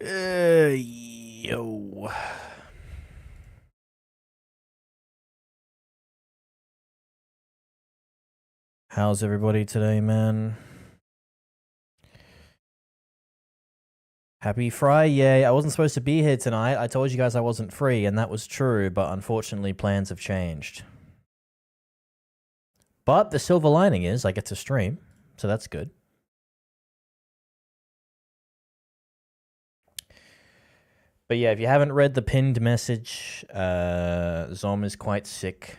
Yo. How's everybody today, man? Happy Friday. I wasn't supposed to be here tonight. I told you guys I wasn't free, and that was true, but unfortunately plans have changed. But the silver lining is I get to stream, so that's good. But yeah, if you haven't read the pinned message, Zom is quite sick.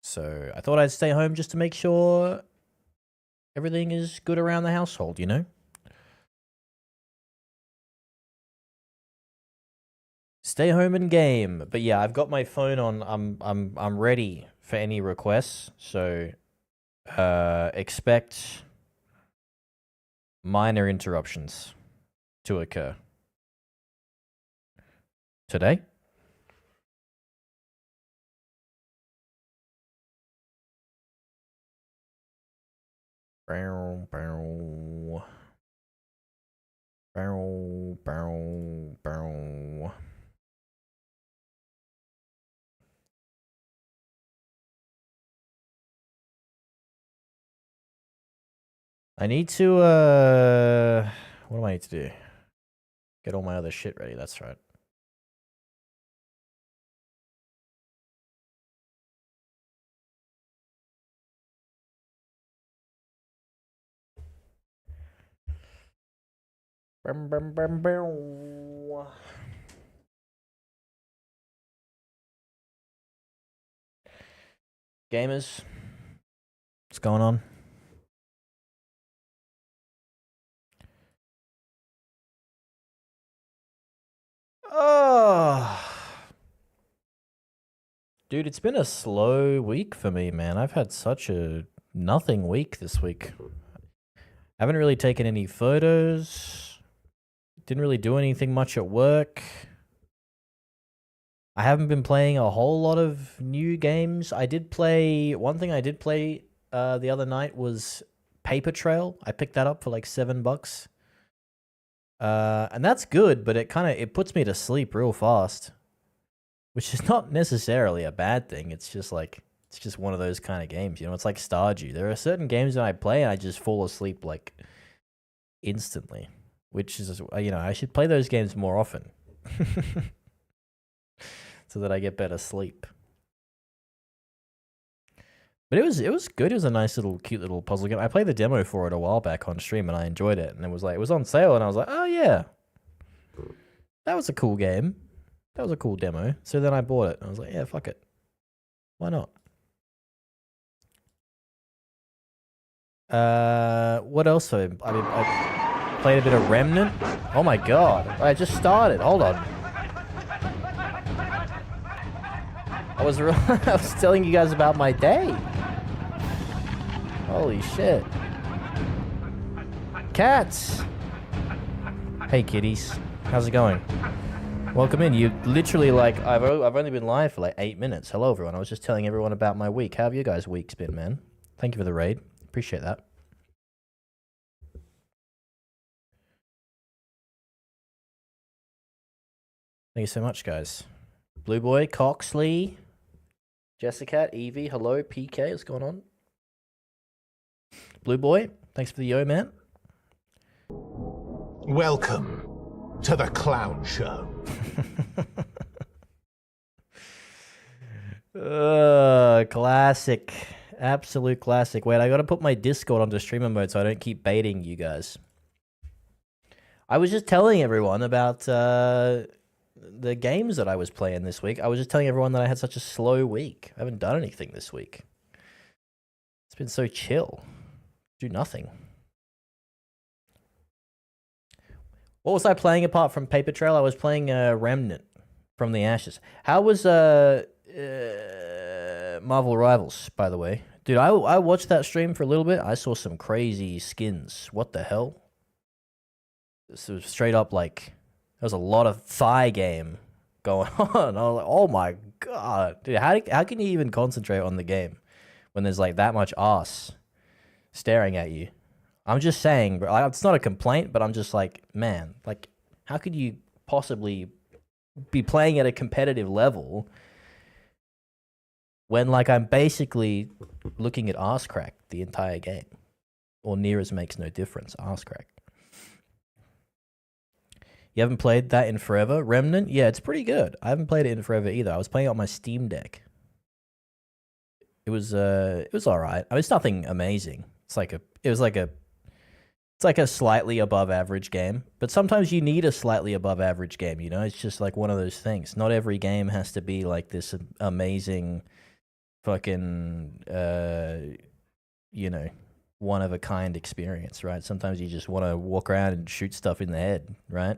So I thought I'd stay home just to make sure everything is good around the household, you know? Stay home and game. But yeah, I've got my phone on. I'm ready for any requests. So expect minor interruptions to occur. Today? Bow, bow. Bow, bow, bow. I need to, what do I need to do? Get all my other shit ready, that's right. Bum, bum, bum, bum. Gamers, what's going on? Oh, dude, it's been a slow week for me, man. I've had such a nothing week this week. Haven't really taken any photos. Didn't really do anything much at work. I haven't been playing a whole lot of new games. I did play, one thing I did play the other night was Paper Trail. I picked that up for like $7. And that's good, but it puts me to sleep real fast, which is not necessarily a bad thing. It's just one of those kind of games, you know. It's like Stardew. There are certain games that I play and I just fall asleep like instantly, which is, you know, I should play those games more often so that I get better sleep. But it was good. It was a nice little, cute little puzzle game. I played the demo for it a while back on stream, and I enjoyed it. And it was on sale, and I was like, oh yeah, that was a cool game. That was a cool demo. So then I bought it. And I was like, yeah, fuck it, why not? What else? I played a bit of Remnant. Oh my god, I just started. Hold on. I was telling you guys about my day. Holy shit. Cats! Hey kitties, how's it going? Welcome in. You literally like, I've only been live for like 8 minutes. Hello everyone, I was just telling everyone about my week. How have you guys' weeks been, man? Thank you for the raid. Appreciate that. Thank you so much, guys. Blue Boy, Coxley, Jessica, Evie, hello, PK, what's going on? Blue Boy, thanks for the yo, man. Welcome to the clown show. Classic. Absolute classic. Wait, I gotta put my Discord onto streamer mode so I don't keep baiting you guys. I was just telling everyone about the games that I was playing this week. I was just telling everyone that I had such a slow week. I haven't done anything this week. It's been so chill. Do nothing. What was I playing apart from Paper Trail? I was playing Remnant from the Ashes. How was Marvel Rivals, by the way? Dude, I watched that stream for a little bit. I saw some crazy skins. What the hell? This was straight up like, there was a lot of thigh game going on. I was like, oh my god. Dude, how can you even concentrate on the game when there's like that much ass staring at you? I'm just saying, bro, it's not a complaint, but I'm just like, man, like, How could you possibly be playing at a competitive level when, like, I'm basically looking at arse crack the entire game? Or near as makes no difference, arse crack. You haven't played that in forever? Remnant? Yeah, it's pretty good. I haven't played it in forever either. I was playing it on my Steam Deck. It was all right. I mean, it's nothing amazing. It's like a slightly above average game. But sometimes you need a slightly above average game, you know? It's just like one of those things. Not every game has to be like this amazing fucking you know, one of a kind experience, right? Sometimes you just want to walk around and shoot stuff in the head, right?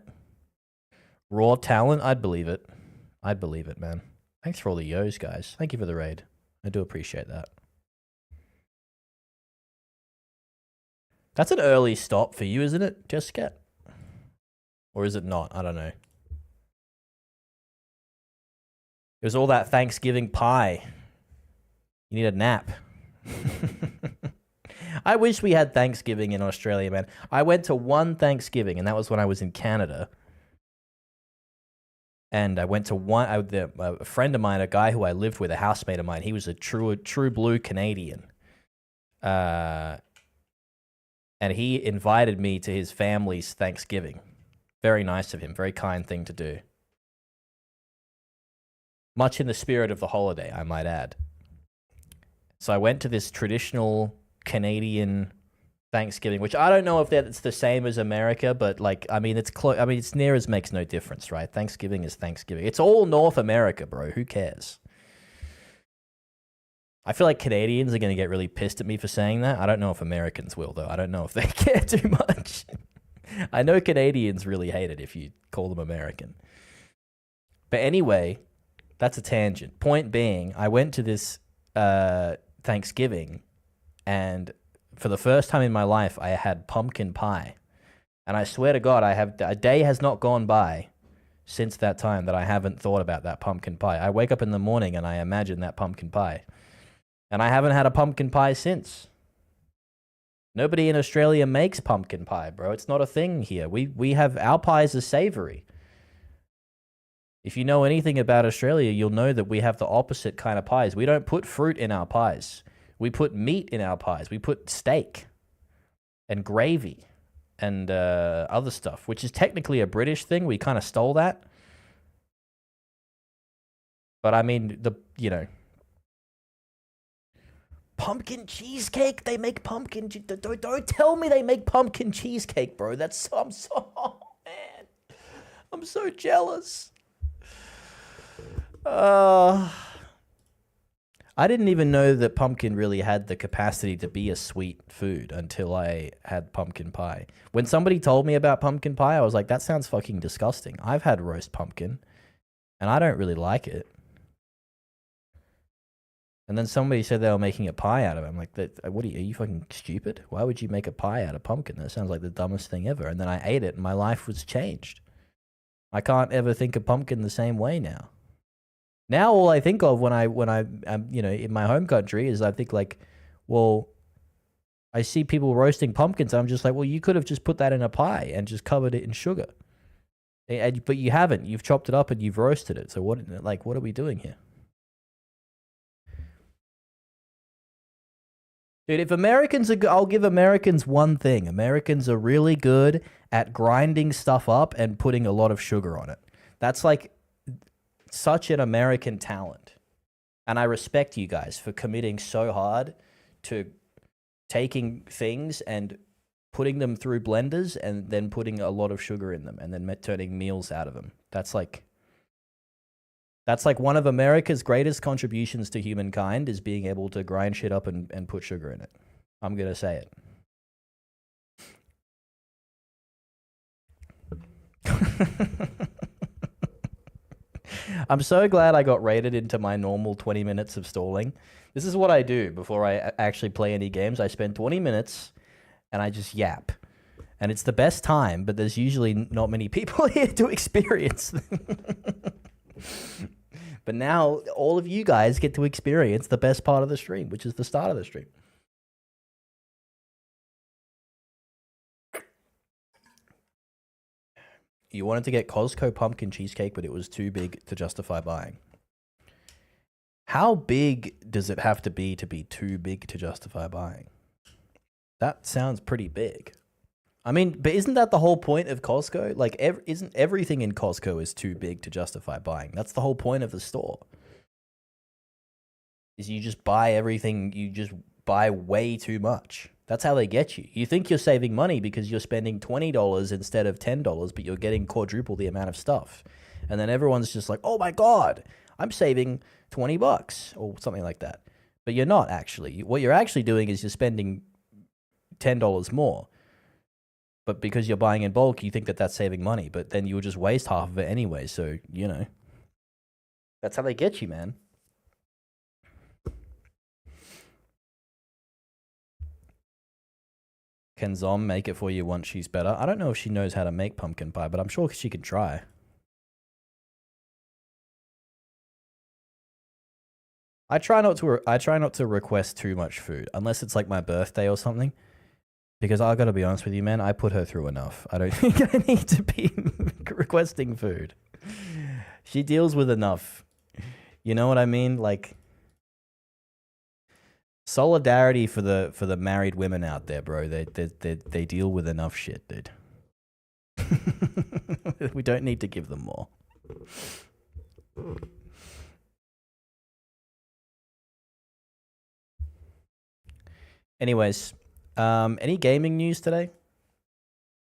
Raw talent, I'd believe it. I'd believe it, man. Thanks for all the yos, guys. Thank you for the raid. I do appreciate that. That's an early stop for you, isn't it, Jessica? Or is it not? I don't know. It was all that Thanksgiving pie. You need a nap. I wish we had Thanksgiving in Australia, man. I went to one Thanksgiving, and that was when I was in Canada. And I went to a friend of mine, a guy who I lived with, a housemate of mine. He was a true blue Canadian. And he invited me to his family's Thanksgiving. Very nice of him. Very kind thing to do. Much in the spirit of the holiday, I might add. So I went to this traditional Canadian Thanksgiving, which I don't know if that's the same as America, but like, I mean, it's close. I mean, it's near as makes no difference, right? Thanksgiving is Thanksgiving. It's all North America, bro. Who cares? I feel like Canadians are going to get really pissed at me for saying that. I don't know if Americans will, though. I don't know if they care too much. I know Canadians really hate it if you call them American. But anyway, that's a tangent. Point being, I went to this Thanksgiving, and for the first time in my life, I had pumpkin pie. And I swear to God, a day has not gone by since that time that I haven't thought about that pumpkin pie. I wake up in the morning and I imagine that pumpkin pie. And I haven't had a pumpkin pie since. Nobody in Australia makes pumpkin pie, bro. It's not a thing here. We have, our pies are savory. If you know anything about Australia, you'll know that we have the opposite kind of pies. We don't put fruit in our pies. We put meat in our pies. We put steak and gravy and other stuff, which is technically a British thing. We kind of stole that. But I mean, pumpkin cheesecake? They make pumpkin... Don't tell me they make pumpkin cheesecake, bro. Oh, man. I'm so jealous. I didn't even know that pumpkin really had the capacity to be a sweet food until I had pumpkin pie. When somebody told me about pumpkin pie, I was like, that sounds fucking disgusting. I've had roast pumpkin, and I don't really like it. And then somebody said they were making a pie out of it. I'm like, are you fucking stupid? Why would you make a pie out of pumpkin? That sounds like the dumbest thing ever. And then I ate it, and my life was changed. I can't ever think of pumpkin the same way now. Now all I think of when I'm in my home country is I think like, well, I see people roasting pumpkins and I'm just like, well, you could have just put that in a pie and just covered it in sugar. But you haven't. You've chopped it up and you've roasted it. So what are we doing here? Dude, if Americans are, I'll give Americans one thing. Americans are really good at grinding stuff up and putting a lot of sugar on it. That's like such an American talent. And I respect you guys for committing so hard to taking things and putting them through blenders and then putting a lot of sugar in them and then turning meals out of them. That's like one of America's greatest contributions to humankind is being able to grind shit up and put sugar in it. I'm going to say it. I'm so glad I got raided into my normal 20 minutes of stalling. This is what I do before I actually play any games. I spend 20 minutes and I just yap. And it's the best time, but there's usually not many people here to experience. But now all of you guys get to experience the best part of the stream, which is the start of the stream. You wanted to get Costco pumpkin cheesecake, but it was too big to justify buying. How big does it have to be too big to justify buying? That sounds pretty big. I mean, but isn't that the whole point of Costco? Like, isn't everything in Costco is too big to justify buying? That's the whole point of the store. Is you just buy everything, you just buy way too much. That's how they get you. You think you're saving money because you're spending $20 instead of $10, but you're getting quadruple the amount of stuff. And then everyone's just like, oh my God, I'm saving $20 or something like that. But you're not actually. What you're actually doing is you're spending $10 more. But because you're buying in bulk, you think that that's saving money. But then you'll just waste half of it anyway. So, you know, that's how they get you, man. Can Zom make it for you once she's better? I don't know if she knows how to make pumpkin pie, but I'm sure she can try. I try not to request too much food unless it's like my birthday or something. Because I gotta be honest with you, man, I put her through enough. I don't think I need to be requesting food. She deals with enough. You know what I mean? Like, solidarity for the married women out there, bro. They deal with enough shit, dude. We don't need to give them more. Anyways, any gaming news today?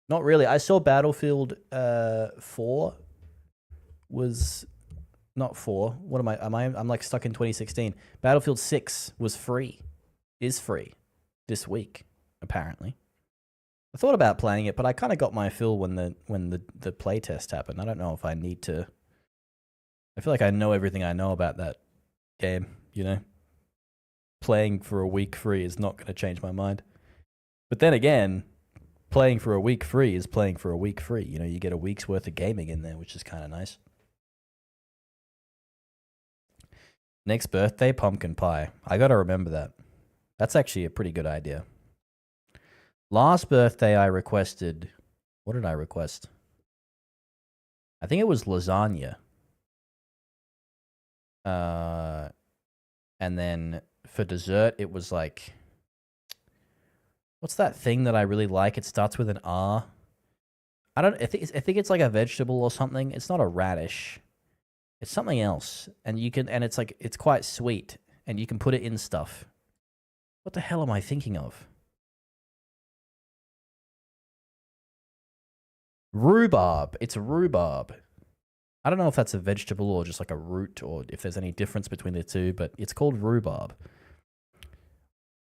Not really. I saw Battlefield 4 was not 4. What am I? I'm like stuck in 2016. Battlefield 6 was free. Is free this week, apparently. I thought about playing it, but I kind of got my fill when the play test happened. I don't know if I need to. I feel like I know everything I know about that game, you know? Playing for a week free is not going to change my mind. But then again, playing for a week free is playing for a week free. You know, you get a week's worth of gaming in there, which is kind of nice. Next birthday, pumpkin pie. I got to remember that. That's actually a pretty good idea. Last birthday, I requested... What did I request? I think it was lasagna. And then for dessert, it was like... What's that thing that I really like? It starts with an R. I think it's like a vegetable or something. It's not a radish. It's something else. And it's like, it's quite sweet. And you can put it in stuff. What the hell am I thinking of? Rhubarb. It's rhubarb. I don't know if that's a vegetable or just like a root or if there's any difference between the two, but it's called rhubarb.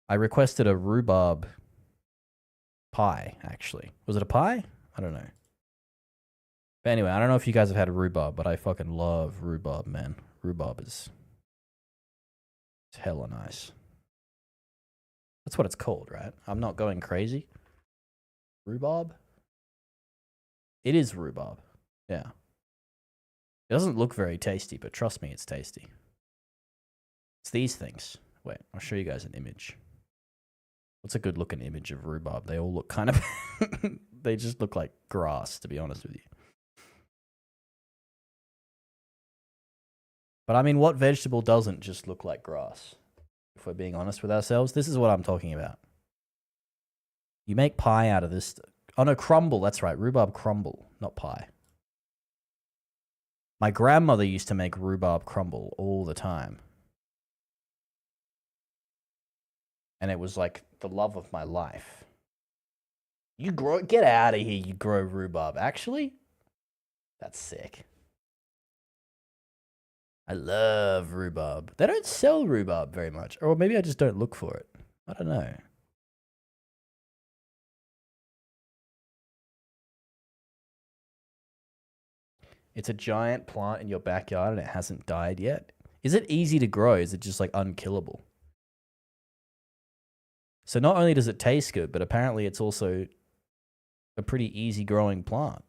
I requested a rhubarb pie, actually. Was it a pie? I don't know. But anyway, I don't know if you guys have had a rhubarb, but I fucking love rhubarb, man. Rhubarb is... It's hella nice. That's what it's called, right? I'm not going crazy. Rhubarb? It is rhubarb. Yeah. It doesn't look very tasty, but trust me, it's tasty. It's these things. Wait, I'll show you guys an image. What's a good looking image of rhubarb? They all look kind of... They just look like grass, to be honest with you. But I mean, what vegetable doesn't just look like grass? If we're being honest with ourselves, this is what I'm talking about. You make pie out of this... Oh no, crumble, that's right. Rhubarb crumble, not pie. My grandmother used to make rhubarb crumble all the time. And it was like the love of my life. Get out of here, you grow rhubarb. Actually, that's sick. I love rhubarb. They don't sell rhubarb very much. Or maybe I just don't look for it. I don't know. It's a giant plant in your backyard and it hasn't died yet. Is it easy to grow? Is it just like unkillable? So not only does it taste good, but apparently it's also a pretty easy growing plant.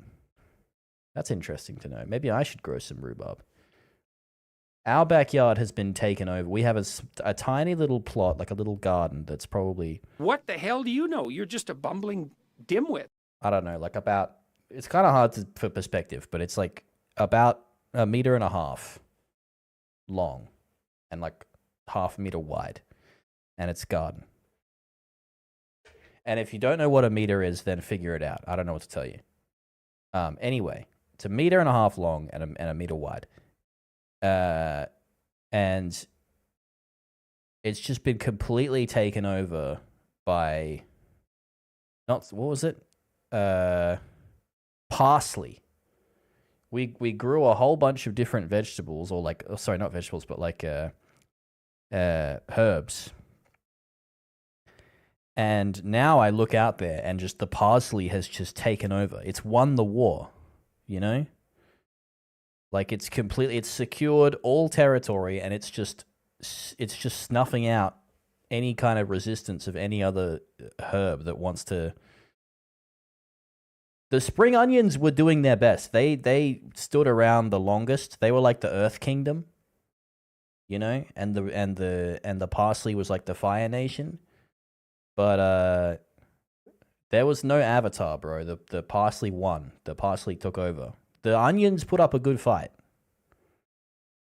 That's interesting to know. Maybe I should grow some rhubarb. Our backyard has been taken over. We have a tiny little plot, like a little garden that's probably... What the hell do you know? You're just a bumbling dimwit. I don't know, like about it's kind of hard for perspective, but it's like about 1.5 meters long and like 0.5 meter wide, and it's garden. And if you don't know what a meter is, then figure it out. I don't know what to tell you. Anyway, it's 1.5 meters long and a meter wide. And it's just been completely taken over by what was it? Parsley. We grew a whole bunch of different vegetables, or like, sorry, not vegetables, but like herbs. And now I look out there and just the parsley has just taken over. It's won the war, you know? Like it's secured all territory, and it's just snuffing out any kind of resistance of any other herb that wants to. The spring onions were doing their best. They stood around the longest. They were like the Earth Kingdom, you know, and the parsley was like the Fire Nation. But there was no Avatar, bro. The parsley won. The parsley took over. The onions put up a good fight,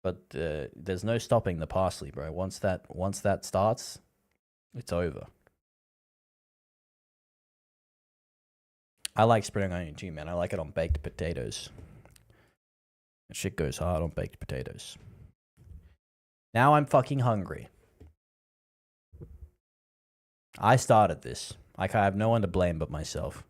but there's no stopping the parsley, bro. Once that starts, it's over. I like spring onion too, man. I like it on baked potatoes. That shit goes hard on baked potatoes. Now I'm fucking hungry. I started this. Like, I have no one to blame but myself.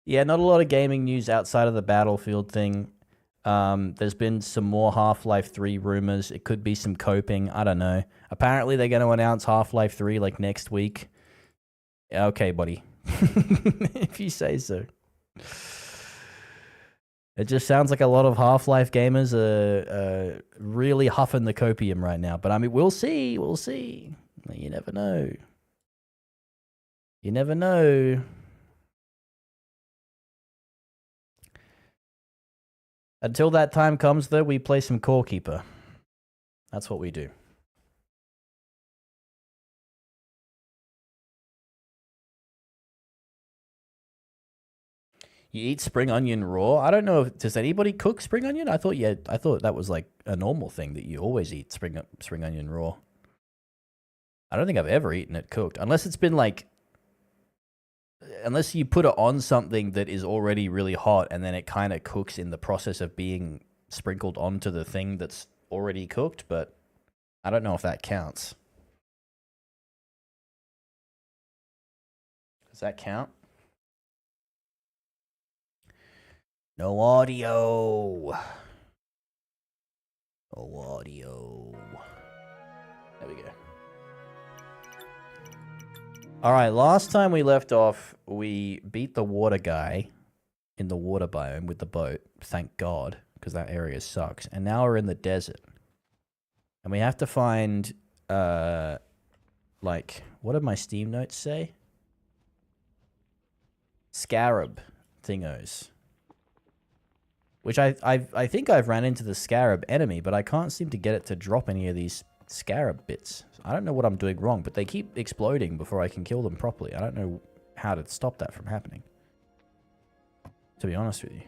Yeah, not a lot of gaming news outside of the Battlefield thing. There's been some more Half-Life 3 rumors. It could be some coping. I don't know. Apparently, they're going to announce Half-Life 3 like next week. Okay, buddy. If you say so. It just sounds like a lot of Half-Life gamers are really huffing the copium right now. But I mean, we'll see. We'll see. You never know. You never know. Until that time comes, though, we play some Core Keeper. That's what we do. You eat spring onion raw? I don't know. Does anybody cook spring onion? I thought that was like a normal thing that you always eat spring onion raw. I don't think I've ever eaten it cooked, unless it's been like, unless you put it on something that is already really hot and then it kind of cooks in the process of being sprinkled onto the thing that's already cooked. But I don't know if that counts. Does that count? No audio. No audio. There we go. Alright, last time we left off, we beat the water guy in the water biome with the boat. Thank God, because that area sucks. And now we're in the desert. And we have to find, like, what did my Steam notes say? Scarab thingos. Which I think I've ran into the scarab enemy, but I can't seem to get it to drop any of these scarab bits. I don't know what I'm doing wrong, but they keep exploding before I can kill them properly. I don't know how to stop that from happening, to be honest with you.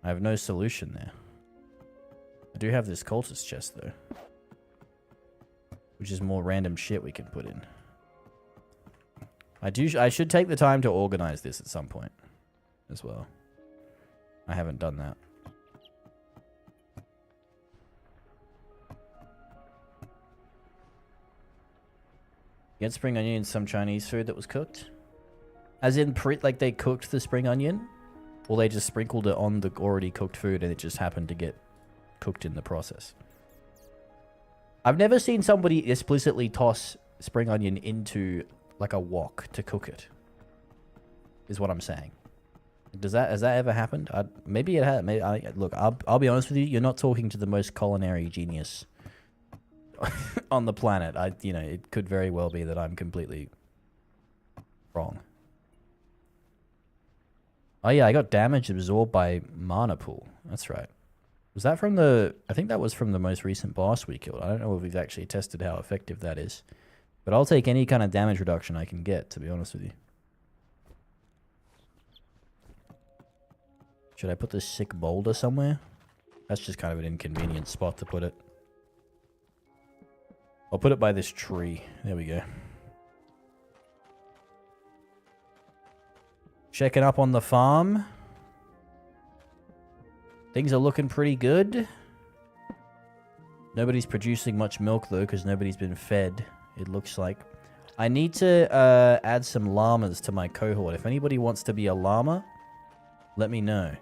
I have no solution there. I do have this cultist chest, though, which is more random shit we can put in. I should take the time to organize this at some point as well. I haven't done that. You had spring onion in some Chinese food that was cooked? As in, like they cooked the spring onion? Or they just sprinkled it on the already cooked food and it just happened to get cooked in the process? I've never seen somebody explicitly toss spring onion into like a wok to cook it. Is what I'm saying. Has that ever happened? Maybe it has. Look, I'll be honest with you. You're not talking to the most culinary genius on the planet. It could very well be that I'm completely wrong. Oh yeah, I got damage absorbed by mana pool. That's right. Was that from the... I think that was from the most recent boss we killed. I don't know if we've actually tested how effective that is. But I'll take any kind of damage reduction I can get, to be honest with you. Should I put this sick boulder somewhere? That's just kind of an inconvenient spot to put it. I'll put it by this tree. There we go. Checking up on the farm. Things are looking pretty good. Nobody's producing much milk, though, because nobody's been fed, it looks like. I need to add some llamas to my cohort. If anybody wants to be a llama, let me know.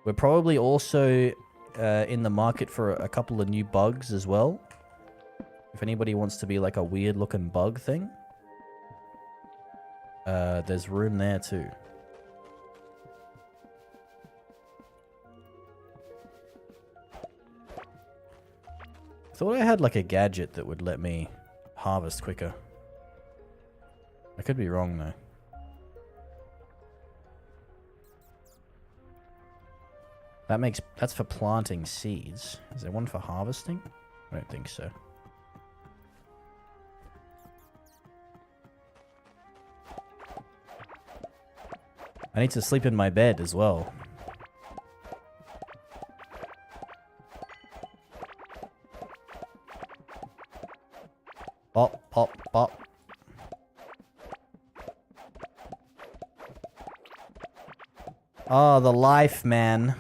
We're probably also in the market for a couple of new bugs as well. If anybody wants to be like a weird-looking bug thing, there's room there, too. Thought I had like a gadget that would let me harvest quicker. I could be wrong though. That's for planting seeds. Is there one for harvesting? I don't think so. I need to sleep in my bed as well. Pop, pop, pop. Oh, the life, man.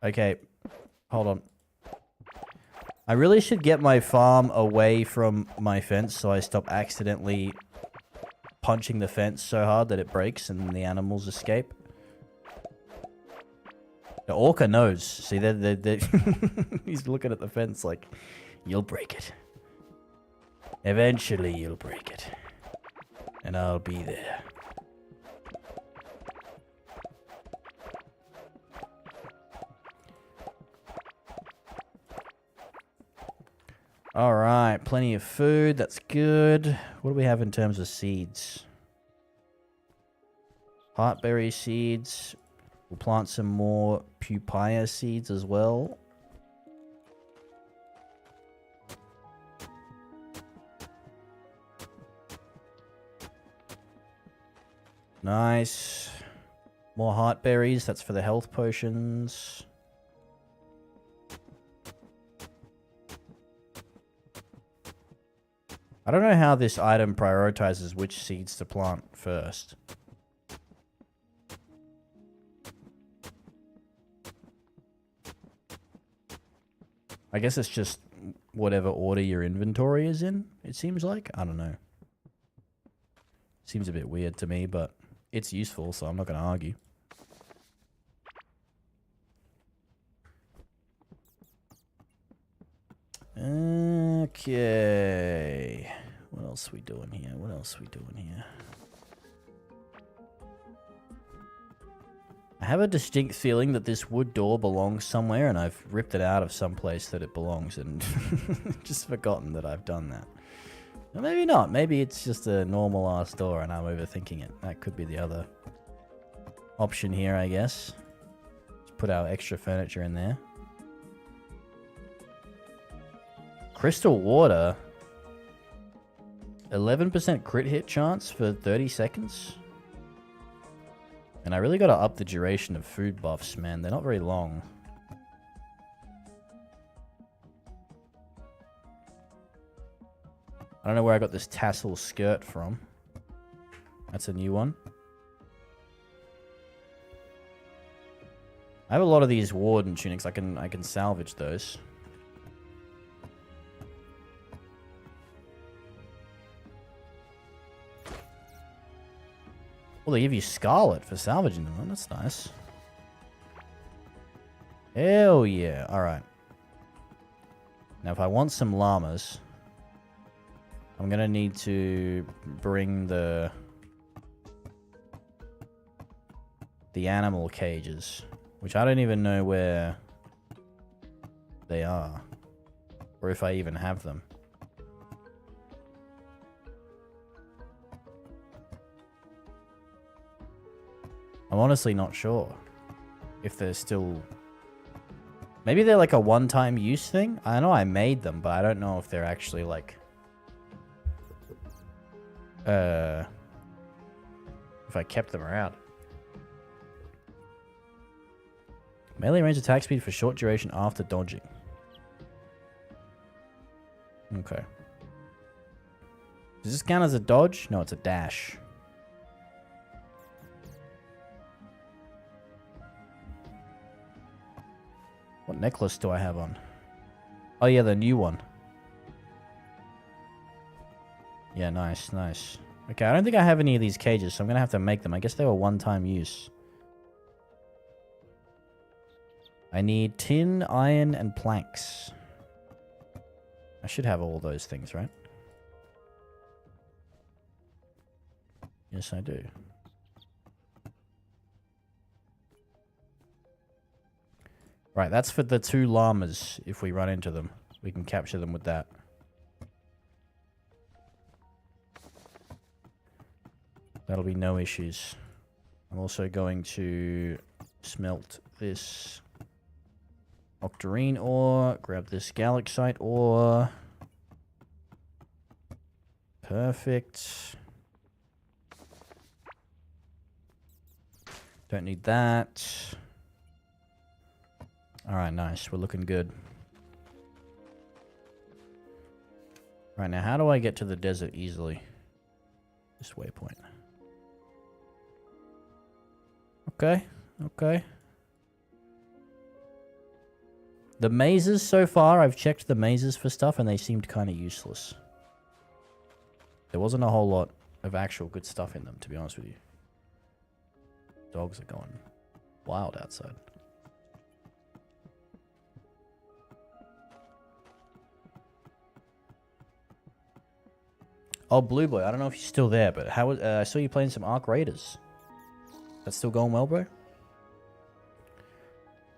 Okay, hold on. I really should get my farm away from my fence so I stop accidentally punching the fence so hard that it breaks and the animals escape. The orca knows. See, they're he's looking at the fence like, you'll break it. Eventually you'll break it. And I'll be there. Alright, plenty of food. That's good. What do we have in terms of seeds? Heartberry seeds. We'll plant some more pupaya seeds as well. Nice. More heartberries. That's for the health potions. I don't know how this item prioritizes which seeds to plant first. I guess it's just whatever order your inventory is in, it seems like. I don't know. Seems a bit weird to me, but it's useful, so I'm not going to argue. Okay. What else are we doing here? What else are we doing here? I have a distinct feeling that this wood door belongs somewhere, and I've ripped it out of some place that it belongs, and just forgotten that I've done that. Or maybe not. Maybe it's just a normal-ass door, and I'm overthinking it. That could be the other option here, I guess. Let's put our extra furniture in there. Crystal water. 11% crit hit chance for 30 seconds. And I really got to up the duration of food buffs, man. They're not very long. I don't know where I got this tassel skirt from. That's a new one. I have a lot of these warden tunics. I can salvage those. Well, they give you Scarlet for salvaging them. That's nice. Hell yeah. Alright. Now, if I want some llamas, I'm going to need to bring the animal cages, which I don't even know where they are, or if I even have them. I'm honestly not sure if they're still... Maybe they're like a one-time use thing? I know I made them, but I don't know if they're actually like... if I kept them around. Melee range attack speed for short duration after dodging. Okay. Does this count as a dodge? No, it's a dash. What necklace do I have on? Oh yeah, the new one. Yeah, nice, nice. Okay, I don't think I have any of these cages, so I'm gonna have to make them. I guess they were one-time use. I need tin, iron, and planks. I should have all those things, right? Yes, I do. Right, that's for the 2 llamas. If we run into them, we can capture them with that. That'll be no issues. I'm also going to smelt this octarine ore, grab this galaxite ore. Perfect. Don't need that. Alright, nice. We're looking good. Right, now how do I get to the desert easily? This waypoint. Okay, okay. The mazes so far, I've checked the mazes for stuff and they seemed kind of useless. There wasn't a whole lot of actual good stuff in them, to be honest with you. Dogs are going wild outside. Oh, Blue Boy, I don't know if you're still there, but how was, I saw you playing some Ark Raiders. That's still going well, bro? I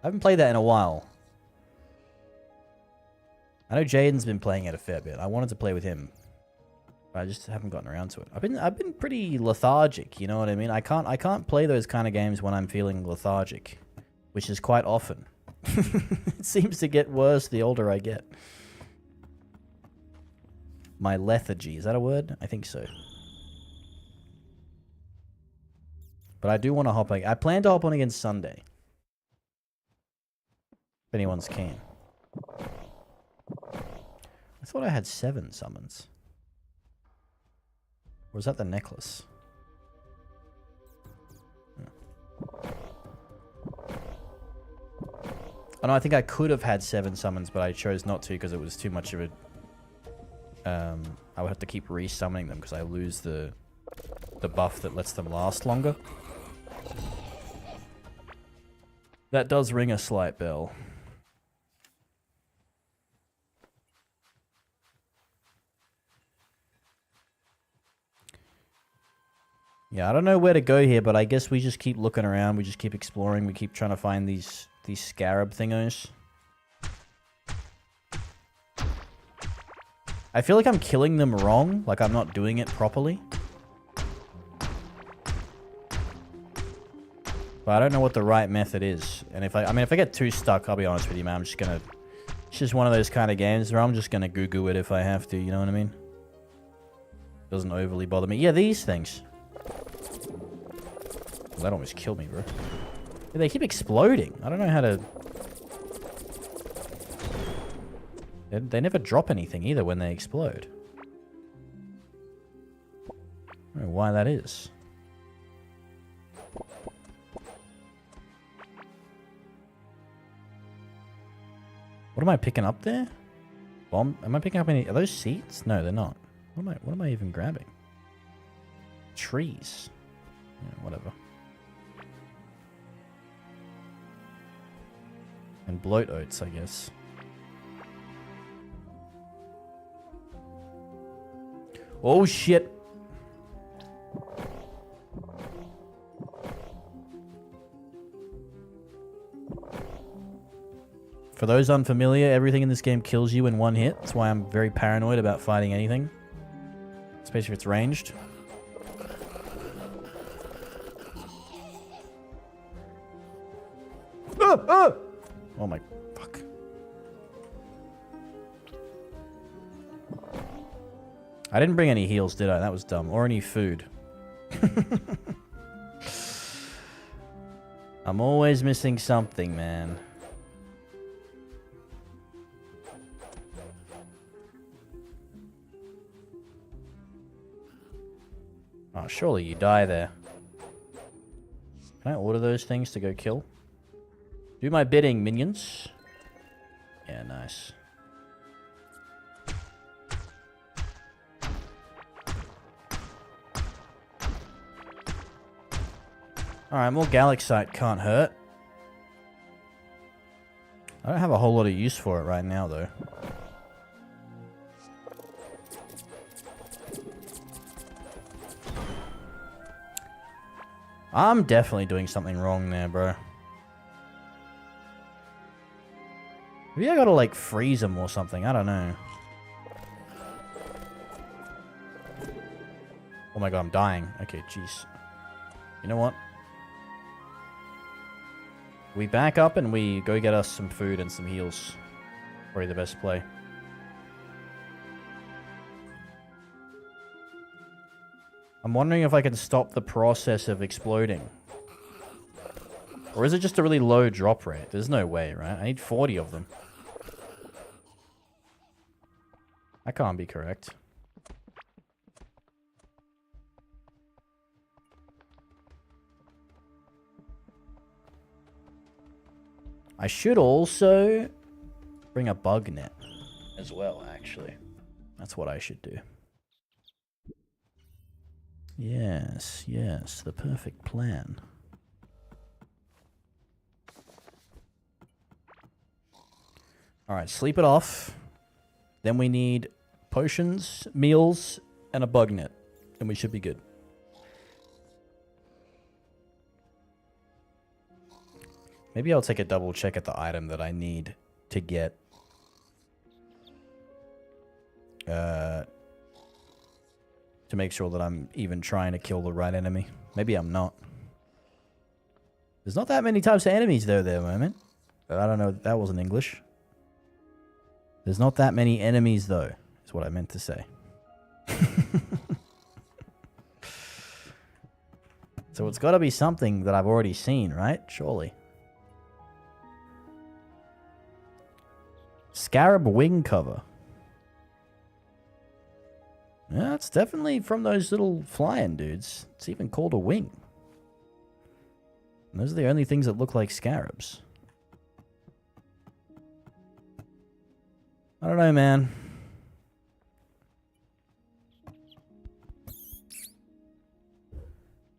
haven't played that in a while. I know Jaden's been playing it a fair bit. I wanted to play with him, but I just haven't gotten around to it. I've been pretty lethargic, you know what I mean? I can't play those kind of games when I'm feeling lethargic, which is quite often. It seems to get worse the older I get. My lethargy, is that a word? I think so. But I do want to hop on. I plan to hop on again Sunday. If anyone's keen. I thought I had 7 summons. Or was that the necklace? Oh no, I think I could have had 7 summons, but I chose not to because it was too much of a... I would have to keep re-summoning them because I lose the buff that lets them last longer. That does ring a slight bell. Yeah, I don't know where to go here, but I guess we just keep looking around. We just keep exploring. We keep trying to find these scarab thingos. I feel like I'm killing them wrong. Like I'm not doing it properly. But I don't know what the right method is. And if I get too stuck, I'll be honest with you, man. I'm just gonna... It's just one of those kind of games where I'm just gonna goo-goo it if I have to. You know what I mean? Doesn't overly bother me. Yeah, these things. Well, that almost killed me, bro. They keep exploding. I don't know how to... They never drop anything either when they explode. I don't know why that is. What am I picking up there? Bomb? Am I picking up any... Are those seeds? No, they're not. What am I even grabbing? Trees. Yeah, whatever. And bloat oats, I guess. Oh shit. For those unfamiliar, everything in this game kills you in one hit. That's why I'm very paranoid about fighting anything. Especially if it's ranged. Oh my... Fuck. I didn't bring any heals, did I? That was dumb. Or any food. I'm always missing something, man. Oh, surely you die there. Can I order those things to go kill? Do my bidding, minions. Yeah, nice. Alright, more Galaxite can't hurt. I don't have a whole lot of use for it right now, though. I'm definitely doing something wrong there, bro. Maybe I gotta, like, freeze them or something. I don't know. Oh my god, I'm dying. Okay, jeez. You know what? We back up and we go get us some food and some heals. Probably the best play. I'm wondering if I can stop the process of exploding. Or is it just a really low drop rate? There's no way, right? I need 40 of them. That can't be correct. I should also bring a bug net as well, actually. That's what I should do. Yes, yes, the perfect plan. Alright, sleep it off. Then we need potions, meals, and a bug net. And we should be good. Maybe I'll take a double check at the item that I need to get. To make sure that I'm even trying to kill the right enemy. Maybe I'm not. There's not that many types of enemies though there, moment. I don't know, that wasn't English. There's not that many enemies though, is what I meant to say. So it's got to be something that I've already seen, right? Surely. Scarab wing cover. Yeah, it's definitely from those little flying dudes. It's even called a wing. And those are the only things that look like scarabs. I don't know, man.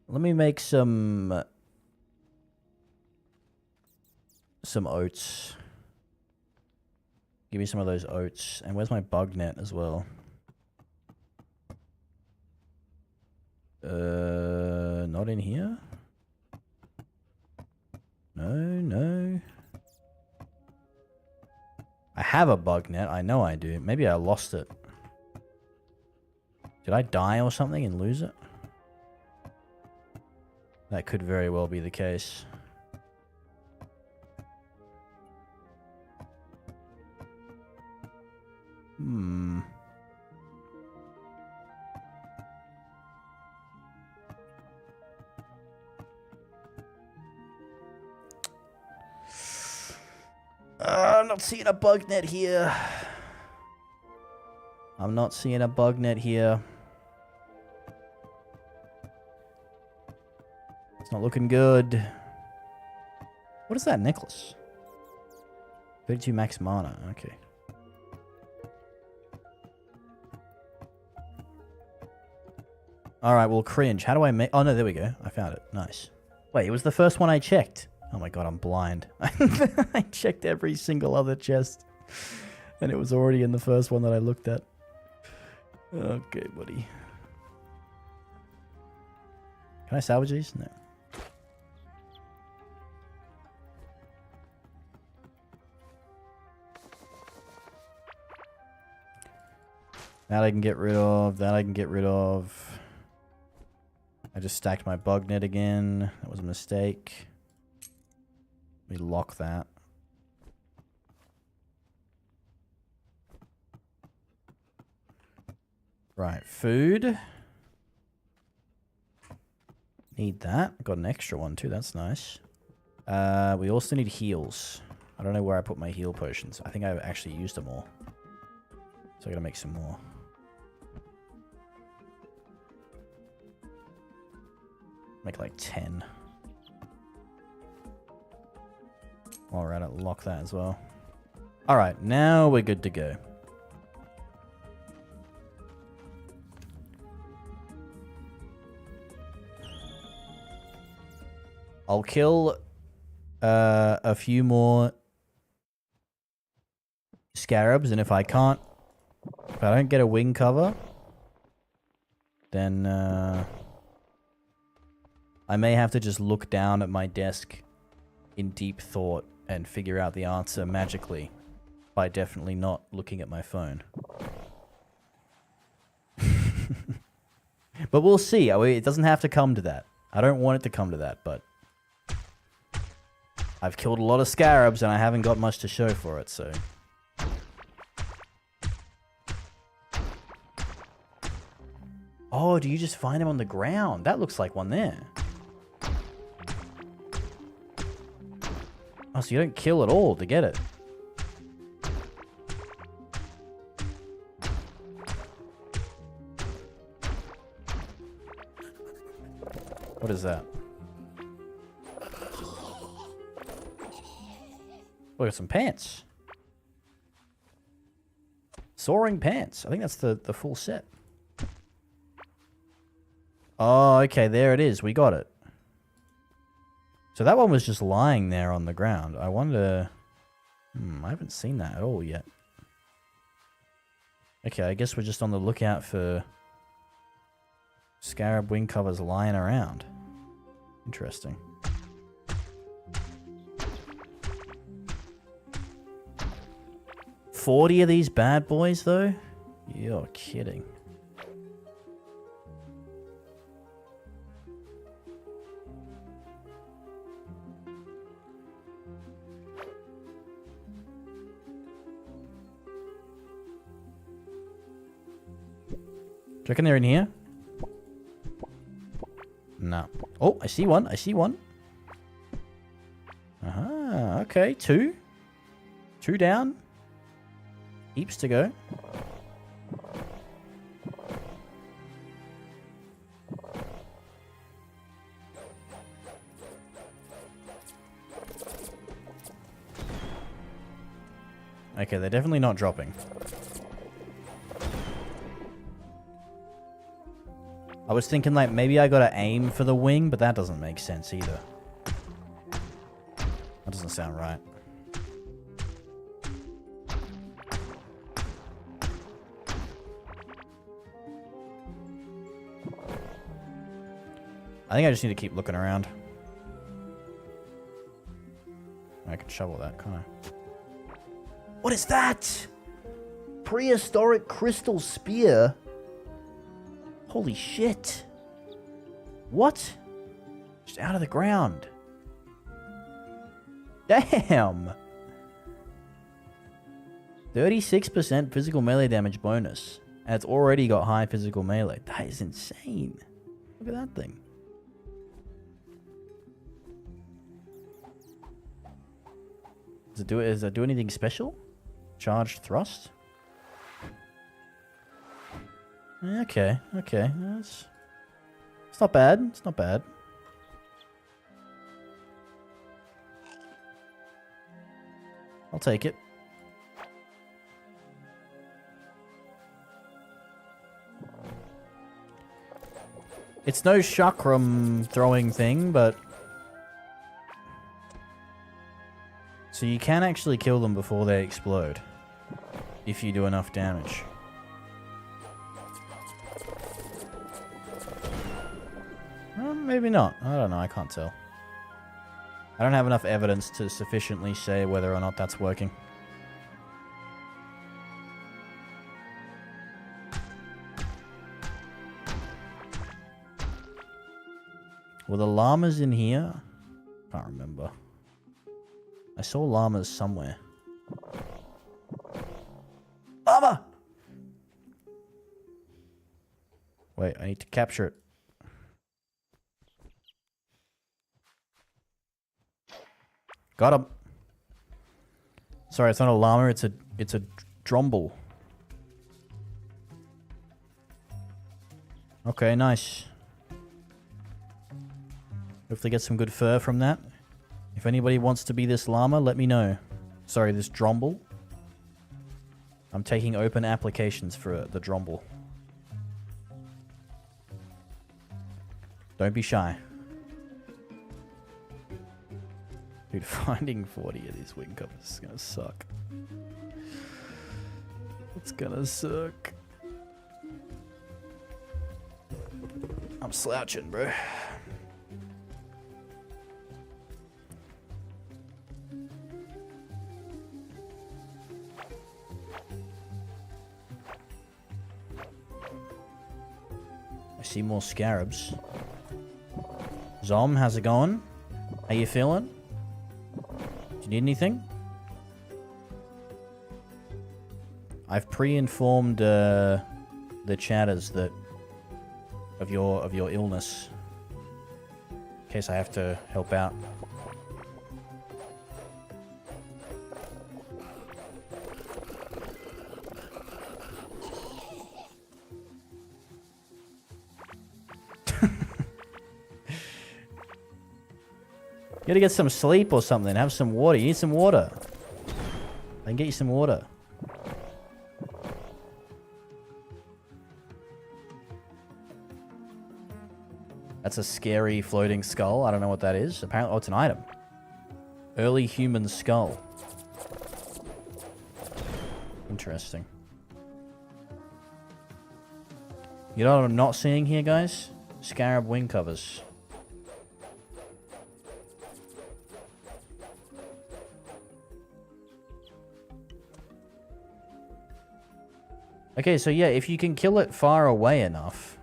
Let me make some oats. Give me some of those oats. And where's my bug net as well? Not in here? No. I have a bug net. I know I do. Maybe I lost it. Did I die or something and lose it? That could very well be the case. I'm not seeing a bug net here. I'm not seeing a bug net here. It's not looking good. What is that necklace? 32 max mana. Okay. Alright, well, cringe. How do I make... Oh, no, there we go. I found it. Nice. Wait, it was the first one I checked. Oh my god, I'm blind. I checked every single other chest. And it was already in the first one that I looked at. Okay, buddy. Can I salvage these? No. That I can get rid of. That I can get rid of. I just stacked my bug net again. That was a mistake. Let me lock that. Right, food. Need that. Got an extra one too, that's nice. We also need heals. I don't know where I put my heal potions. I think I've actually used them all. So I gotta make some more. Make like 10. Alright, I'll lock that as well. Alright, now we're good to go. I'll kill a few more scarabs, and if I don't get a wing cover, then I may have to just look down at my desk in deep thought and figure out the answer magically by definitely not looking at my phone. But we'll see. It doesn't have to come to that. I don't want it to come to that, but I've killed a lot of scarabs and I haven't got much to show for it, so... Oh, do you just find them on the ground? That looks like one there. Oh, so you don't kill at all to get it. What is that? Look at some pants. Soaring pants. I think that's the full set. Oh, okay, there it is. We got it. So that one was just lying there on the ground. I wonder... I haven't seen that at all yet. Okay, I guess we're just on the lookout for scarab wing covers lying around. Interesting. $40 of these bad boys, though? You're kidding. Do you reckon they're in here? No. Oh, I see one. I see one. Aha, okay. Two. Two down. Heaps to go. Okay, they're definitely not dropping. I was thinking like maybe I gotta aim for the wing, but that doesn't make sense either. That doesn't sound right. I think I just need to keep looking around. I can shovel that, can't I? What is that? Prehistoric crystal spear? Holy shit. What? Just out of the ground. Damn. 36% physical melee damage bonus. And it's already got high physical melee. That is insane. Look at that thing. Does that do anything special? Charged thrust? Okay, okay. It's not bad. It's not bad. I'll take it. It's no chakram throwing thing, but... So you can actually kill them before they explode. If you do enough damage. Well, maybe not. I don't know. I can't tell. I don't have enough evidence to sufficiently say whether or not that's working. Were the llamas in here? Can't remember. I saw llamas somewhere. Llama! Wait, I need to capture it. Got him. Sorry, it's not a llama, it's a dromble. Okay, nice. Hopefully get some good fur from that. If anybody wants to be this llama, let me know. Sorry, this dromble. I'm taking open applications for the dromble. Don't be shy. Dude, finding 40 of these wing covers is gonna suck. It's gonna suck. I'm slouching, bro. I see more scarabs. Zom, how's it going? How you feeling? Do you need anything? I've pre-informed the chatters that of your illness, in case I have to help out. You gotta get some sleep or something. Have some water. You need some water. I can get you some water. That's a scary floating skull. I don't know what that is. Apparently, oh, it's an item. Early human skull. Interesting. You know what I'm not seeing here, guys? Scarab wing covers. Okay, so yeah, if you can kill it far away enough.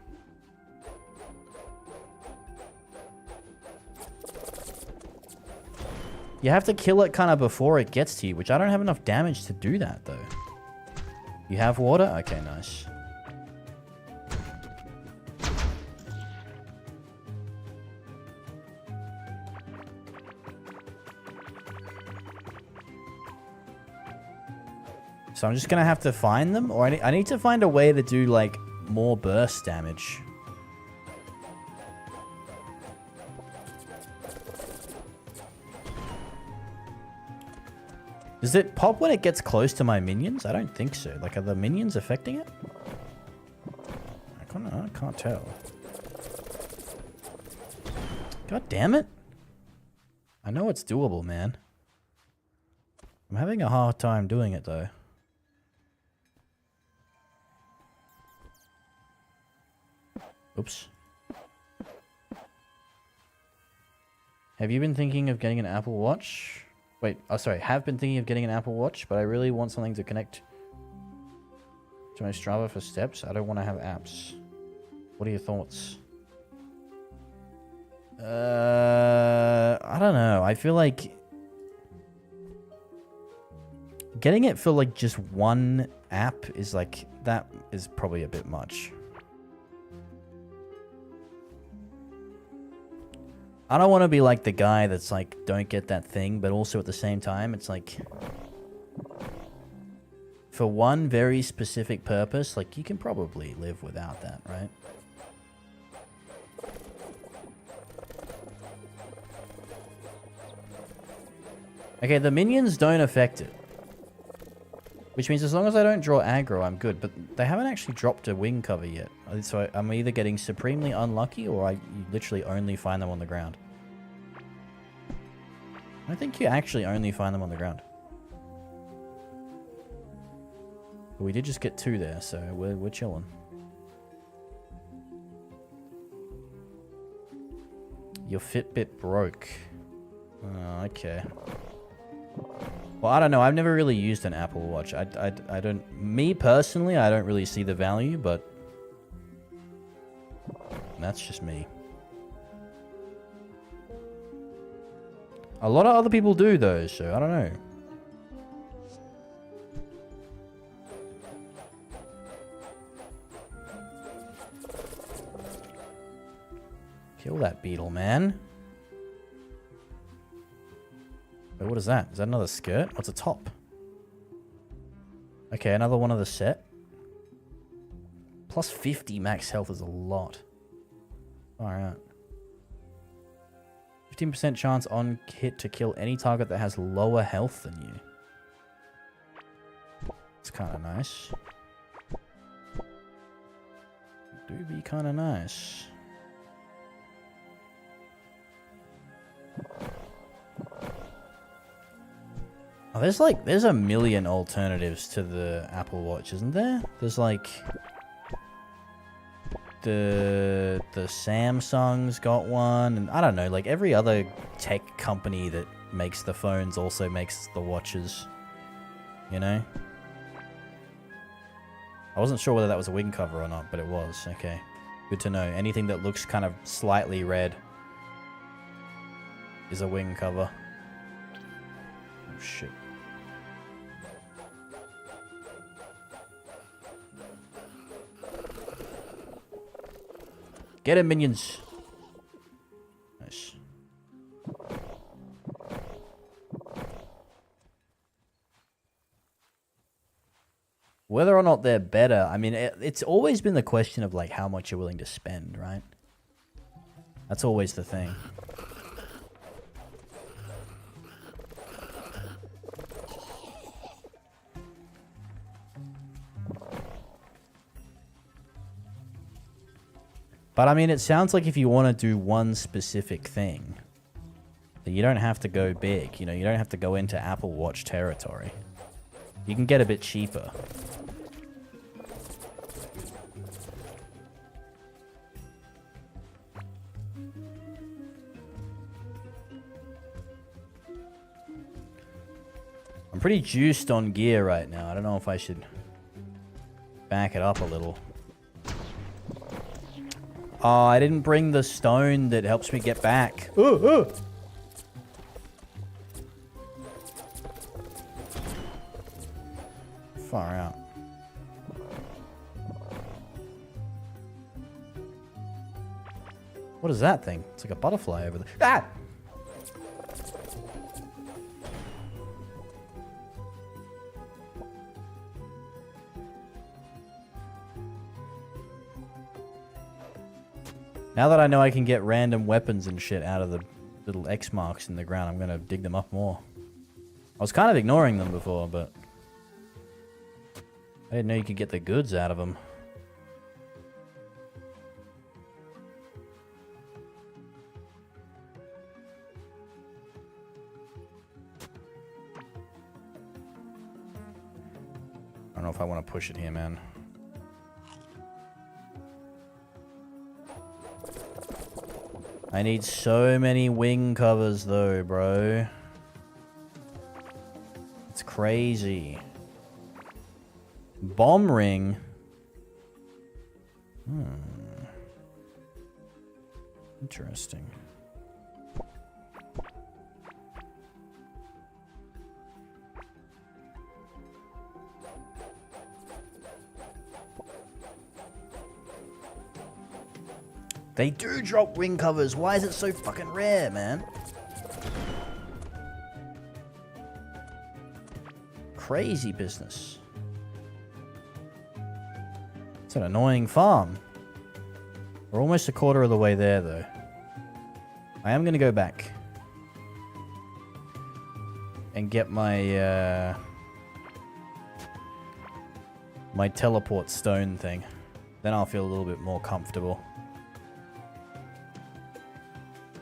You have to kill it kind of before it gets to you, which I don't have enough damage to do that, though. You have water? Okay, nice. So I'm just gonna have to find them, or I need to find a way to do, like, more burst damage. Does it pop when it gets close to my minions? I don't think so. Like, are the minions affecting it? I can't tell. God damn it. I know it's doable, man. I'm having a hard time doing it, though. Oops. Have you been thinking of getting an Apple Watch? Wait, oh sorry, have been thinking of getting an Apple Watch, but I really want something to connect to my Strava for steps. I don't want to have apps. What are your thoughts? I don't know. I feel like getting it for like just one app is like, that is probably a bit much. I don't want to be like the guy that's like, don't get that thing, but also at the same time, it's like, for one very specific purpose, like, you can probably live without that, right? Okay, the minions don't affect it. Which means as long as I don't draw aggro, I'm good. But they haven't actually dropped a wing cover yet. So I'm either getting supremely unlucky or I literally only find them on the ground. I think you actually only find them on the ground. But we did just get 2 there, so we're chilling. Your Fitbit broke. Oh, okay. Well, I don't know. I've never really used an Apple Watch. I don't... Me, personally, I don't really see the value, but... That's just me. A lot of other people do, though, so I don't know. Kill that beetle, man. Wait, what is that? Is that another skirt? What's a top? Okay, another one of the set. Plus 50 max health is a lot. Alright. 15% chance on hit to kill any target that has lower health than you. It's kind of nice. Do be kind of nice. Oh, there's a million alternatives to the Apple Watch, isn't there? There's like the Samsung's got one, and I don't know, like every other tech company that makes the phones also makes the watches, you know? I wasn't sure whether that was a wing cover or not, but it was. Okay, good to know. Anything that looks kind of slightly red is a wing cover. Oh shit. Get him, minions. Nice. Whether or not they're better, I mean, it's always been the question of like how much you're willing to spend, right? That's always the thing. But I mean, it sounds like if you want to do one specific thing, then you don't have to go big. You know, you don't have to go into Apple Watch territory. You can get a bit cheaper. I'm pretty juiced on gear right now. I don't know if I should back it up a little. Oh, I didn't bring the stone that helps me get back. Far out. What is that thing? It's like a butterfly over there. Ah! Now that I know I can get random weapons and shit out of the little X marks in the ground, I'm gonna dig them up more. I was kind of ignoring them before, but I didn't know you could get the goods out of them. I don't know if I want to push it here, man. I need so many wing covers though, bro. It's crazy. Bomb ring. Interesting. They do drop wing covers. Why is it so fucking rare, man? Crazy business. It's an annoying farm. We're almost a quarter of the way there, though. I am going to go back and get my my teleport stone thing. Then I'll feel a little bit more comfortable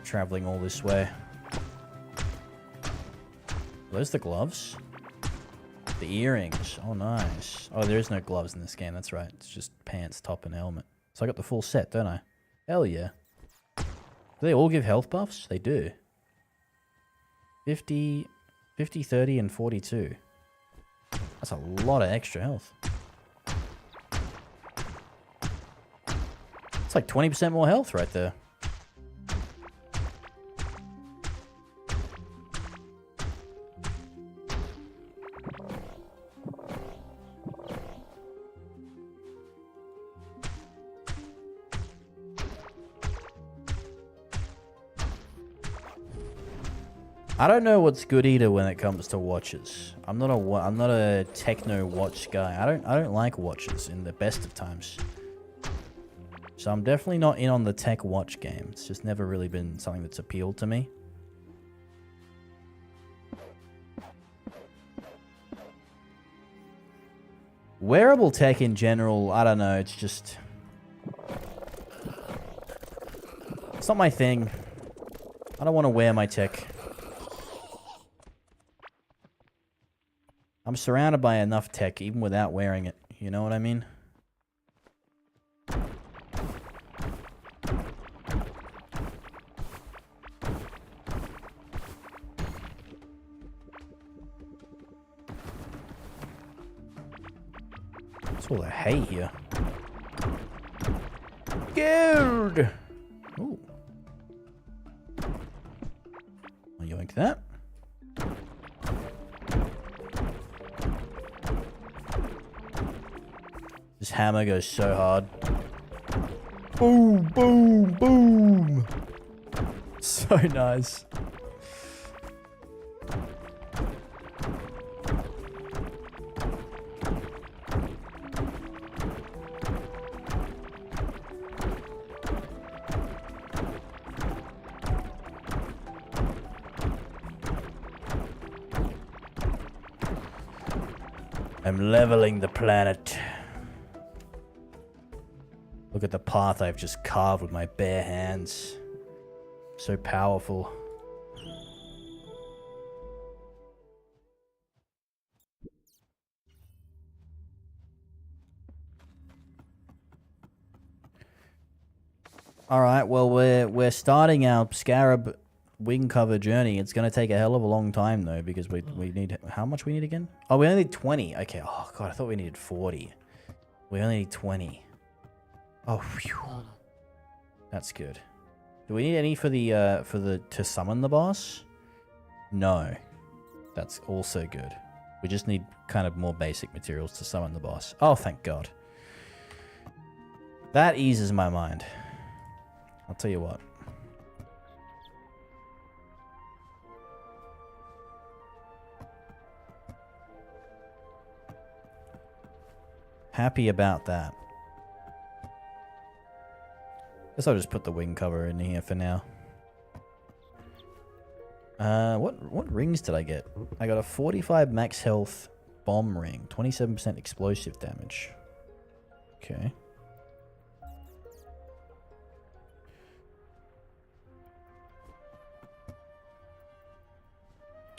traveling all this way. Are those the gloves? The earrings. Oh, nice. Oh, there is no gloves in this game. That's right. It's just pants, top, and helmet. So I got the full set, don't I? Hell yeah. Do they all give health buffs? They do. 50, 50, 30, and 42. That's a lot of extra health. It's like 20% more health right there. I don't know what's good either when it comes to watches. I'm not a techno watch guy. I don't like watches in the best of times. So I'm definitely not in on the tech watch game. It's just never really been something that's appealed to me. Wearable tech in general, I don't know, it's just... It's not my thing. I don't want to wear my tech. I'm surrounded by enough tech even without wearing it. You know what I mean? It's all the hay here. Gold! Ooh. I'll yoink that. This hammer goes so hard. Boom, boom, boom! So nice. I'm leveling the planet. Look at the path I've just carved with my bare hands. So powerful. Alright, well we're starting our Scarab wing cover journey. It's gonna take a hell of a long time though, because we need, how much we need again? Oh, we only need 20. Okay, oh god, I thought we needed 40. We only need 20. Oh, phew. That's good. Do we need any for the to summon the boss? No. That's also good. We just need kind of more basic materials to summon the boss. Oh, thank god. That eases my mind. I'll tell you what. Happy about that. Guess I'll just put the wing cover in here for now. What rings did I get? I got a 45 max health bomb ring, 27% explosive damage. Okay.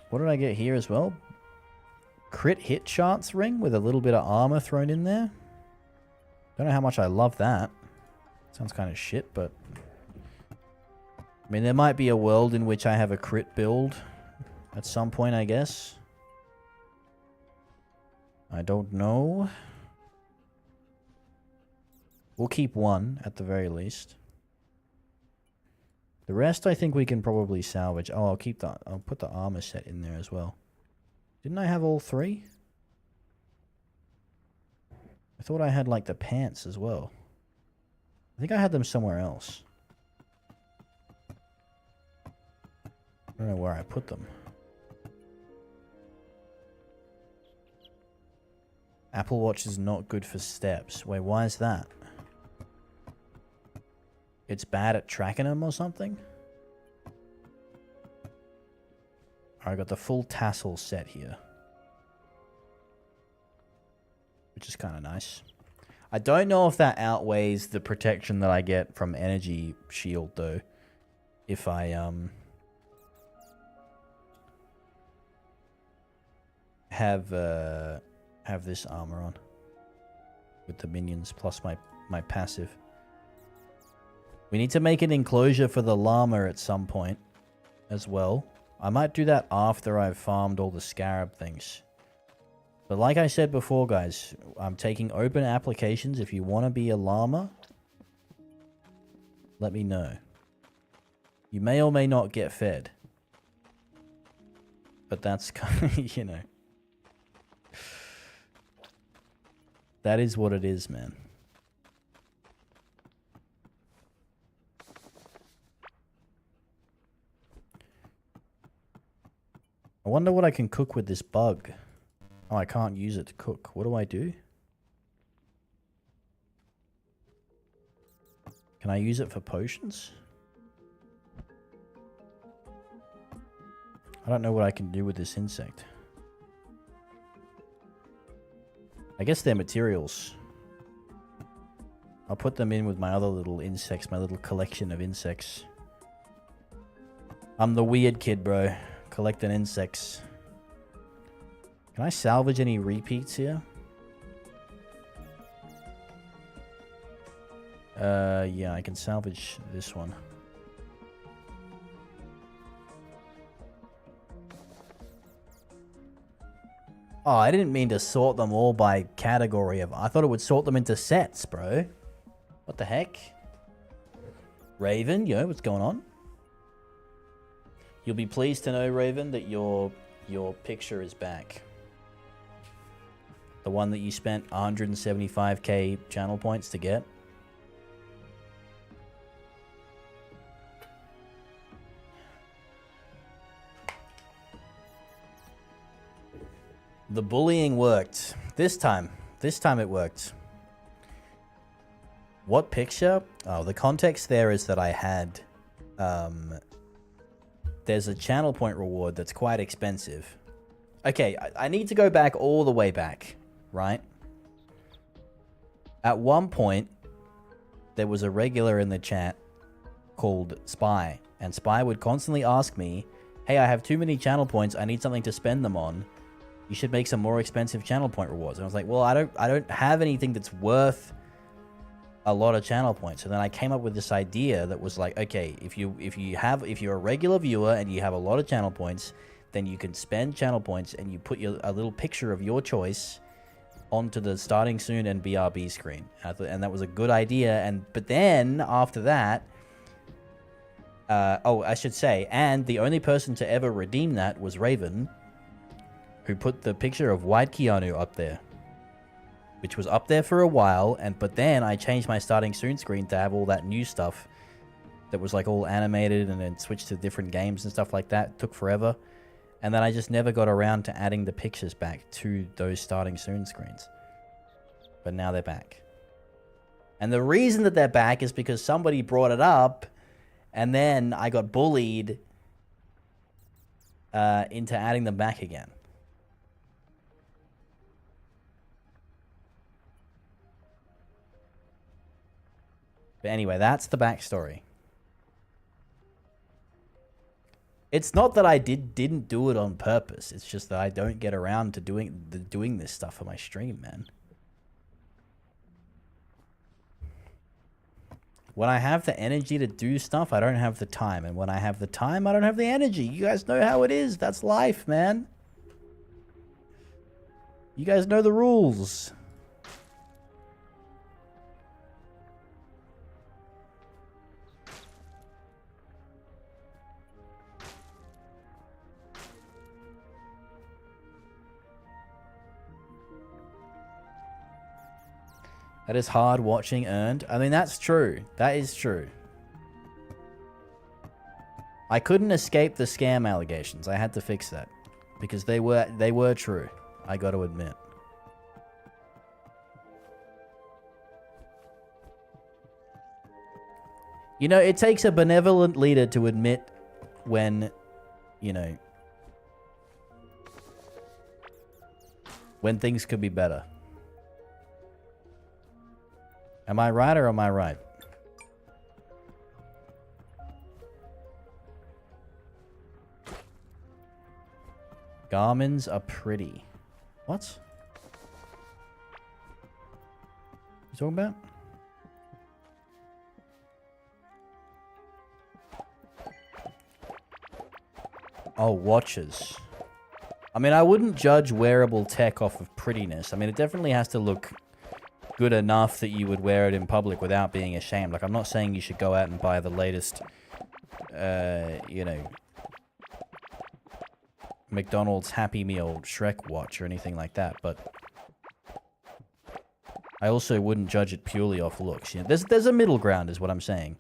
What did I get here as well? Crit hit chance ring with a little bit of armor thrown in there. Don't know how much I love that. Sounds kind of shit, but... I mean, there might be a world in which I have a crit build at some point, I guess. I don't know. We'll keep one, at the very least. The rest I think we can probably salvage. Oh, I'll put the armor set in there as well. Didn't I have all three? I thought I had, like, the pants as well. I think I had them somewhere else. I don't know where I put them. Apple Watch is not good for steps. Wait, why is that? It's bad at tracking them or something? I got the full tassel set here. Which is kind of nice. I don't know if that outweighs the protection that I get from Energy Shield, though. If I, have this armor on. With the minions plus my passive. We need to make an enclosure for the llama at some point as well. I might do that after I've farmed all the scarab things. But like I said before, guys, I'm taking open applications. If you want to be a llama, let me know. You may or may not get fed. But that's kind of, you know. That is what it is, man. wonder what I can cook with this bug. Oh, I can't use it to cook. What do I do? Can I use it for potions? I don't know what I can do with this insect. I guess they're materials. I'll put them in with my other little insects, my little collection of insects. I'm the weird kid, bro. Collecting insects. Can I salvage any repeats here? Yeah, I can salvage this one. Oh, I didn't mean to sort them all by category of... I thought it would sort them into sets, bro. What the heck? Raven, yo, what's going on? You'll be pleased to know, Raven, that your picture is back. The one that you spent 175k channel points to get. The bullying worked. This time it worked. What picture? Oh, the context there is that I had... there's a channel point reward that's quite expensive. Okay, I need to go back all the way back, right? At one point, there was a regular in the chat called Spy. And Spy would constantly ask me, hey, I have too many channel points. I need something to spend them on. You should make some more expensive channel point rewards. And I was like, well, I don't have anything that's worth a lot of channel points. So then I came up with this idea that was like, okay, if you're a regular viewer and you have a lot of channel points, then you can spend channel points and you put a little picture of your choice onto the starting soon and BRB screen. And that was a good idea. But then after that, I should say, and the only person to ever redeem that was Raven, who put the picture of White Keanu up there, which was up there for a while, but then I changed my starting soon screen to have all that new stuff that was like all animated and then switched to different games and stuff like that. It took forever. And then I just never got around to adding the pictures back to those starting soon screens. But now they're back. And the reason that they're back is because somebody brought it up, and then I got bullied into adding them back again. But anyway, that's the backstory. It's not that I didn't do it on purpose. It's just that I don't get around to doing this stuff for my stream, man. When I have the energy to do stuff, I don't have the time. And when I have the time, I don't have the energy. You guys know how it is. That's life, man. You guys know the rules. That is hard watching earned. I mean, that's true. That is true. I couldn't escape the scam allegations. I had to fix that because they were true. I got to admit. You know, it takes a benevolent leader to admit when, you know, when things could be better. Am I right or am I right? Garmins are pretty. What? You talking about? Oh, watches. I mean, I wouldn't judge wearable tech off of prettiness. I mean, it definitely has to look good enough that you would wear it in public without being ashamed. Like, I'm not saying you should go out and buy the latest, you know, McDonald's Happy Meal Shrek watch or anything like that, but I also wouldn't judge it purely off looks. You know, there's a middle ground is what I'm saying.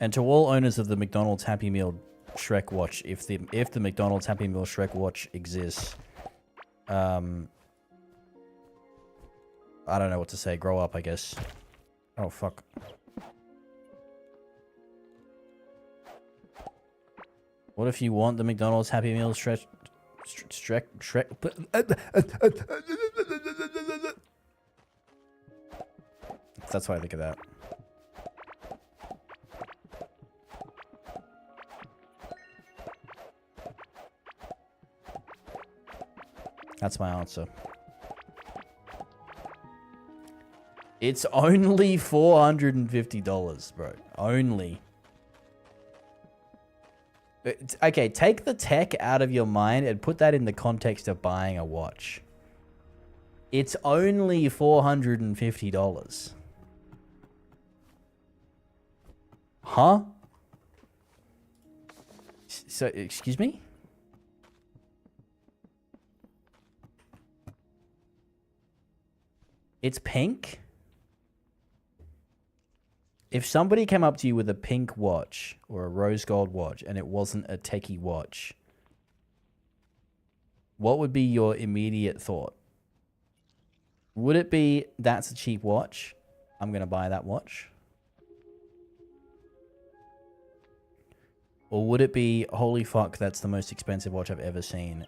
And to all owners of the McDonald's Happy Meal Shrek watch, if the McDonald's Happy Meal Shrek watch exists, I don't know what to say. Grow up, I guess. Oh fuck. What if you want the McDonald's Happy Meal Shrek? That's why I think of that. That's my answer. It's only $450, bro. Only. Okay, take the tech out of your mind and put that in the context of buying a watch. It's only $450. Huh? So, excuse me? It's pink? If somebody came up to you with a pink watch or a rose gold watch and it wasn't a techie watch, what would be your immediate thought? Would it be, that's a cheap watch, I'm going to buy that watch? Or would it be, holy fuck, that's the most expensive watch I've ever seen?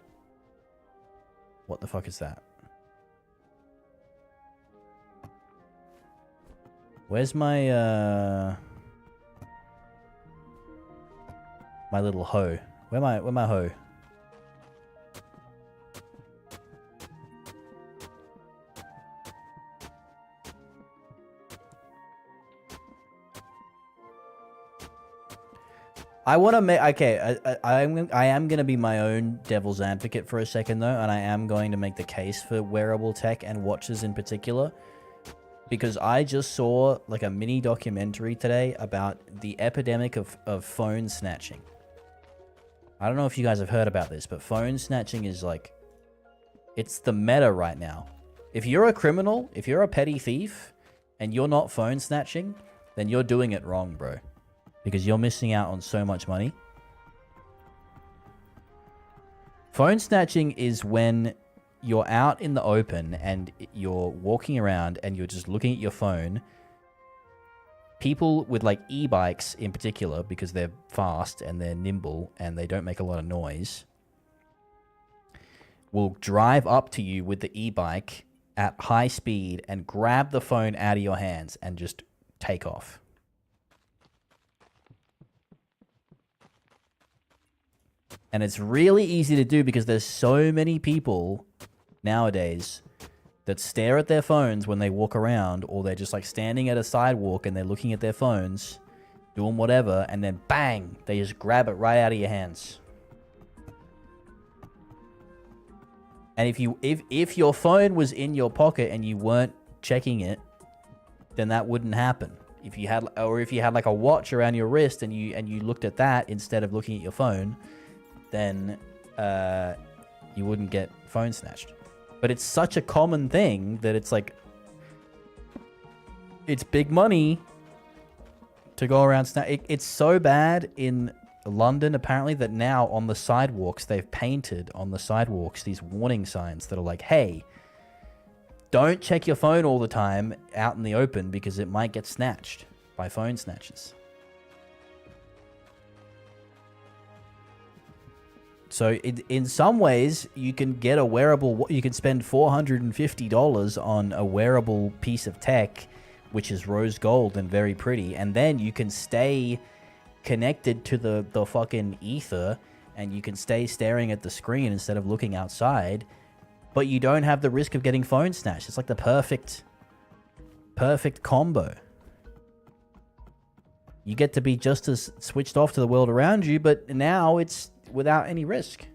What the fuck is that? Where's my my little hoe? Where my hoe? I want to make, okay, I am going to be my own devil's advocate for a second though, and I am going to make the case for wearable tech and watches in particular. Because I just saw like a mini documentary today about the epidemic of phone snatching. I don't know if you guys have heard about this, but phone snatching is like, it's the meta right now. If you're a criminal, if you're a petty thief, and you're not phone snatching, then you're doing it wrong, bro. Because you're missing out on so much money. Phone snatching is when you're out in the open and you're walking around and you're just looking at your phone. People with like e-bikes in particular, because they're fast and they're nimble and they don't make a lot of noise, will drive up to you with the e-bike at high speed and grab the phone out of your hands and just take off. And it's really easy to do because there's so many people nowadays that stare at their phones when they walk around, or they're just like standing at a sidewalk and they're looking at their phones, doing whatever, and then bang, they just grab it right out of your hands. And if your phone was in your pocket and you weren't checking it, then that wouldn't happen. If you had like a watch around your wrist and you looked at that instead of looking at your phone, then you wouldn't get phone snatched. But it's such a common thing that it's like, it's big money to go around snatch. It's so bad in London, apparently, that now on the sidewalks, they've painted on the sidewalks these warning signs that are like, hey, don't check your phone all the time out in the open because it might get snatched by phone snatchers. So in some ways, you can get a wearable, you can spend $450 on a wearable piece of tech, which is rose gold and very pretty, and then you can stay connected to the fucking ether, and you can stay staring at the screen instead of looking outside, but you don't have the risk of getting phone snatched. It's like the perfect combo. You get to be just as switched off to the world around you, but now it's without any risk.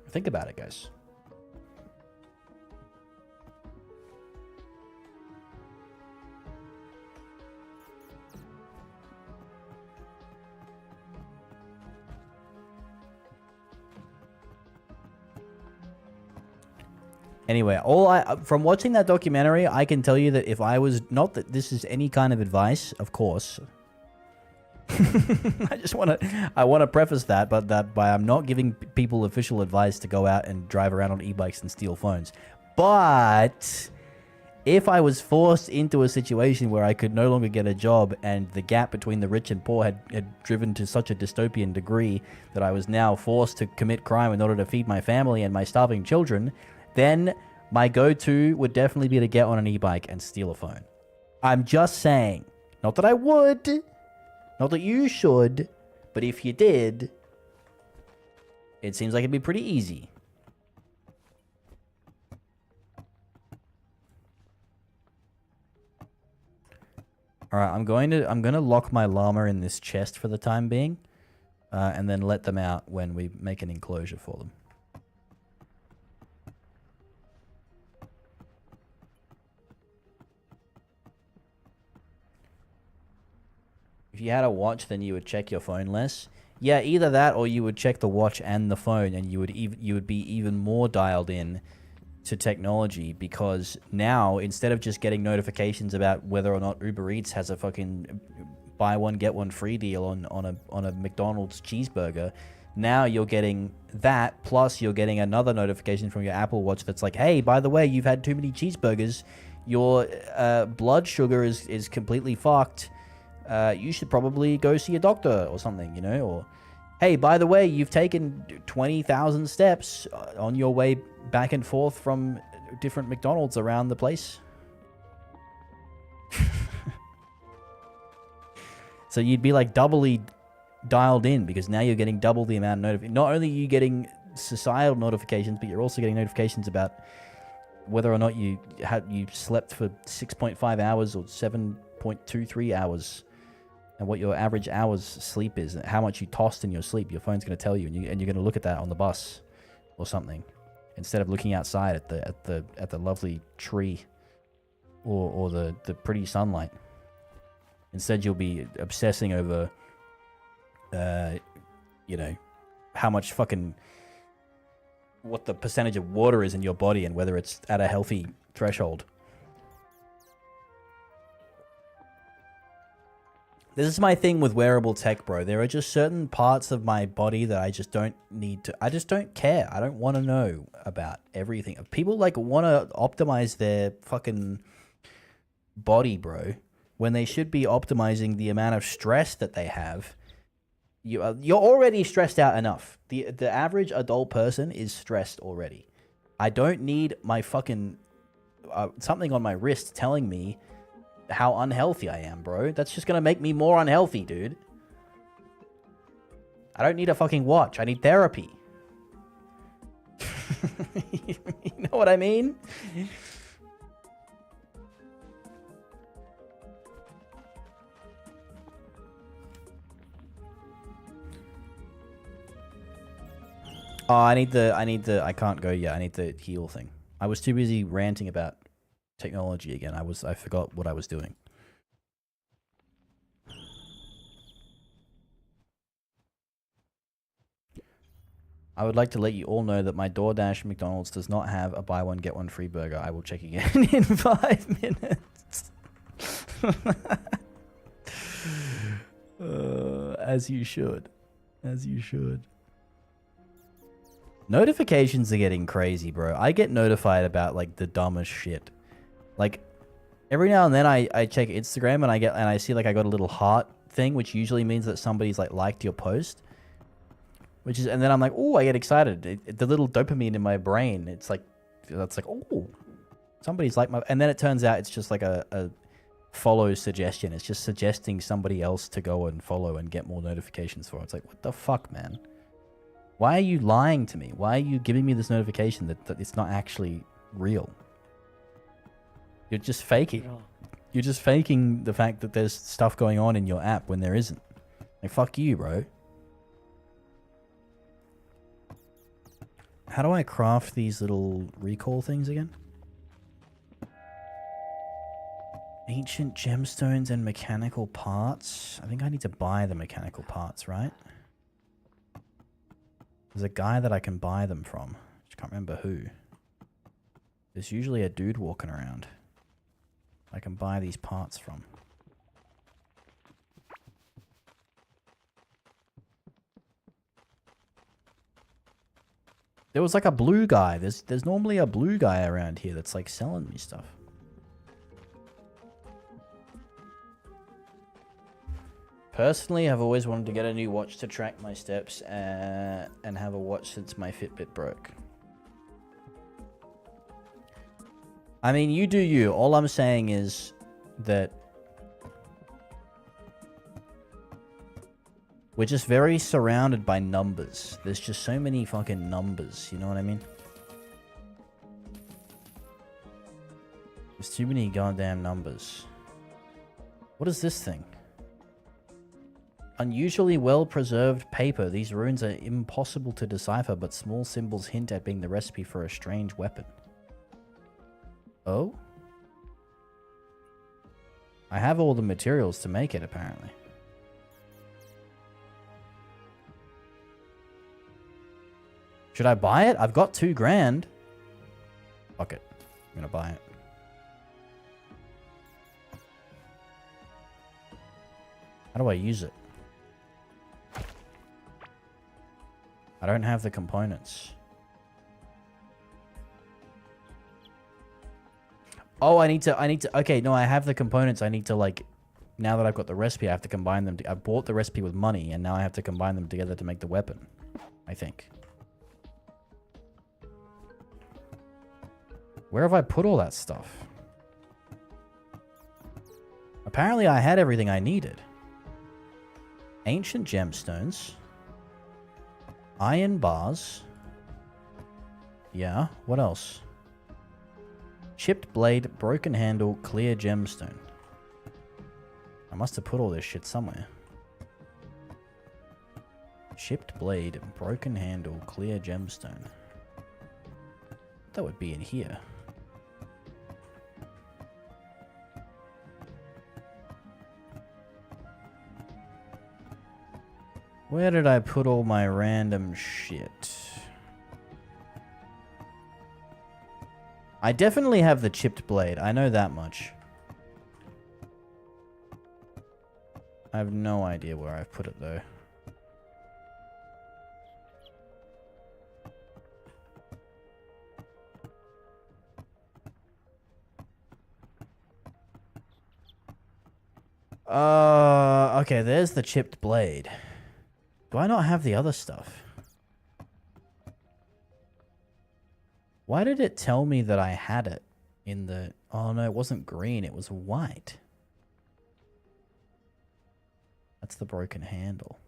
Think about it, guys. Anyway, from watching that documentary, I can tell you that if I was, not that this is any kind of advice, of course. I want to preface that, but by I'm not giving people official advice to go out and drive around on e-bikes and steal phones. But if I was forced into a situation where I could no longer get a job and the gap between the rich and poor had driven to such a dystopian degree that I was now forced to commit crime in order to feed my family and my starving children, then my go-to would definitely be to get on an e-bike and steal a phone. I'm just saying. Not that I would. Not that you should. But if you did, it seems like it'd be pretty easy. Alright, I'm gonna lock my llama in this chest for the time being. And then let them out when we make an enclosure for them. If you had a watch, then you would check your phone less. Yeah, either that or you would check the watch and the phone, and you would be even more dialed in to technology, because now instead of just getting notifications about whether or not Uber Eats has a fucking buy one get one free deal on a McDonald's cheeseburger, now you're getting that, plus you're getting another notification from your Apple Watch that's like, hey, by the way, you've had too many cheeseburgers, your blood sugar is completely fucked. You should probably go see a doctor or something, you know? Or, hey, by the way, you've taken 20,000 steps on your way back and forth from different McDonald's around the place. So you'd be like doubly dialed in, because now you're getting double the amount of notifications. Not only are you getting societal notifications, but you're also getting notifications about whether or not you slept for 6.5 hours or 7.23 hours. And what your average hours sleep is, and how much you tossed in your sleep. Your phone's going to tell you, and you're going to look at that on the bus or something, instead of looking outside at the lovely tree or the pretty sunlight. Instead, you'll be obsessing over you know, how much what the percentage of water is in your body and whether it's at a healthy threshold. This is my thing with wearable tech, bro. There are just certain parts of my body that I just don't need to... I just don't care. I don't want to know about everything. People, like, want to optimize their fucking body, bro, when they should be optimizing the amount of stress that they have. You're already stressed out enough. The average adult person is stressed already. I don't need my fucking... something on my wrist telling me how unhealthy I am, bro. That's just gonna make me more unhealthy, dude. I don't need a fucking watch. I need therapy. You know what I mean? Oh, I can't go yet. I need the heal thing. I was too busy ranting about technology again. I forgot what I was doing. I would like to let you all know that my DoorDash McDonald's does not have a buy one get one free burger. I will check again in 5 minutes. As you should. As you should. Notifications are getting crazy, bro. I get notified about like the dumbest shit. Like, every now and then I check Instagram and I see like I got a little heart thing, which usually means that somebody's like liked your post. And then I'm like, oh, I get excited. The little dopamine in my brain, it's like, that's like, oh, somebody's liked my... And then it turns out it's just like a follow suggestion. It's just suggesting somebody else to go and follow and get more notifications for. It's like, what the fuck, man? Why are you lying to me? Why are you giving me this notification that it's not actually real? You're just faking. You're just faking the fact that there's stuff going on in your app when there isn't. Like, fuck you, bro. How do I craft these little recall things again? Ancient gemstones and mechanical parts. I think I need to buy the mechanical parts, right? There's a guy that I can buy them from. Just can't remember who. There's usually a dude walking around I can buy these parts from. There was like a blue guy. There's normally a blue guy around here that's like selling me stuff. Personally, I've always wanted to get a new watch to track my steps and have a watch since my Fitbit broke. I mean, you do you. All I'm saying is that we're just very surrounded by numbers. There's just so many fucking numbers, you know what I mean? There's too many goddamn numbers. What is this thing? Unusually well-preserved paper. These runes are impossible to decipher, but small symbols hint at being the recipe for a strange weapon. Oh? I have all the materials to make it, apparently. Should I buy it? I've got $2 grand. Fuck it. I'm gonna buy it. How do I use it? I don't have the components. Oh, I need to, okay, no, I have the components. I need to, like, now that I've got the recipe, I have to combine them. I bought the recipe with money, and now I have to combine them together to make the weapon. I think. Where have I put all that stuff? Apparently I had everything I needed. Ancient gemstones. Iron bars. Yeah, what else? Chipped blade, broken handle, clear gemstone. I must have put all this shit somewhere. Chipped blade, broken handle, clear gemstone. That would be in here. Where did I put all my random shit? I definitely have the chipped blade. I know that much. I have no idea where I've put it, though. Okay, there's the chipped blade. Do I not have the other stuff? Why did it tell me that I had it in the... Oh no, it wasn't green, it was white. That's the broken handle.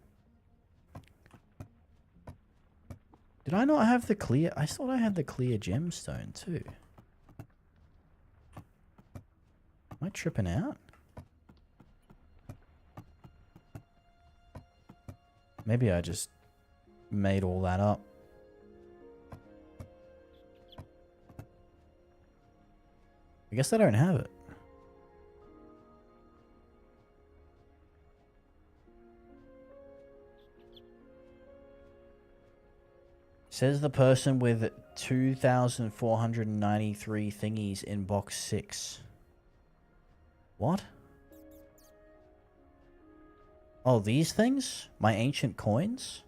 Did I not have the clear... I thought I had the clear gemstone too. Am I tripping out? Maybe I just made all that up. I guess I don't have it. Says the person with 2,493 thingies in box 6. What? Oh, these things? My ancient coins?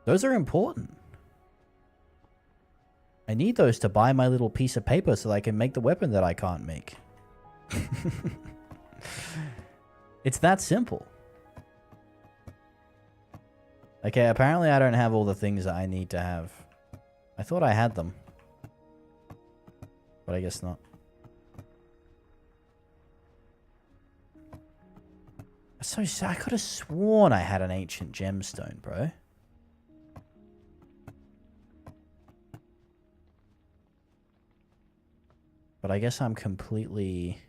Those are important. I need those to buy my little piece of paper so that I can make the weapon that I can't make. It's that simple. Okay, apparently I don't have all the things that I need to have. I thought I had them. But I guess not. So I could have sworn I had an ancient gemstone, bro. But I guess I'm completely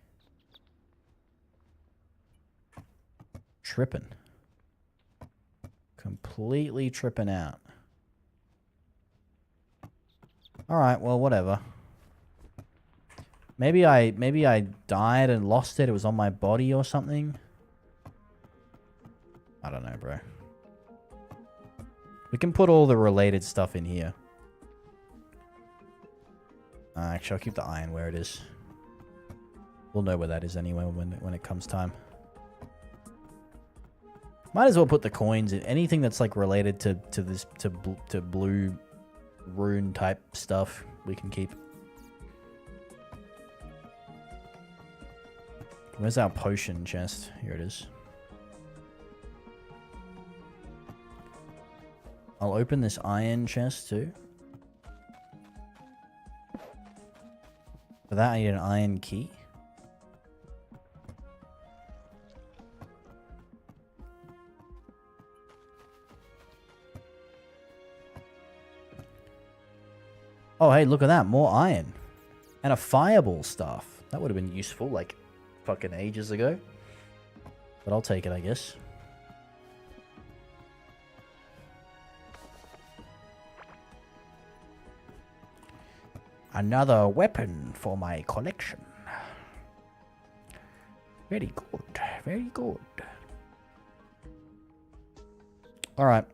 tripping. Completely tripping out. Alright, well, whatever. Maybe I died and lost it. It was on my body or something. I don't know, bro. We can put all the related stuff in here. Actually, I'll keep the iron where it is. We'll know where that is anyway when it comes time. Might as well put the coins in anything that's like related to blue rune type stuff. We can keep. Where's our potion chest? Here it is. I'll open this iron chest too. For that, I need an iron key. Oh, hey, look at that. More iron. And a fireball staff. That would have been useful, like, fucking ages ago. But I'll take it, I guess. Another weapon for my collection. Very good. Very good. Alright.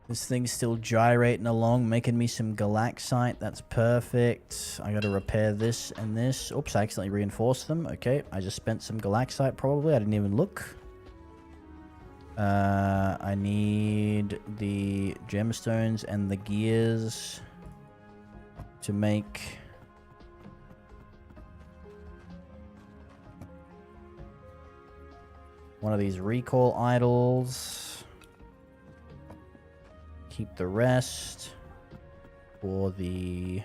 This thing's still gyrating along, making me some galaxite. That's perfect. I gotta repair this and this. Oops, I accidentally reinforced them. Okay, I just spent some galaxite probably. I didn't even look. I need the gemstones and the gears to make one of these recall idols. Keep the rest for the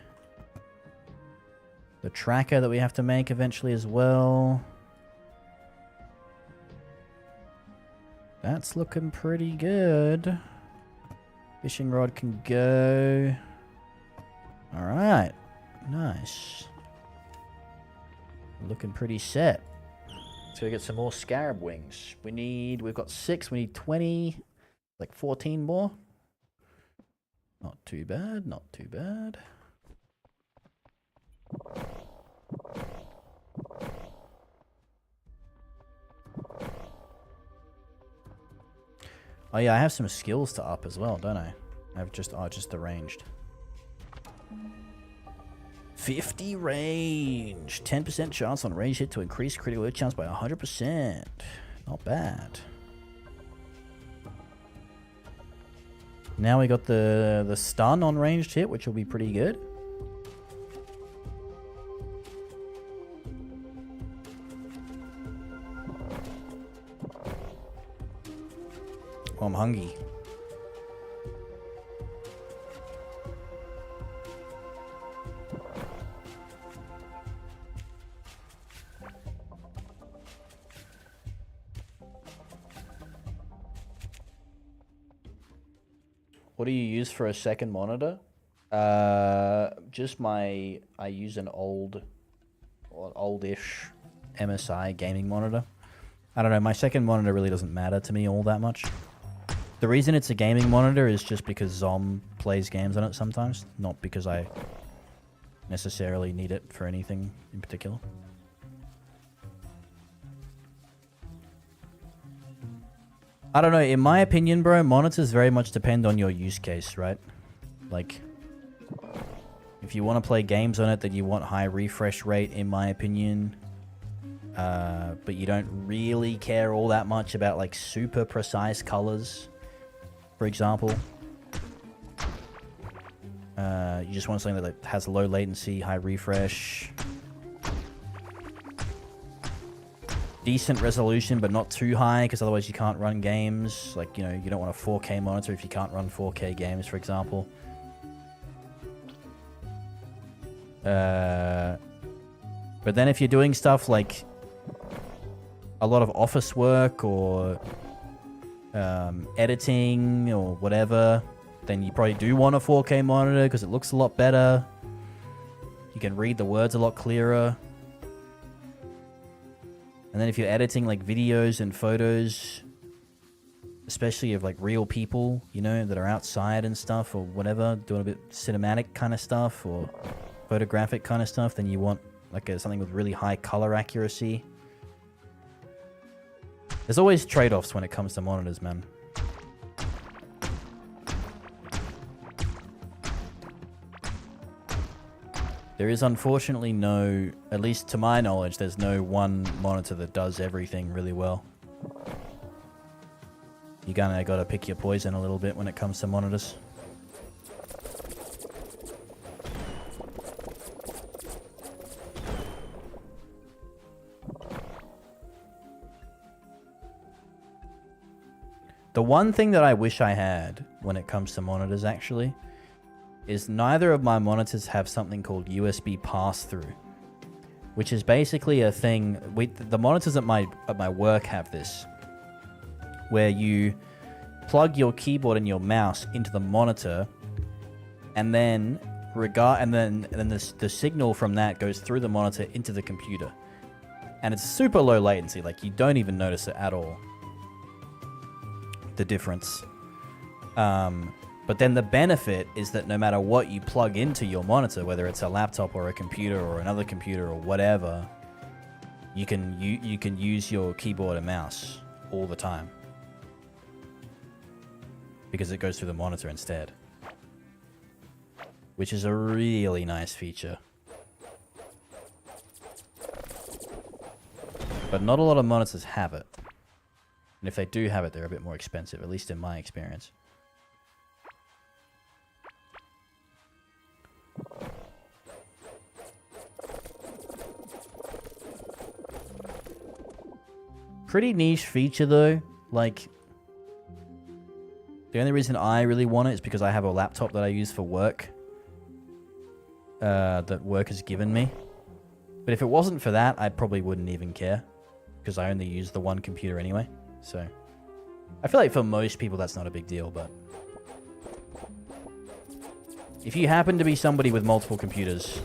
tracker that we have to make eventually as well. That's looking pretty good. Fishing rod can go. Alright. Nice. Looking pretty set. Let's go get some more scarab wings. We've got 6, we need 20. Like 14 more. Not too bad, not too bad. Oh yeah, I have some skills to up as well, don't I? I've just arranged. 50 range. 10% chance on range hit to increase critical hit chance by 100%. Not bad. Now we got the stun on ranged hit, which will be pretty good. Oh, I'm hungry. What do you use for a second monitor? Just I use an oldish MSI gaming monitor. I don't know, my second monitor really doesn't matter to me all that much. The reason it's a gaming monitor is just because Zom plays games on it sometimes, not because I necessarily need it for anything in particular. I don't know, in my opinion, bro, monitors very much depend on your use case, right? Like, if you want to play games on it, then you want high refresh rate, in my opinion. But you don't really care all that much about, like, super precise colors, for example. You just want something that has low latency, high refresh. Decent resolution, but not too high, because otherwise you can't run games. Like, you know, you don't want a 4K monitor if you can't run 4K games, for example. But then if you're doing stuff like a lot of office work or editing or whatever, then you probably do want a 4K monitor because it looks a lot better. You can read the words a lot clearer. And then if you're editing like videos and photos, especially of like real people, you know, that are outside and stuff or whatever, doing a bit cinematic kind of stuff or photographic kind of stuff, then you want like something with really high color accuracy. There's always trade-offs when it comes to monitors, man. There is unfortunately no, at least to my knowledge, there's no one monitor that does everything really well. You kinda gotta pick your poison a little bit when it comes to monitors. The one thing that I wish I had when it comes to monitors, actually, is neither of my monitors have something called USB pass-through, which is basically a thing. The monitors at my work have this, where you plug your keyboard and your mouse into the monitor, and then the signal from that goes through the monitor into the computer, and it's super low latency. Like, you don't even notice it at all, the difference. But then the benefit is that no matter what you plug into your monitor, whether it's a laptop or a computer or another computer or whatever, you can use your keyboard and mouse all the time, because it goes through the monitor instead, which is a really nice feature. But not a lot of monitors have it. And if they do have it, they're a bit more expensive, at least in my experience. Pretty niche feature though. Like, the only reason I really want it is because I have a laptop that I use for work. That work has given me. But if it wasn't for that, I probably wouldn't even care, because I only use the one computer anyway. So I feel like for most people that's not a big deal, but if you happen to be somebody with multiple computers,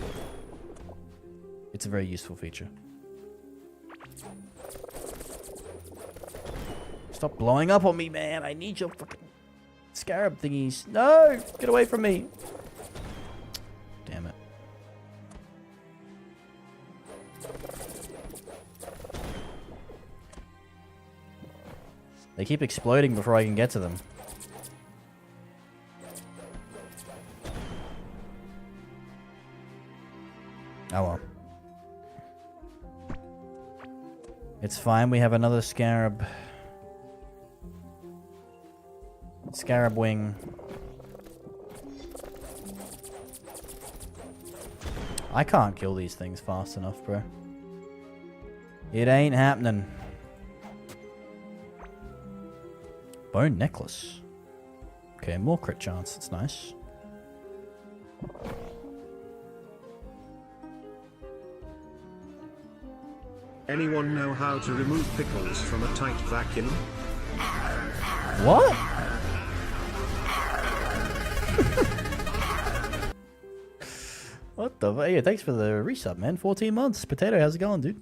it's a very useful feature. Stop blowing up on me, man. I need your fucking scarab thingies. No! Get away from me. Damn it. They keep exploding before I can get to them. Oh well. It's fine, we have another scarab. Scarab wing. I can't kill these things fast enough, bro. It ain't happening. Bone necklace. Okay, more crit chance. It's nice. Anyone know how to remove pickles from a tight vacuum? What? What the? Hey, thanks for the resub, man. 14 months. Potato, how's it going, dude?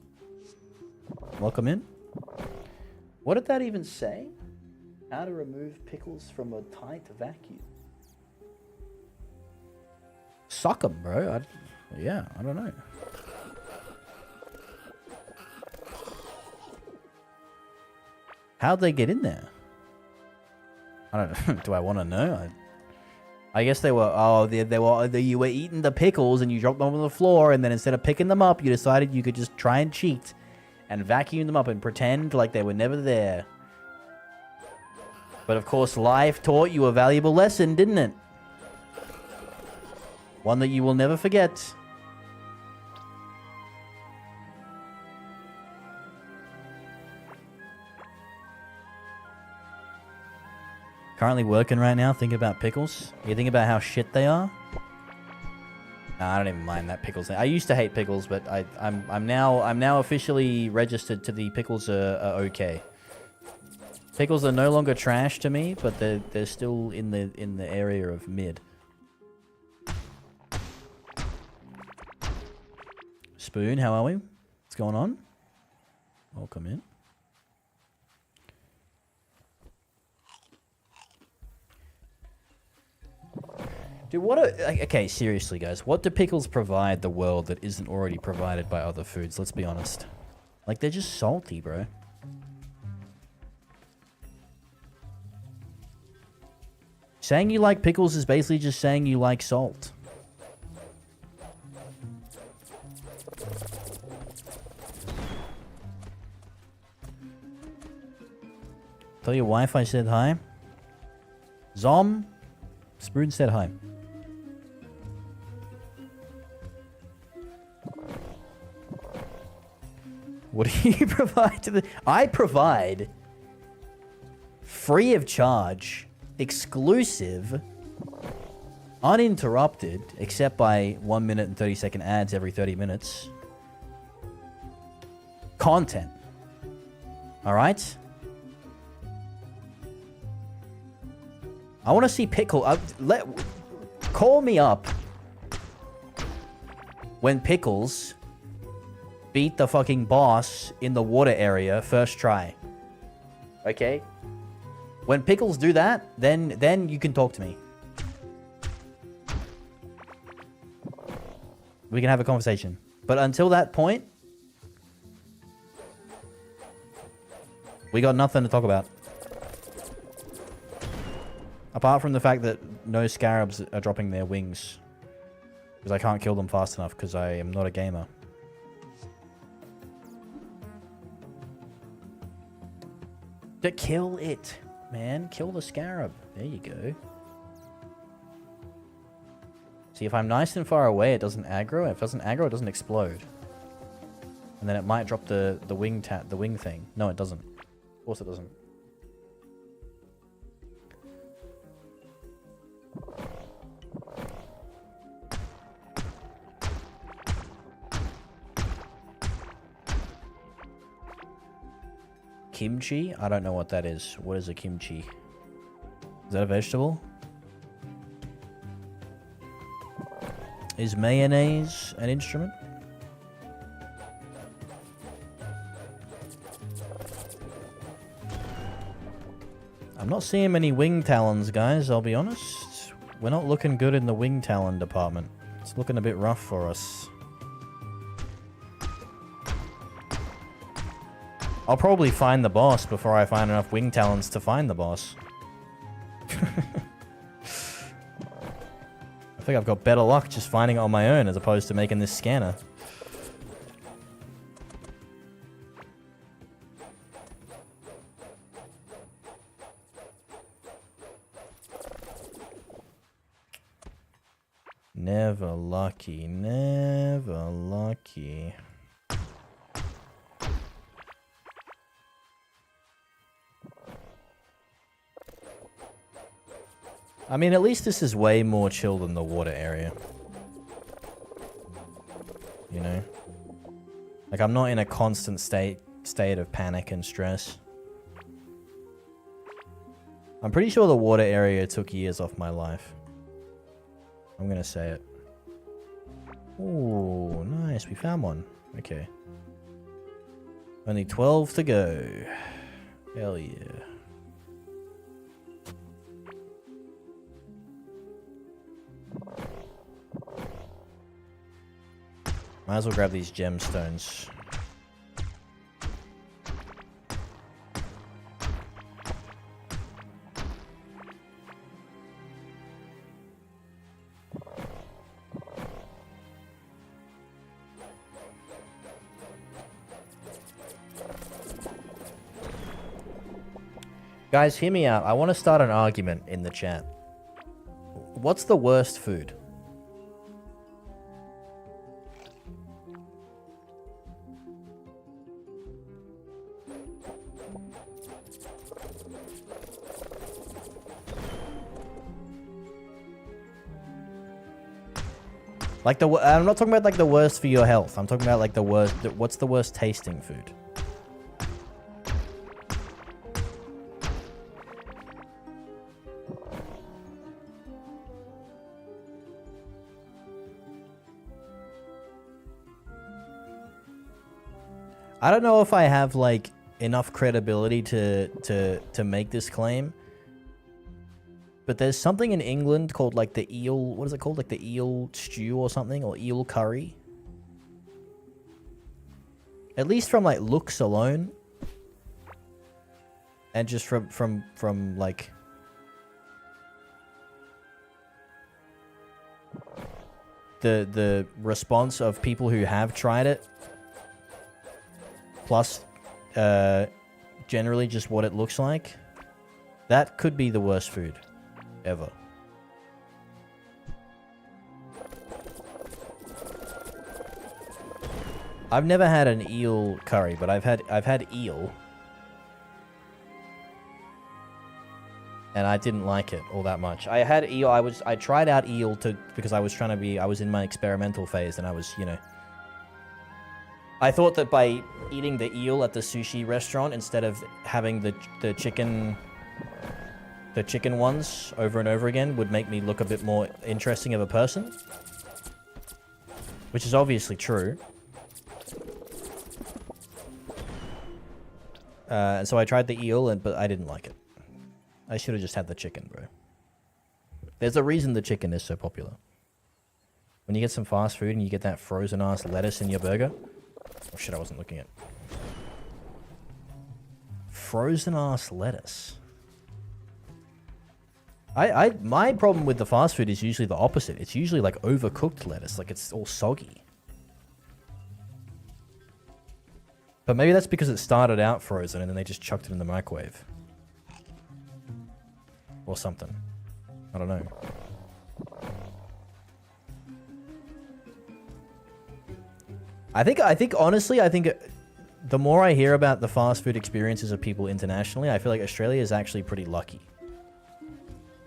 Welcome in. What did that even say? How to remove pickles from a tight vacuum. Suck 'em, bro. Yeah, I don't know. How'd they get in there? I don't know. Do I want to know? I guess they were. Oh, you were eating the pickles and you dropped them on the floor, and then instead of picking them up, you decided you could just try and cheat and vacuum them up and pretend like they were never there. But of course, life taught you a valuable lesson, didn't it? One that you will never forget. Currently working right now, thinking about pickles. You think about how shit they are? Nah, I don't even mind that pickles thing. I used to hate pickles, but I'm now officially registered to the pickles are okay. Pickles are no longer trash to me, but they're still in the area of mid. Spoon, how are we? What's going on? Welcome in. Dude, okay, seriously, guys. What do pickles provide the world that isn't already provided by other foods? Let's be honest. Like, they're just salty, bro. Saying you like pickles is basically just saying you like salt. Tell your wife I said hi. Zom, Spoon said hi. What do you provide to the... I provide free of charge, exclusive, uninterrupted, except by 1 minute and 30-second ads every 30 minutes. Content. Alright? I want to see Pickle... call me up when Pickles beat the fucking boss in the water area first try. Okay? When Pickles do that, then you can talk to me. We can have a conversation. But until that point, we got nothing to talk about. Apart from the fact that no scarabs are dropping their wings. Because I can't kill them fast enough because I am not a gamer. To kill it, man. Kill the scarab. There you go. See, if I'm nice and far away, it doesn't aggro. If it doesn't aggro, it doesn't explode. And then it might drop the wing thing. No, it doesn't. Of course it doesn't. Kimchi? I don't know what that is. What is a kimchi? Is that a vegetable? Is mayonnaise an instrument? I'm not seeing many wing talons, guys, I'll be honest. We're not looking good in the wing talon department. It's looking a bit rough for us. I'll probably find the boss before I find enough wing talons to find the boss. I think I've got better luck just finding it on my own as opposed to making this scanner. Never lucky, never lucky. I mean, at least this is way more chill than the water area. You know? Like, I'm not in a constant state of panic and stress. I'm pretty sure the water area took years off my life. I'm gonna say it. Ooh, nice. We found one. Okay. Only 12 to go. Hell yeah. Might as well grab these gemstones. Guys, hear me out. I want to start an argument in the chat. What's the worst food? Like I'm not talking about like the worst for your health. I'm talking about like the worst. What's the worst tasting food? I don't know if I have like enough credibility to make this claim. But there's something in England called like the eel, what is it called? Like the eel stew or something, or eel curry. At least from like looks alone. And just from like the response of people who have tried it. Plus generally just what it looks like. That could be the worst food ever. I've never had an eel curry, but I've had eel. And I didn't like it all that much. I had eel, I tried out eel because I was in my experimental phase, and I was, you know, I thought that by eating the eel at the sushi restaurant instead of having the chicken ones over and over again would make me look a bit more interesting of a person. Which is obviously true. And so I tried the eel, but I didn't like it. I should have just had the chicken, bro. There's a reason the chicken is so popular. When you get some fast food and you get that frozen-ass lettuce in your burger... Oh shit, I wasn't looking at... Frozen-ass lettuce. My problem with the fast food is usually the opposite. It's usually like overcooked lettuce, like it's all soggy. But maybe that's because it started out frozen and then they just chucked it in the microwave. Or something. I don't know. I think honestly, the more I hear about the fast food experiences of people internationally, I feel like Australia is actually pretty lucky.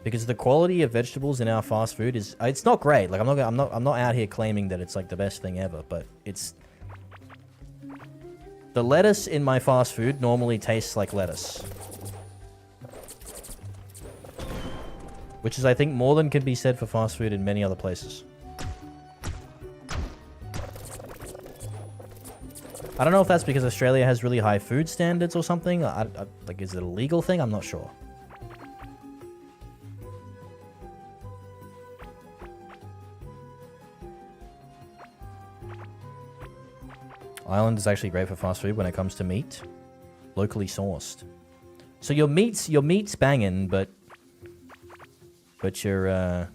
Because the quality of vegetables in our fast food it's not great. Like I'm not out here claiming that it's like the best thing ever, but it's the lettuce in my fast food normally tastes like lettuce. Which is, I think, more than can be said for fast food in many other places. I don't know if that's because Australia has really high food standards or something. Like, is it a legal thing? I'm not sure. Ireland is actually great for fast food when it comes to meat. Locally sourced. So your meat's banging, but your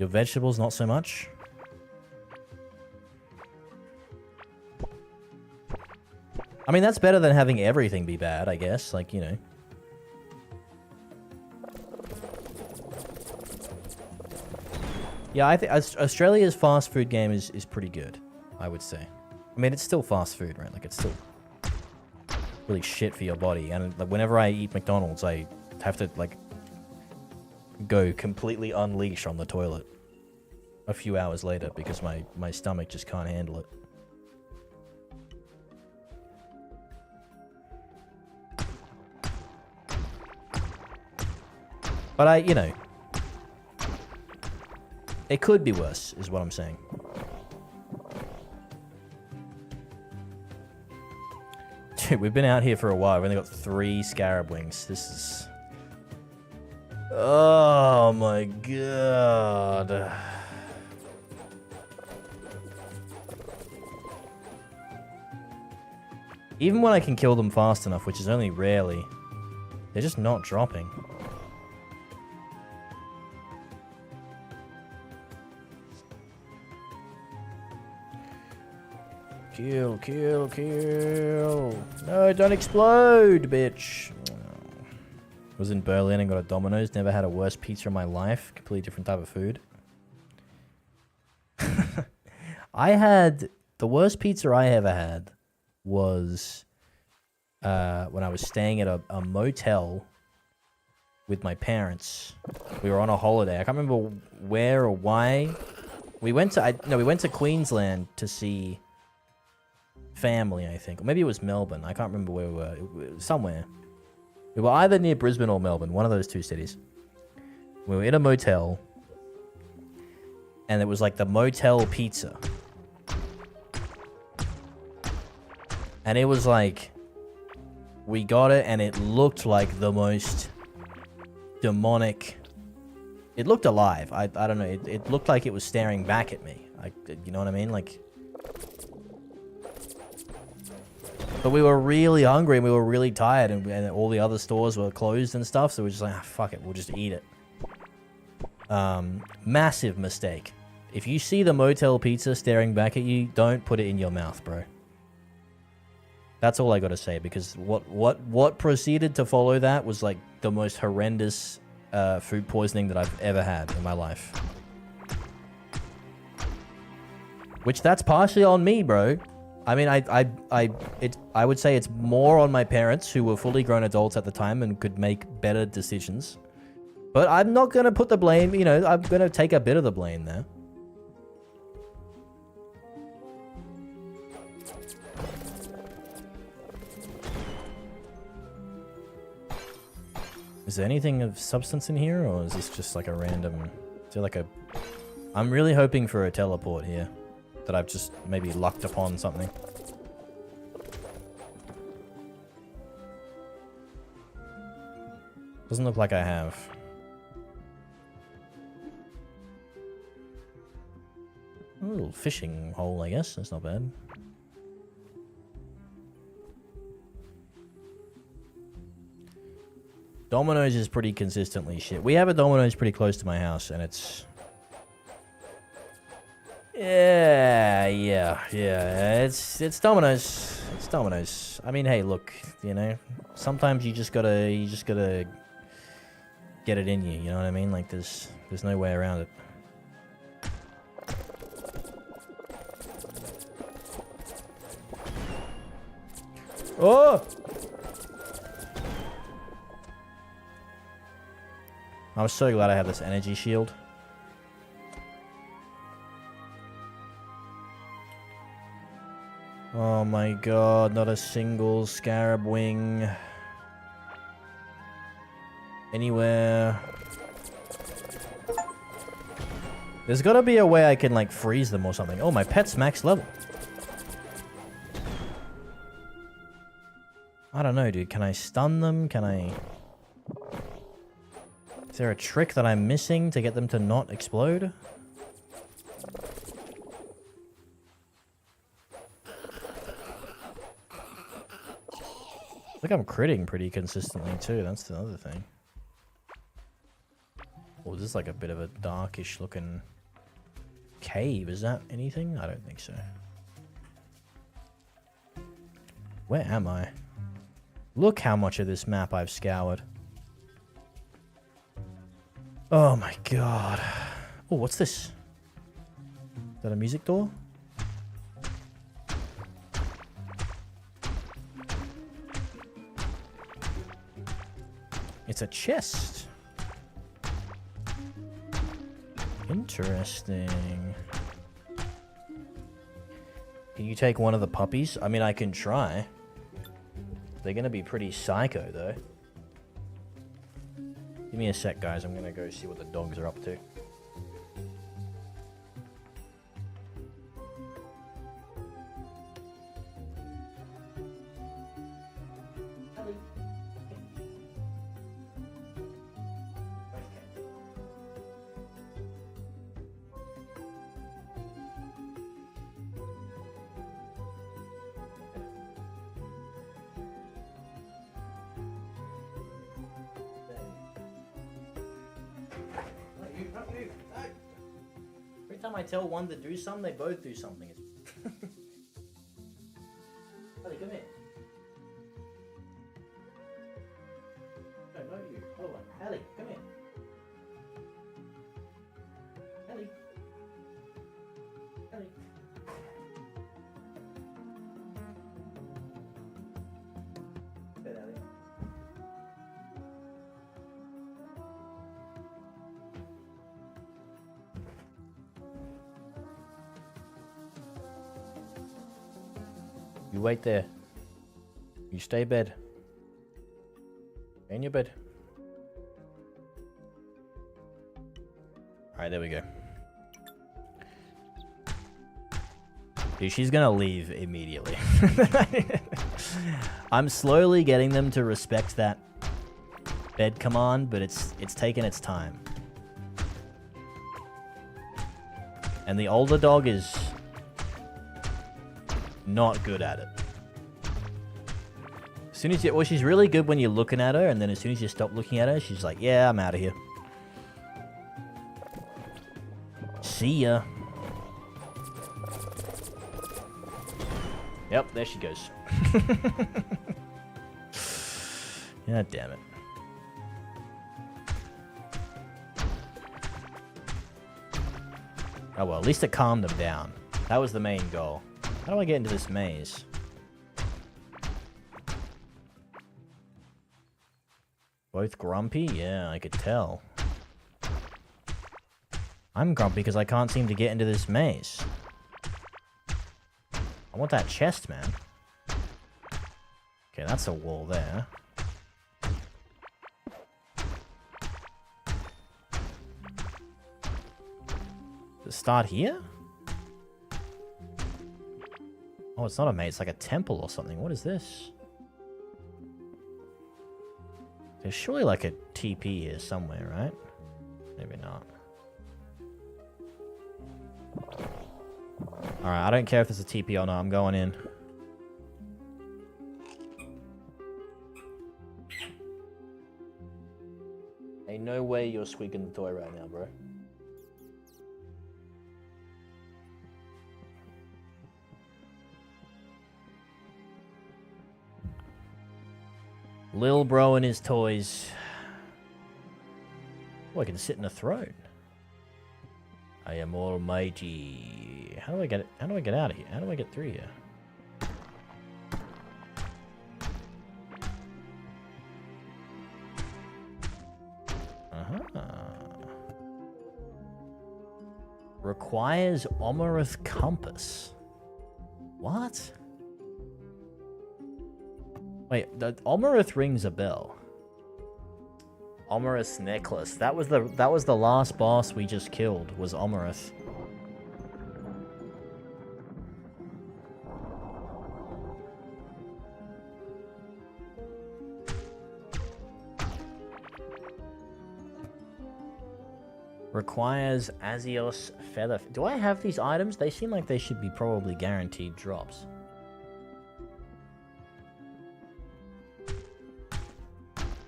vegetables not so much. I mean, that's better than having everything be bad, I guess. Like, you know. Yeah, I think Australia's fast food game is pretty good, I would say. I mean, it's still fast food, right? Like, it's still really shit for your body. And like, whenever I eat McDonald's, I have to, like, go completely unleash on the toilet a few hours later because my stomach just can't handle it. But you know, it could be worse, is what I'm saying. Dude, we've been out here for a while. We've only got 3 scarab wings. This is... Oh my god. Even when I can kill them fast enough, which is only rarely, they're just not dropping. Kill, kill, kill. No, don't explode, bitch. Was in Berlin and got a Domino's. Never had a worse pizza in my life. Completely different type of food. I had... The worst pizza I ever had was when I was staying at a motel with my parents. We were on a holiday. I can't remember where or why. We went to Queensland to see... family, I think. Or maybe it was Melbourne. I can't remember where we were. It was somewhere. We were either near Brisbane or Melbourne. One of those 2 cities. We were in a motel. And it was like the motel pizza. And it was like... We got it and it looked like the most demonic... It looked alive. I don't know. It looked like it was staring back at me. You know what I mean? Like... But we were really hungry and we were really tired and all the other stores were closed and stuff. So we're just like, fuck it, we'll just eat it. Massive mistake. If you see the motel pizza staring back at you, don't put it in your mouth, bro. That's all I got to say, because what proceeded to follow that was like the most horrendous food poisoning that I've ever had in my life. Which that's partially on me, bro. I mean, I would say it's more on my parents, who were fully grown adults at the time and could make better decisions. But I'm not gonna put the blame. You know, I'm gonna take a bit of the blame there. Is there anything of substance in here, or is this just like a random... Is there like a... I'm really hoping for a teleport here. That I've just maybe lucked upon something. Doesn't look like I have. A little fishing hole, I guess. That's not bad. Domino's is pretty consistently shit. We have a Domino's pretty close to my house, and it's... Yeah. It's Domino's. It's Domino's. I mean, hey, look, you know, sometimes you just gotta get it in you. You know what I mean? Like, there's no way around it. Oh! I'm so glad I have this energy shield. Oh my god, not a single scarab wing. Anywhere. There's gotta be a way I can, like, freeze them or something. Oh, my pet's max level. I don't know, dude. Can I stun them? Can I... Is there a trick that I'm missing to get them to not explode? I think I'm critting pretty consistently too, that's the other thing. Oh, this is like a bit of a darkish looking cave. Is that anything? I don't think so. Where am I? Look how much of this map I've scoured. Oh my god. Oh, what's this? Is that a music door? It's a chest. Interesting. Can you take one of the puppies? I mean, I can try. They're gonna be pretty psycho, though. Give me a sec, guys. I'm gonna go see what the dogs are up to. Every time I tell one to do something, they both do something. Ellie, come here. No, not you. Hold on. Ellie, come here. Ellie. Ellie. Good, Ellie. You wait there. You stay bed. In your bed. Alright, there we go. Dude, she's gonna leave immediately. I'm slowly getting them to respect that bed command, but it's taken its time. And the older dog is not good at it. As soon as you, well, she's really good when you're looking at her, and then as soon as you stop looking at her, she's like, yeah, I'm out of here. See ya. Yep, there she goes. God damn it. Oh well, at least it calmed them down. That was the main goal. How do I get into this maze? Both grumpy? Yeah, I could tell. I'm grumpy because I can't seem to get into this maze. I want that chest, man. Okay, that's a wall there. Does it start here? Oh, it's not a maze. It's like a temple or something. What is this? There's surely like a TP here somewhere, right? Maybe not. Alright, I don't care if there's a TP or not. I'm going in. Ain't no way you're squeaking the toy right now, bro. Lil bro and his toys. Oh, I can sit in a throne. I am almighty. How do I get it? How do I get out of here? How do I get through here? Requires Omarith Compass. What? Wait, the Omarith rings a bell. Omarith's necklace. That was the last boss we just killed, was Omarith. Requires Azios Feather. Do I have these items? They seem like they should be probably guaranteed drops.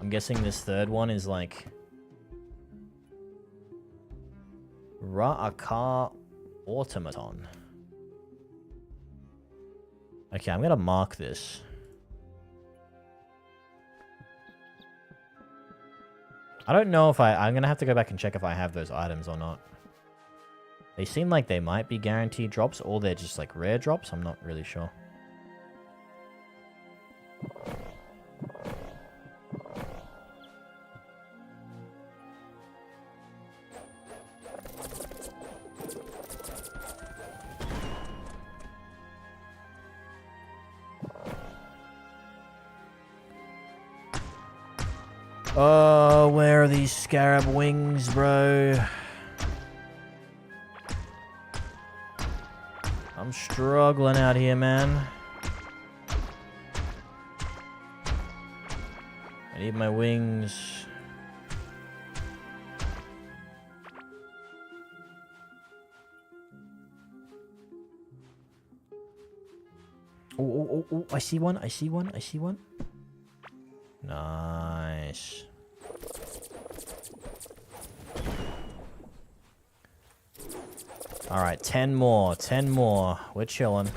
I'm guessing this third one is like Ra'akar Automaton. Okay, I'm gonna mark this. I don't know if I'm gonna have to go back and check if I have those items or not. They seem like they might be guaranteed drops, or they're just like rare drops. I'm not really sure. Oh, where are these scarab wings, bro? I'm struggling out here, man. I need my wings. Oh, I see one, I see one, I see one. Nice. Alright, 10 more, 10 more. We're chilling.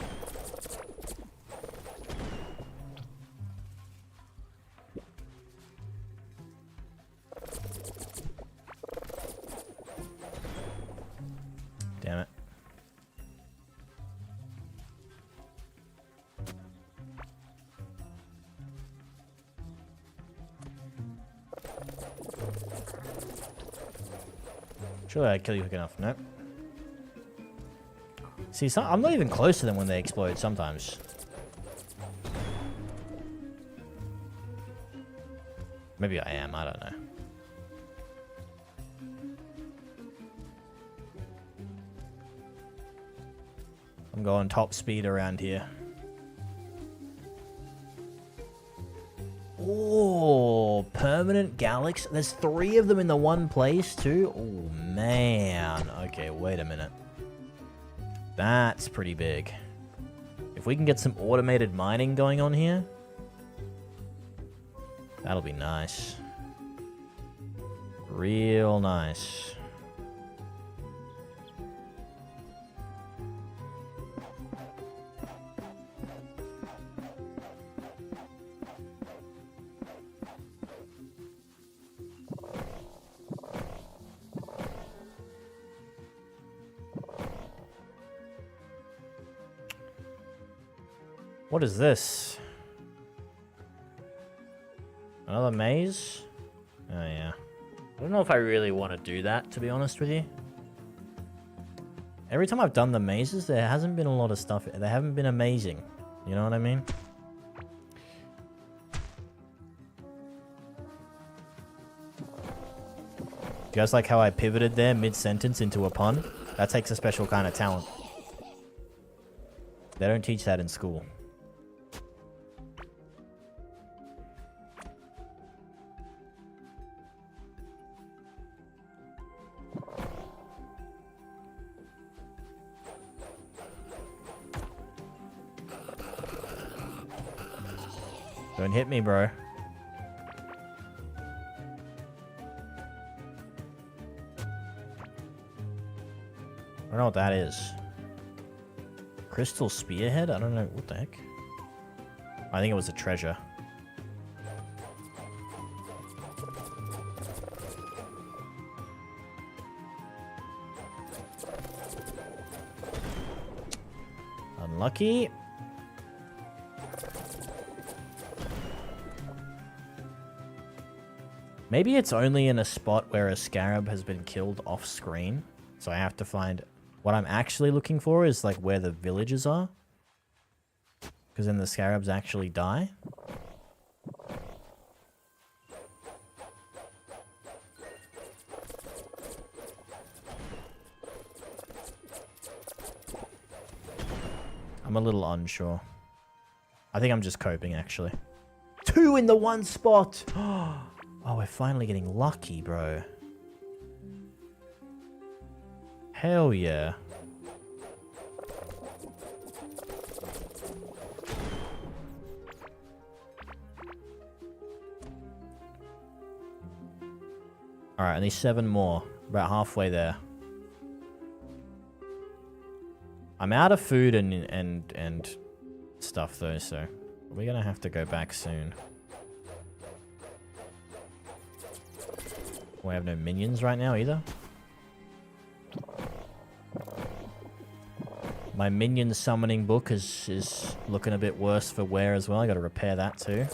Damn it. Surely I'd kill you quick enough. Nope. See, I'm not even close to them when they explode sometimes. Maybe I am, I don't know. I'm going top speed around here. Oh, permanent galaxy. There's 3 of them in the one place too. Oh, man. Okay, wait a minute. That's pretty big. If we can get some automated mining going on here, that'll be nice. Real nice. What is this? Another maze? Oh, yeah. I don't know if I really want to do that, to be honest with you. Every time I've done the mazes, there hasn't been a lot of stuff. They haven't been amazing. You know what I mean? You guys like how I pivoted there mid-sentence into a pun? That takes a special kind of talent. They don't teach that in school. Don't hit me, bro. I don't know what that is. Crystal Spearhead? I don't know. What the heck? I think it was a treasure. Unlucky. Maybe it's only in a spot where a scarab has been killed off screen. So I have to find... What I'm actually looking for is like where the villages are. Because then the scarabs actually die. I'm a little unsure. I think I'm just coping, actually. 2 in the one spot! Oh, we're finally getting lucky, bro. Hell yeah. Alright, I need 7 more. About halfway there. I'm out of food and stuff though, so we're gonna have to go back soon. We have no minions right now either. My minion summoning book is looking a bit worse for wear as well. I gotta repair that too.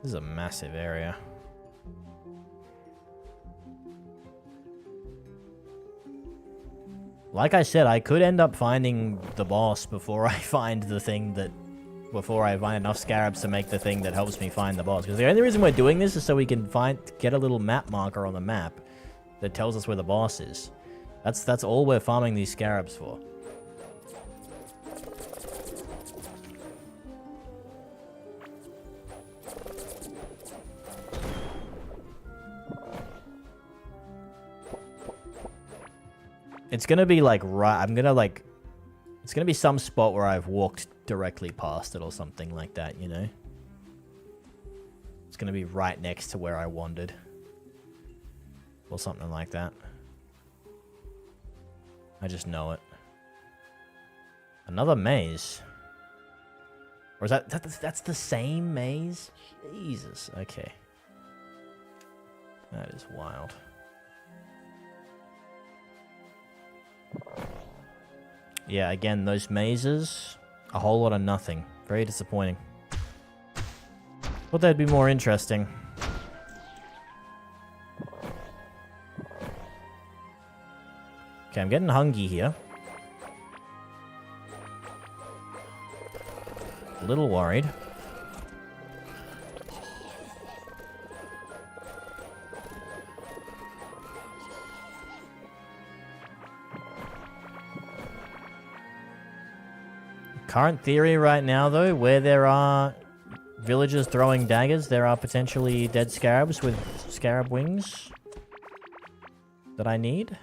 This is a massive area. Like I said, I could end up finding the boss before I find the thing that... Before I find enough scarabs to make the thing that helps me find the boss. Because the only reason we're doing this is so we can get a little map marker on the map that tells us where the boss is. That's all we're farming these scarabs for. It's gonna be like it's gonna be some spot where I've walked directly past it or something like that, you know? It's gonna be right next to where I wandered. Or something like that. I just know it. Another maze. Or is that's the same maze? Jesus, okay. That is wild. Yeah, again, those mazes, a whole lot of nothing. Very disappointing. Thought that'd be more interesting. Okay, I'm getting hungry here. A little worried. Current theory right now, though, where there are villagers throwing daggers, there are potentially dead scarabs with scarab wings that I need.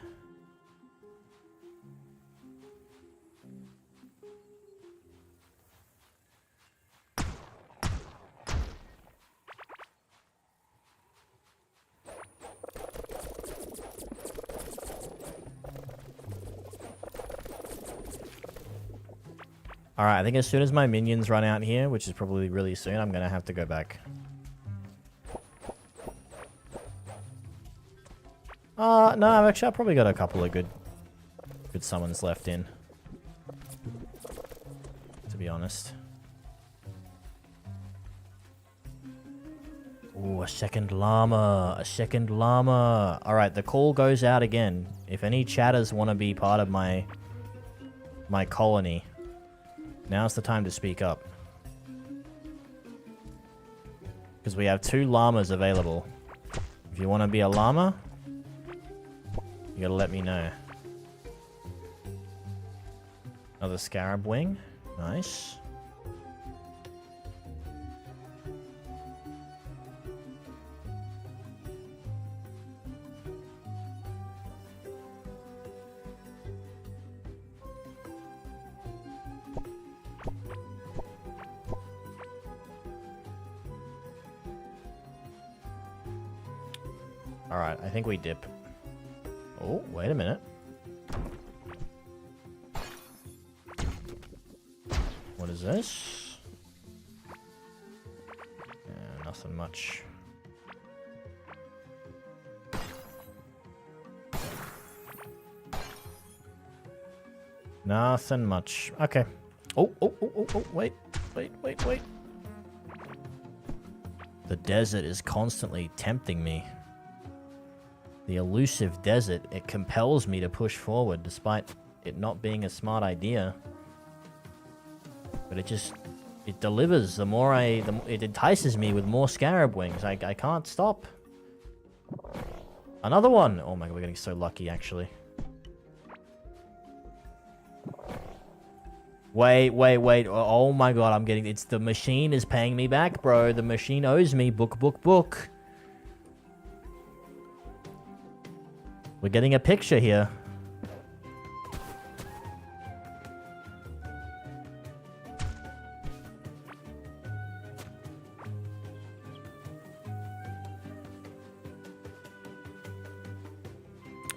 Alright, I think as soon as my minions run out here, which is probably really soon, I'm gonna have to go back. No, I've probably got a couple of good summons left in. To be honest. Ooh, a second llama. A second llama. Alright, the call goes out again. If any chatters want to be part of my colony, now's the time to speak up. Because we have 2 llamas available. If you want to be a llama, you gotta let me know. Another scarab wing. Nice. Alright, I think we dip. Oh, wait a minute. What is this? Yeah, nothing much. Nothing much. Okay. Oh, wait. The desert is constantly tempting me. The elusive desert, it compels me to push forward despite it not being a smart idea. But it delivers. It entices me with more scarab wings. I can't stop. Another one! Oh my god, we're getting so lucky actually. Wait. Oh my god, the machine is paying me back, bro. The machine owes me. Book. We're getting a picture here.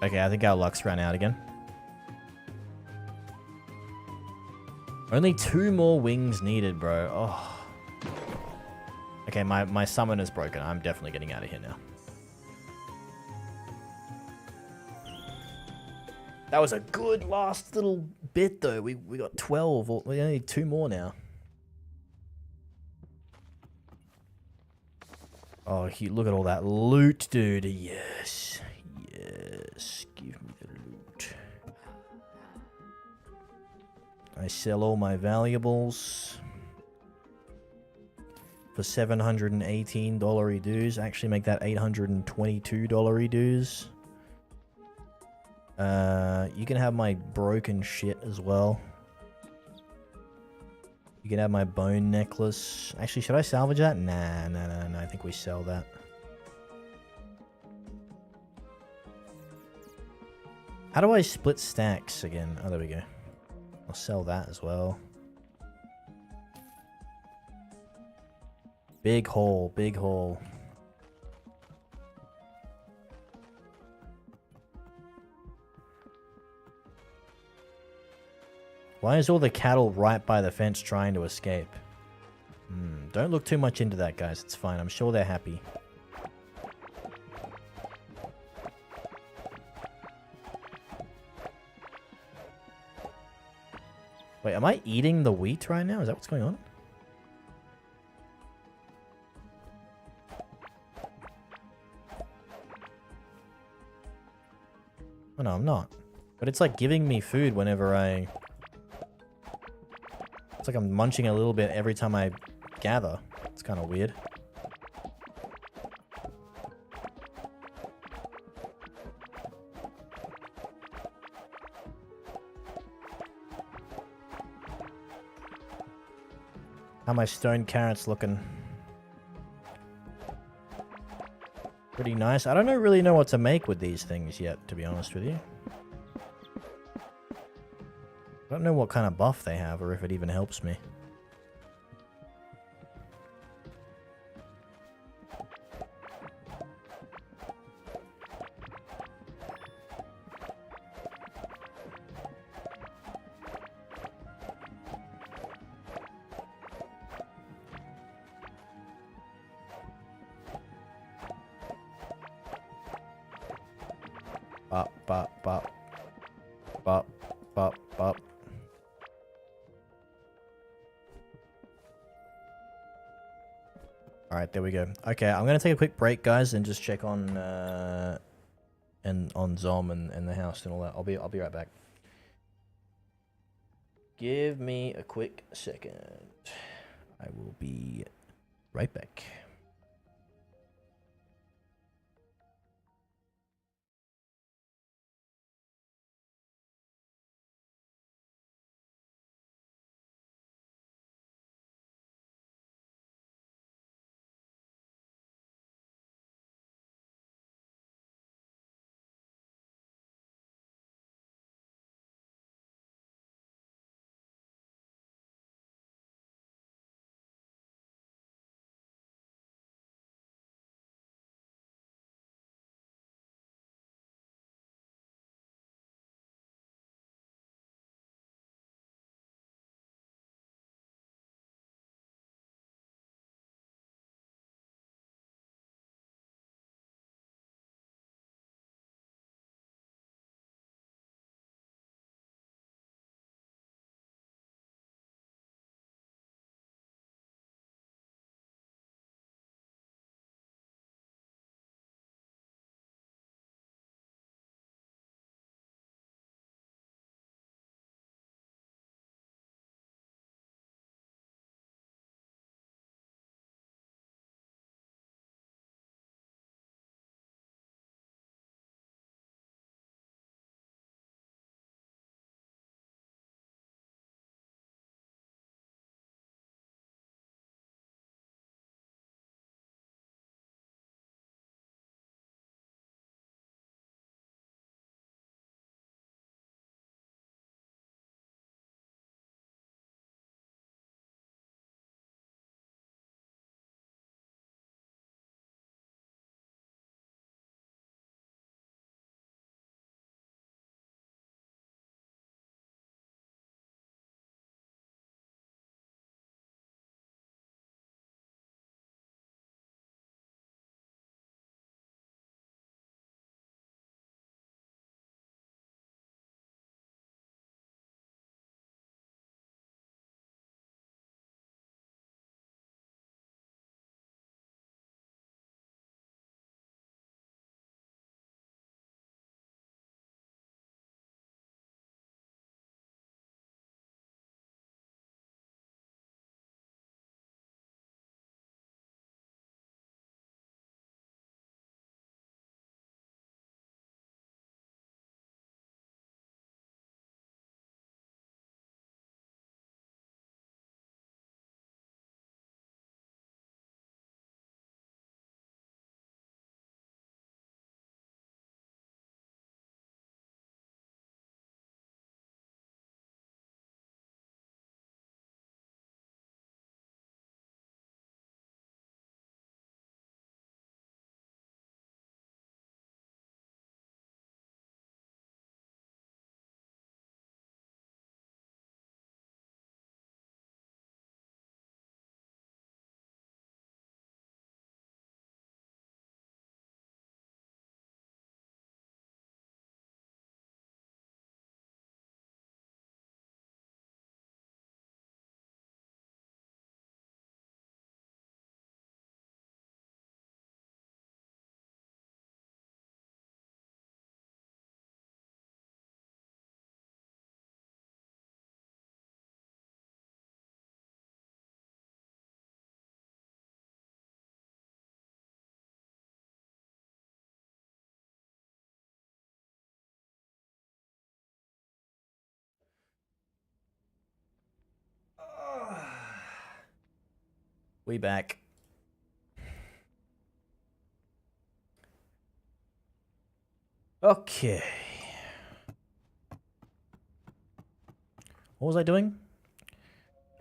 Okay, I think our luck's ran out again. Only 2 more wings needed, bro. Oh. Okay, my summon is broken. I'm definitely getting out of here now. That was a good last little bit, though. We got 12. We only need 2 more now. Oh, look at all that loot, dude. Yes. Give me the loot. I sell all my valuables for $718 dues. Actually, make that $822 dues. You can have my broken shit as well. You can have my bone necklace. Actually, should I salvage that? Nah. I think we sell that. How do I split stacks again? Oh, there we go. I'll sell that as well. Big haul. Why is all the cattle right by the fence trying to escape? Don't look too much into that, guys. It's fine. I'm sure they're happy. Wait, am I eating the wheat right now? Is that what's going on? Oh, no, I'm not. But it's like giving me food whenever I... It's like I'm munching a little bit every time I gather. It's kind of weird. How my stone carrots looking? Pretty nice. I don't really know what to make with these things yet, to be honest with you. I don't know what kind of buff they have or if it even helps me. Bop, bop, bop. Bop, bop, bop. Alright, there we go. Okay, I'm gonna take a quick break, guys, and just check on on Zom and the house and all that. I'll be right back. Give me a quick second. I will be right back. We back. Okay. What was I doing?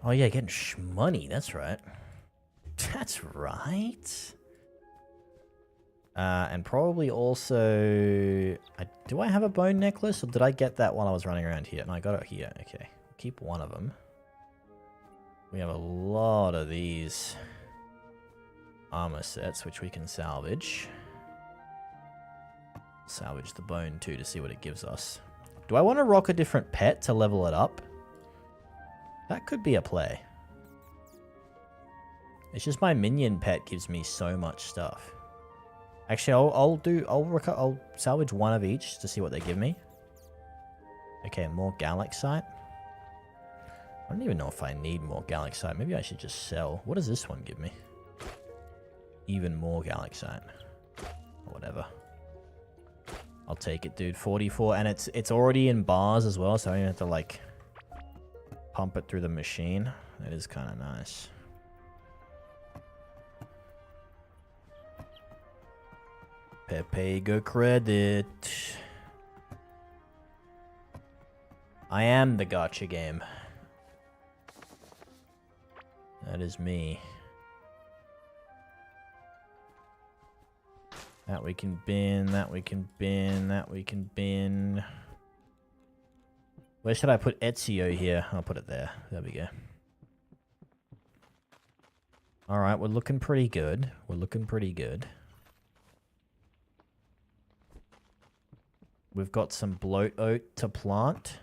Oh yeah, getting shmoney. That's right. That's right. And probably also... do I have a bone necklace, or did I get that while I was running around here? No, I got it here. Okay. Keep one of them. We have a lot of these armor sets, which we can salvage. Salvage the bone too to see what it gives us. Do I want to rock a different pet to level it up? That could be a play. It's just my minion pet gives me so much stuff. Actually, I'll salvage one of each to see what they give me. Okay, more Galaxite. I don't even know if I need more Galaxite. Maybe I should just sell. What does this one give me? Even more Galaxite. Or whatever. I'll take it, dude. 44, and it's already in bars as well, so I don't have to, like, pump it through the machine. That is kind of nice. Pepega credit. I am the gacha game. That is me. That we can bin, that we can bin, that we can bin. Where should I put Ezio here? I'll put it there. There we go. Alright, we're looking pretty good. We're looking pretty good. We've got some bloat oat to plant.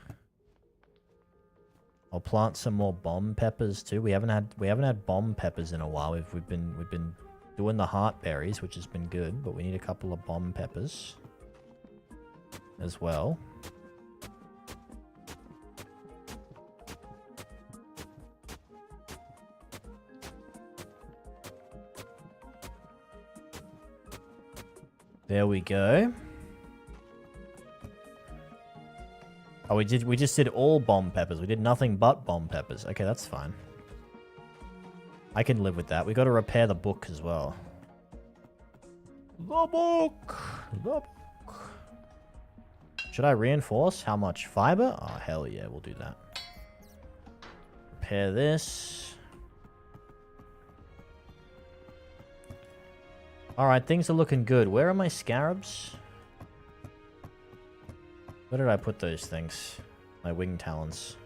I'll plant some more bomb peppers too. We haven't had bomb peppers in a while. We've been doing the heart berries, which has been good, but we need a couple of bomb peppers as well. There we go. Oh, we just did all bomb peppers. We did nothing but bomb peppers. Okay, that's fine. I can live with that. We got to repair the book as well. The book. The book. Should I reinforce? How much? Fiber? Oh, hell yeah, we'll do that. Repair this. Alright, things are looking good. Where are my scarabs? Where did I put those things? My wing talons.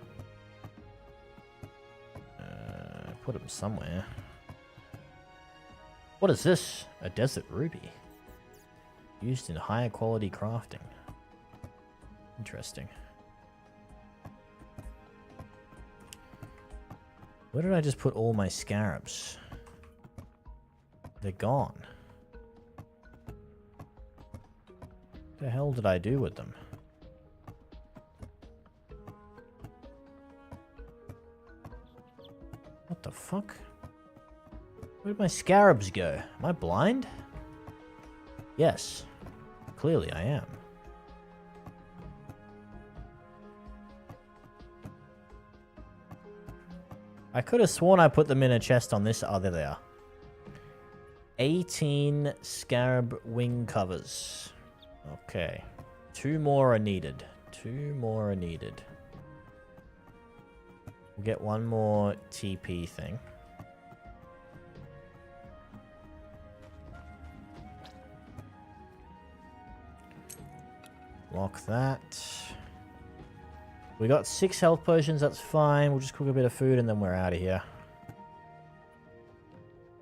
Put them somewhere. What is this? A desert ruby. Used in higher quality crafting. Interesting. Where did I just put all my scarabs? They're gone. What the hell did I do with them? What the fuck? Where'd my scarabs go? Am I blind? Yes. Clearly I am. I could have sworn I put them in a chest on this. Oh, there they are. 18 scarab wing covers. Okay. 2 more are needed. 2 more are needed. We'll get 1 more TP thing. Lock that. We got 6 health potions, that's fine. We'll just cook a bit of food and then we're out of here.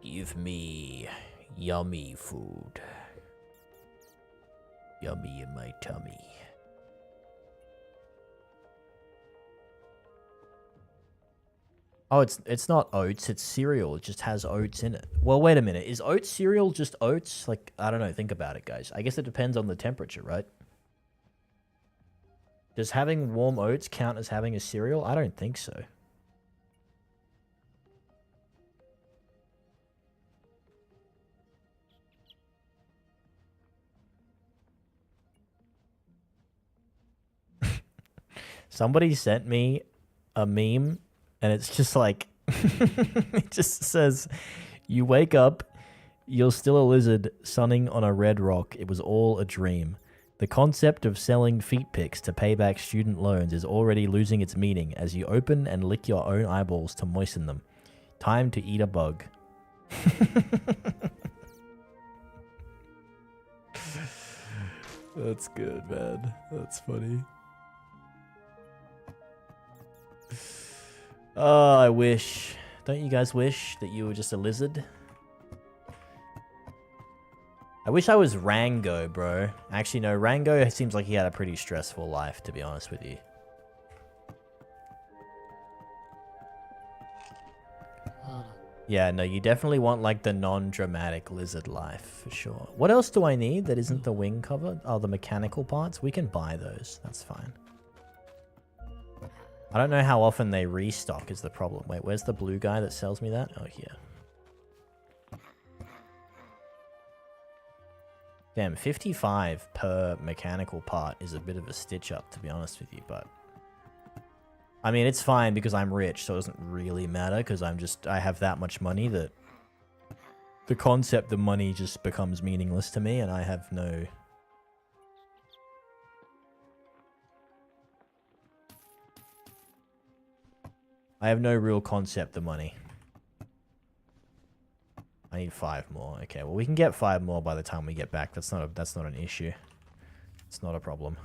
Give me yummy food. Yummy in my tummy. Oh, it's not oats, it's cereal. It just has oats in it. Well, wait a minute. Is oat cereal just oats? Like, I don't know. Think about it, guys. I guess it depends on the temperature, right? Does having warm oats count as having a cereal? I don't think so. Somebody sent me a meme, and it's just like, it just says, you wake up, you're still a lizard sunning on a red rock. It was all a dream. The concept of selling feet pics to pay back student loans is already losing its meaning as you open and lick your own eyeballs to moisten them. Time to eat a bug. That's good, man. That's funny. Oh, I wish. Don't you guys wish that you were just a lizard? I wish I was Rango, bro. Actually, no, Rango seems like he had a pretty stressful life, to be honest with you. Yeah, no, you definitely want, like, the non-dramatic lizard life, for sure. What else do I need that isn't the wing cover? Oh, the mechanical parts? We can buy those. That's fine. I don't know how often they restock is the problem. Wait, where's the blue guy that sells me that? Oh, here. Damn, 55 per mechanical part is a bit of a stitch up, to be honest with you, but... I mean, it's fine because I'm rich, so it doesn't really matter because I have that much money that the concept of money just becomes meaningless to me and I have no... I have no real concept of money. I need 5 more. Okay, well we can get 5 more by the time we get back. That's not an issue. It's not a problem.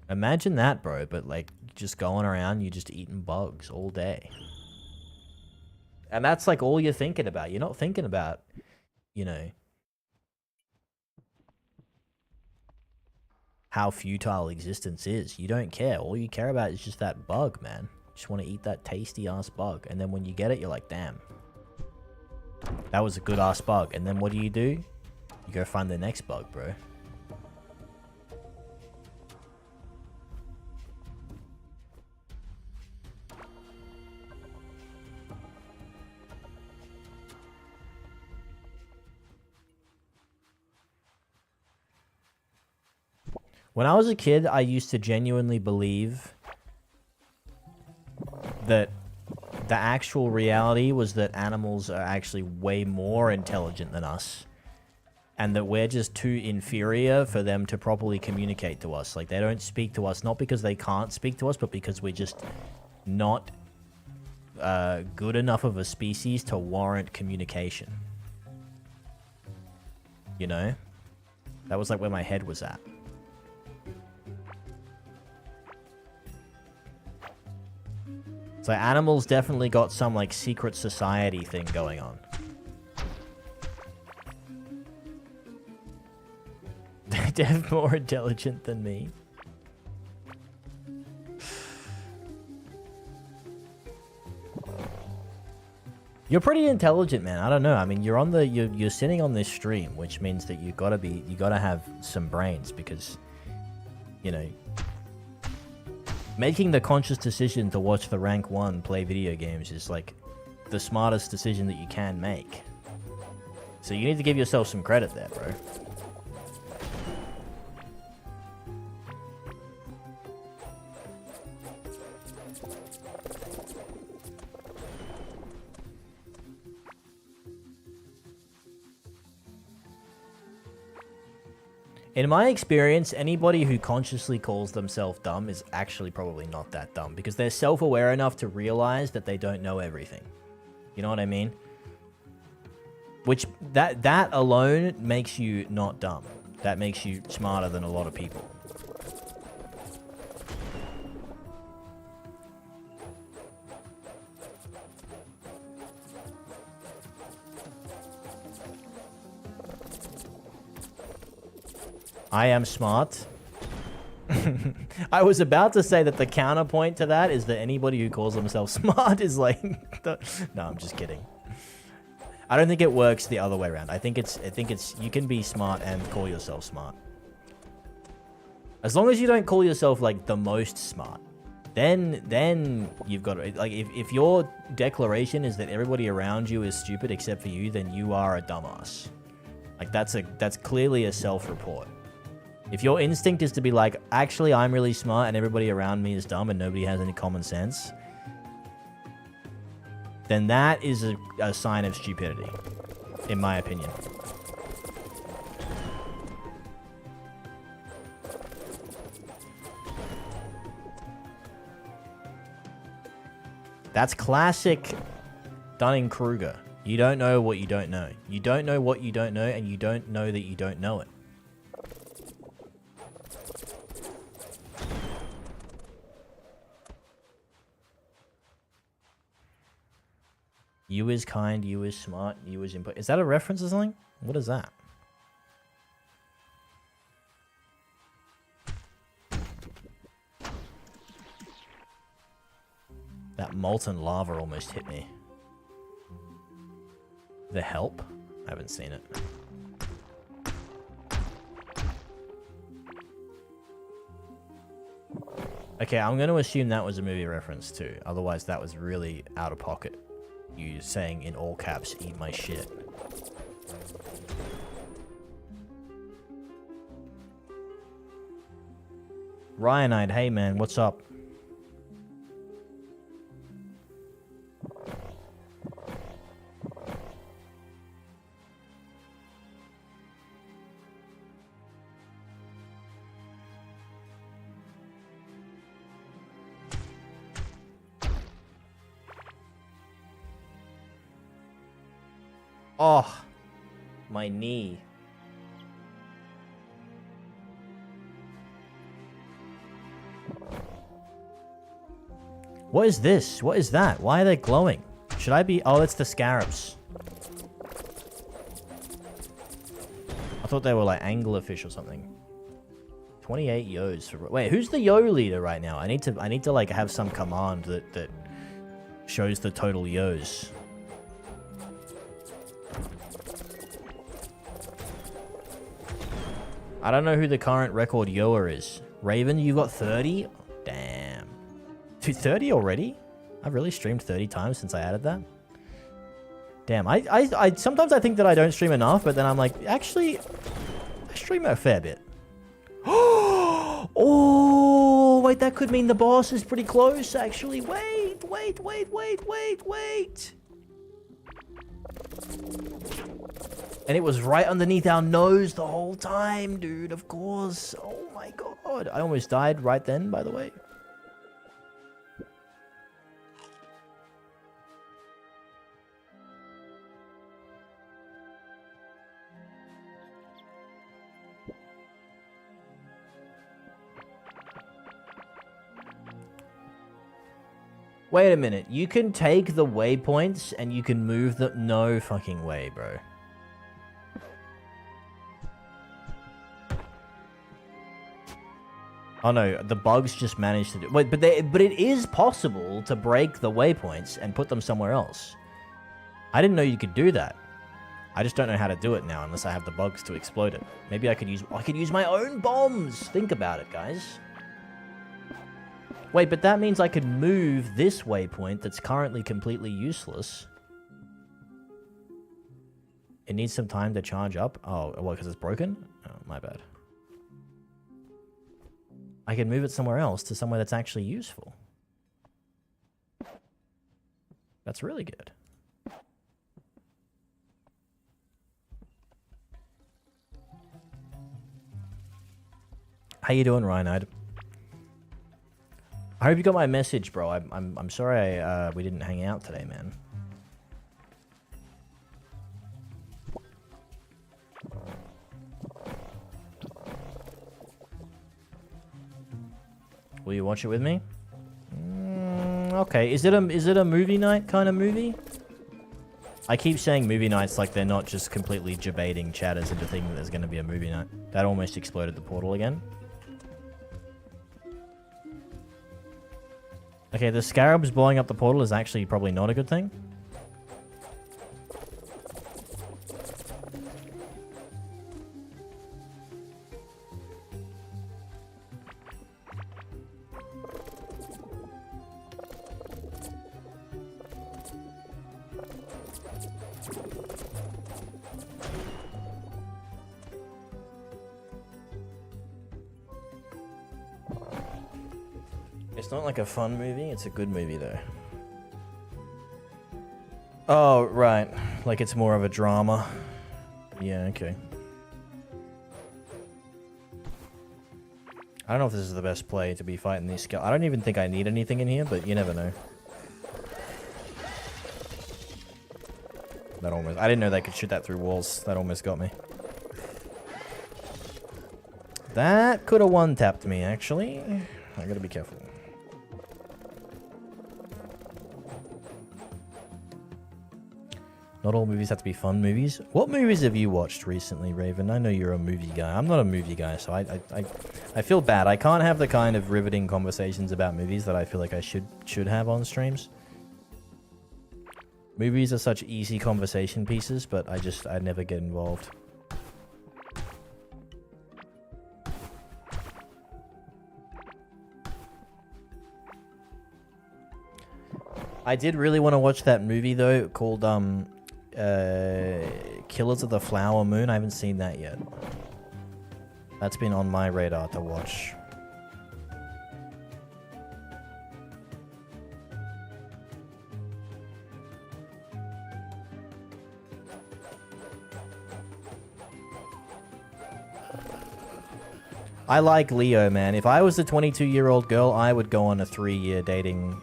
Imagine that, bro, but like just going around, you just eating bugs all day. And that's like all you're thinking about. You're not thinking about, you know, how futile existence is. You don't care. All you care about is just that bug, man. You just want to eat that tasty ass bug. And then when you get it, you're like, damn, that was a good ass bug. And then what do? You go find the next bug, bro. When I was a kid, I used to genuinely believe that the actual reality was that animals are actually way more intelligent than us. And that we're just too inferior for them to properly communicate to us. Like, they don't speak to us, not because they can't speak to us, but because we're just not good enough of a species to warrant communication. You know? That was like where my head was at. So animals definitely got some, like, secret society thing going on. They're more intelligent than me. You're pretty intelligent, man. I don't know. I mean, you're sitting on this stream, which means that you gotta have some brains because, you know, making the conscious decision to watch the rank 1 play video games is like the smartest decision that you can make. So you need to give yourself some credit there, bro. In my experience, anybody who consciously calls themselves dumb is actually probably not that dumb because they're self-aware enough to realize that they don't know everything. You know what I mean? Which, that alone makes you not dumb. That makes you smarter than a lot of people. I am smart. I was about to say that the counterpoint to that is that anybody who calls themselves smart is like... No, I'm just kidding. I don't think it works the other way around. I think it's you can be smart and call yourself smart. As long as you don't call yourself like the most smart, then you've got to, like, if your declaration is that everybody around you is stupid except for you, then you are a dumbass. Like that's clearly a self-report. If your instinct is to be like, actually, I'm really smart and everybody around me is dumb and nobody has any common sense, then that is a sign of stupidity, in my opinion. That's classic Dunning-Kruger. You don't know what you don't know. You don't know what you don't know, and you don't know that you don't know it. You is kind, you is smart, you is input. Is that a reference or something? What is that? That molten lava almost hit me. The Help? I haven't seen it. Okay, I'm going to assume that was a movie reference too. Otherwise, that was really out of pocket. You saying in all caps, eat my shit. Ryanite, hey man, what's up? Oh, my knee. What is this? What is that? Why are they glowing? Should I be... Oh, it's the scarabs. I thought they were like anglerfish or something. 28 yos for... Wait, who's the yo leader right now? I need to like have some command that shows the total yos. I don't know who the current record yoer is. Raven, you got 30? Damn. 230 already? I've really streamed 30 times since I added that. Damn, I sometimes I think that I don't stream enough, but then I'm like, actually, I stream a fair bit. Oh, wait, that could mean the boss is pretty close, actually. Wait. And it was right underneath our nose the whole time, dude, of course. Oh my god. I almost died right then, by the way. Wait a minute. You can take the waypoints and you can move them. No fucking way, bro. Oh no, the bugs just managed to do... Wait, but it is possible to break the waypoints and put them somewhere else. I didn't know you could do that. I just don't know how to do it now unless I have the bugs to explode it. Maybe I could use my own bombs. Think about it, guys. Wait, but that means I could move this waypoint that's currently completely useless. It needs some time to charge up. Oh, what, because it's broken? Oh, my bad. I can move it somewhere else to somewhere that's actually useful. That's really good. How you doing, Ryan? I hope you got my message, bro. I'm sorry we didn't hang out today, man. Will you watch it with me? Okay. Is it a movie night kind of movie? I keep saying movie nights like they're not just completely debating chatters into thinking that there's going to be a movie night. That almost exploded the portal again. Okay, the scarabs blowing up the portal is actually probably not a good thing. It's not like a fun movie, it's a good movie though. Oh, right. Like it's more of a drama. Yeah, okay. I don't know if this is the best play to be fighting these skeletons. I don't even think I need anything in here, but you never know. That almost... I didn't know they could shoot that through walls. That almost got me. That could have one-tapped me, actually. I gotta be careful. Not all movies have to be fun movies. What movies have you watched recently, Raven? I know you're a movie guy. I'm not a movie guy, so I feel bad. I can't have the kind of riveting conversations about movies that I feel like I should have on streams. Movies are such easy conversation pieces, but I never get involved. I did really want to watch that movie though, called Killers of the Flower Moon. I haven't seen that yet. That's been on my radar to watch. I like Leo, man. If I was a 22-year-old girl, I would go on a 3-year dating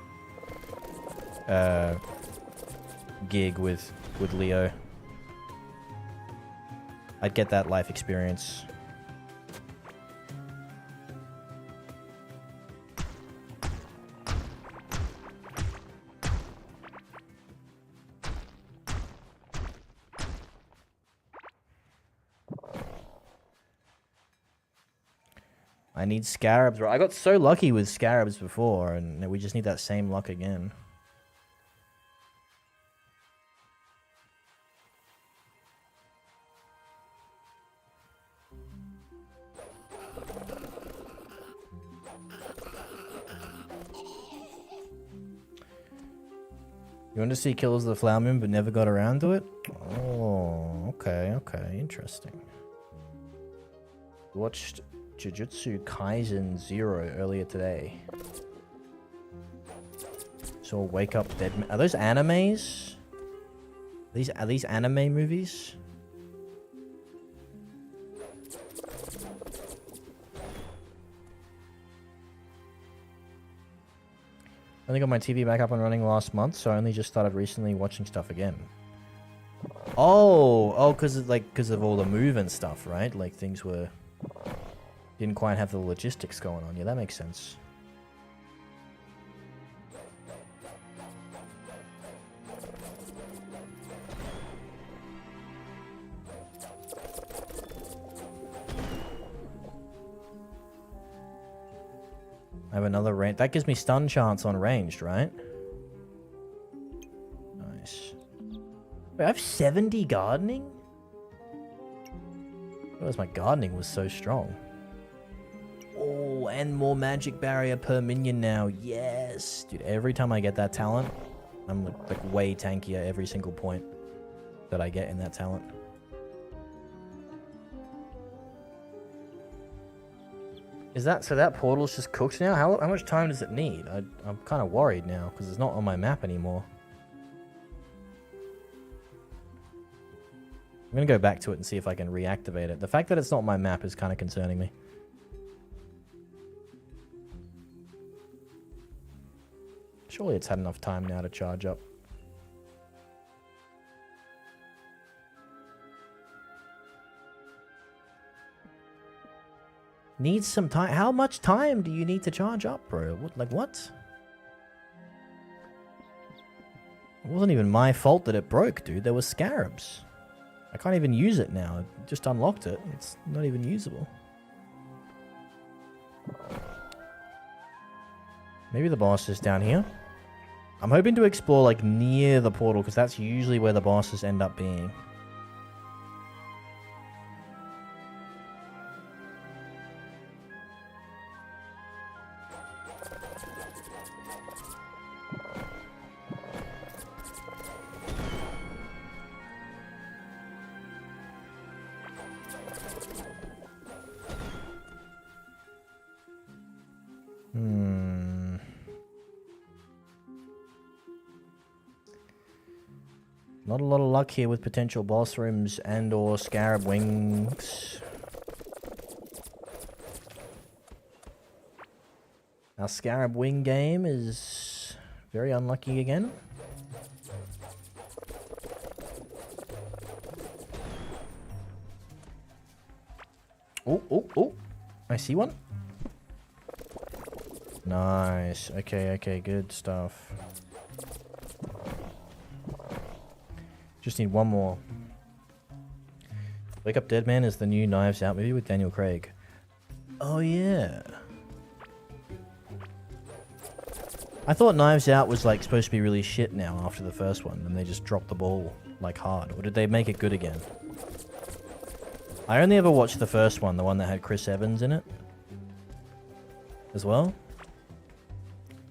gig with Leo. I'd get that life experience. I need scarabs. I got so lucky with scarabs before, and we just need that same luck again. You want to see Killers of the Flower Moon but never got around to it? Oh, okay, interesting. Watched Jujutsu Kaisen 0 earlier today. So Wake Up Dead Man. Are those animes? Are these anime movies? I only got my TV back up and running last month, so I only just started recently watching stuff again. Oh, because of all the move and stuff, right? Like things didn't quite have the logistics going on. Yeah, that makes sense. I have another range. That gives me stun chance on ranged, right? Nice. Wait, I have 70 gardening? Whereas my gardening was so strong. Oh, and more magic barrier per minion now. Yes! Dude, every time I get that talent, I'm like way tankier every single point that I get in that talent. Is that so? That portal's just cooked now. How much time does it need? I'm kind of worried now because it's not on my map anymore. I'm gonna go back to it and see if I can reactivate it. The fact that it's not on my map is kind of concerning me. Surely it's had enough time now to charge up. Needs some time. How much time do you need to charge up, bro? What? It wasn't even my fault that it broke, dude. There were scarabs. I can't even use it now. I just unlocked it. It's not even usable. Maybe the boss is down here. I'm hoping to explore like near the portal because that's usually where the bosses end up being. Not a lot of luck here with potential boss rooms and or scarab wings. Our scarab wing game is very unlucky again. Oh. I see one. Nice. Okay, good stuff. Just need one more. Wake Up Dead Man is the new Knives Out movie with Daniel Craig. Oh yeah. I thought Knives Out was like supposed to be really shit now after the first one, and they just dropped the ball like hard. Or did they make it good again? I only ever watched the first one, the one that had Chris Evans in it. As well.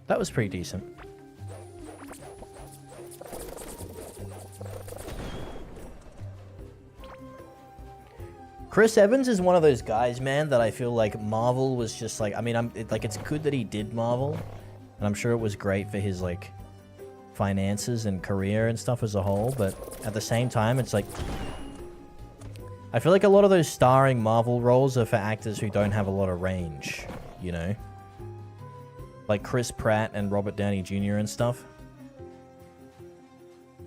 That was pretty decent. Chris Evans is one of those guys, man, that I feel like Marvel was just like, I mean, it's good that he did Marvel, and I'm sure it was great for his like finances and career and stuff as a whole, but at the same time, it's like, I feel like a lot of those starring Marvel roles are for actors who don't have a lot of range, you know? Like Chris Pratt and Robert Downey Jr. and stuff.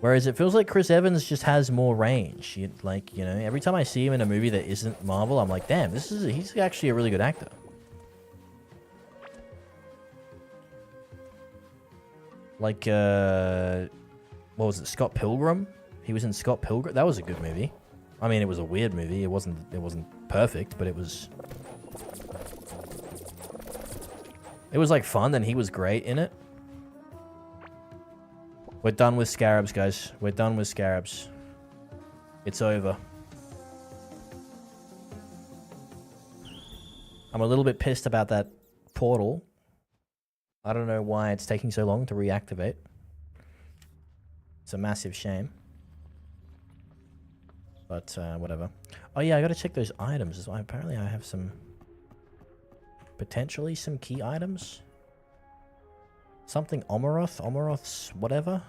Whereas it feels like Chris Evans just has more range. Like, you know, every time I see him in a movie that isn't Marvel, I'm like, damn, he's actually a really good actor. Like, what was it, Scott Pilgrim? He was in Scott Pilgrim. That was a good movie. I mean, it was a weird movie. It wasn't perfect, but it was like fun, and he was great in it. We're done with Scarabs, guys. We're done with Scarabs. It's over. I'm a little bit pissed about that portal. I don't know why it's taking so long to reactivate. It's a massive shame. But, whatever. Oh yeah, I gotta check those items as well. Apparently I have some... potentially some key items. Something Omeroth's whatever.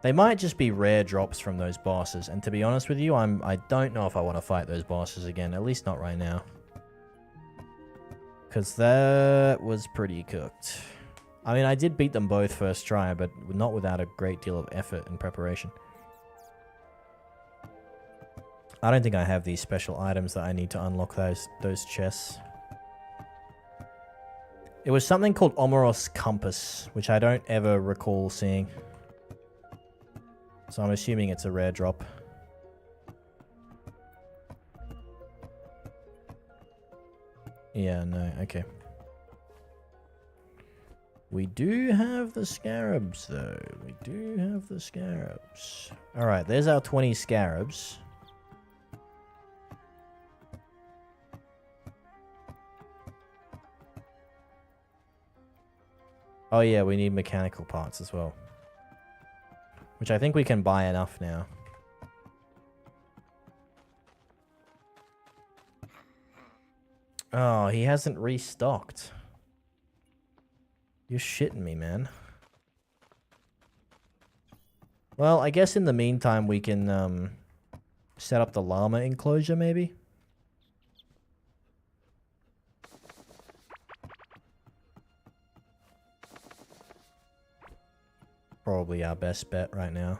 They might just be rare drops from those bosses, and to be honest with you, I don't know if I want to fight those bosses again, at least not right now. Because that was pretty cooked. I mean, I did beat them both first try, but not without a great deal of effort and preparation. I don't think I have these special items that I need to unlock those chests. It was something called Omeroth's Compass, which I don't ever recall seeing. So I'm assuming it's a rare drop. Yeah, no, okay. We do have the scarabs, though. We do have the scarabs. Alright, there's our 20 scarabs. Oh yeah, we need mechanical parts as well. Which I think we can buy enough now. Oh, he hasn't restocked. You're shitting me, man. Well, I guess in the meantime we can set up the llama enclosure, maybe? Probably our best bet right now.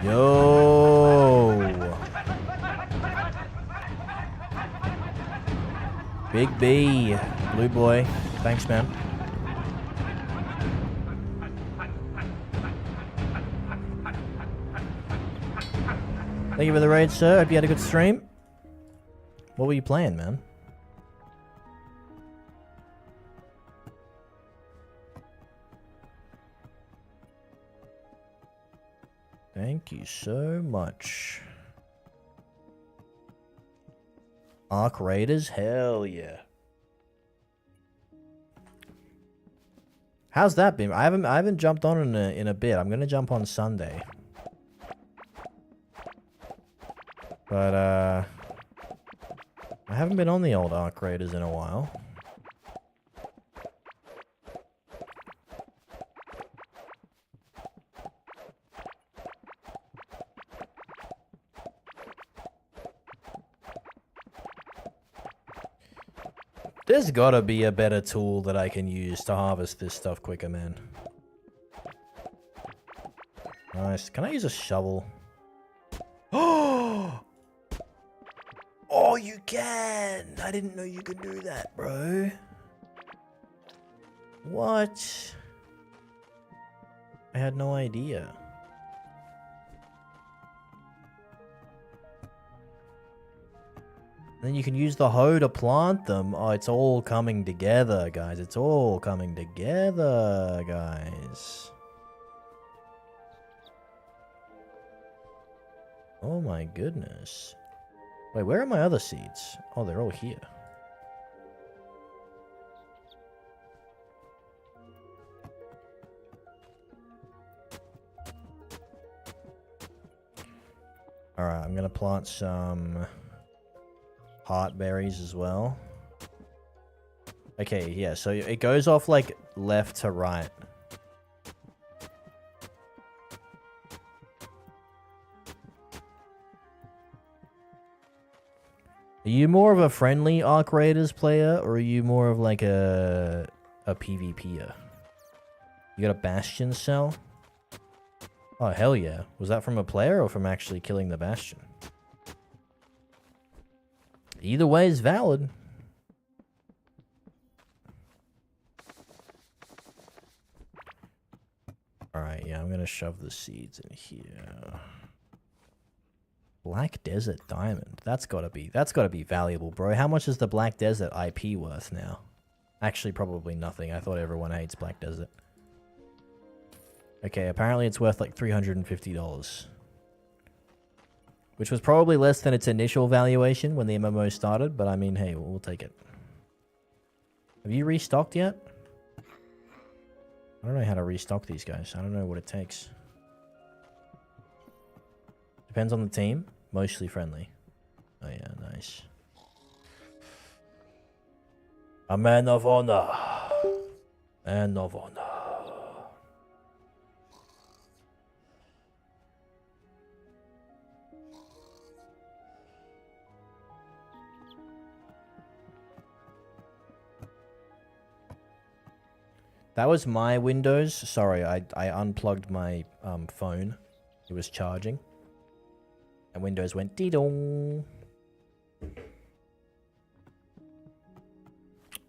Yo! Big B, blue boy. Thanks, man. Thank you for the raid, sir. Hope you had a good stream. What were you playing, man? Thank you so much. Arc Raiders? Hell yeah. How's that been? I haven't jumped on in a bit. I'm gonna jump on Sunday. But, I haven't been on the old Arc Raiders in a while. There's gotta be a better tool that I can use to harvest this stuff quicker, man. Nice. Can I use a shovel? Oh! Oh, you can! I didn't know you could do that, bro. What? I had no idea. Then you can use the hoe to plant them. Oh, it's all coming together, guys. It's all coming together, guys. Oh my goodness. Wait, where are my other seeds? Oh, they're all here. Alright, I'm gonna plant some heart berries as well. Okay, yeah, so it goes off like left to right. Are you more of a friendly Arc Raiders player, or are you more of like a PvPer? You got a Bastion cell? Oh, hell yeah. Was that from a player or from actually killing the Bastion? Either way is valid. Alright, yeah, I'm going to shove the seeds in here. Black Desert Diamond. That's gotta be valuable, bro. How much is the Black Desert IP worth now? Actually, probably nothing. I thought everyone hates Black Desert. Okay, apparently it's worth like $350. Which was probably less than its initial valuation when the MMO started, but I mean, hey, we'll take it. Have you restocked yet? I don't know how to restock these guys. I don't know what it takes. Depends on the team. Mostly friendly. Oh yeah, nice. A man of honor. Man of honor. That was my Windows. Sorry, I unplugged my phone. It was charging. And Windows went dee-dong.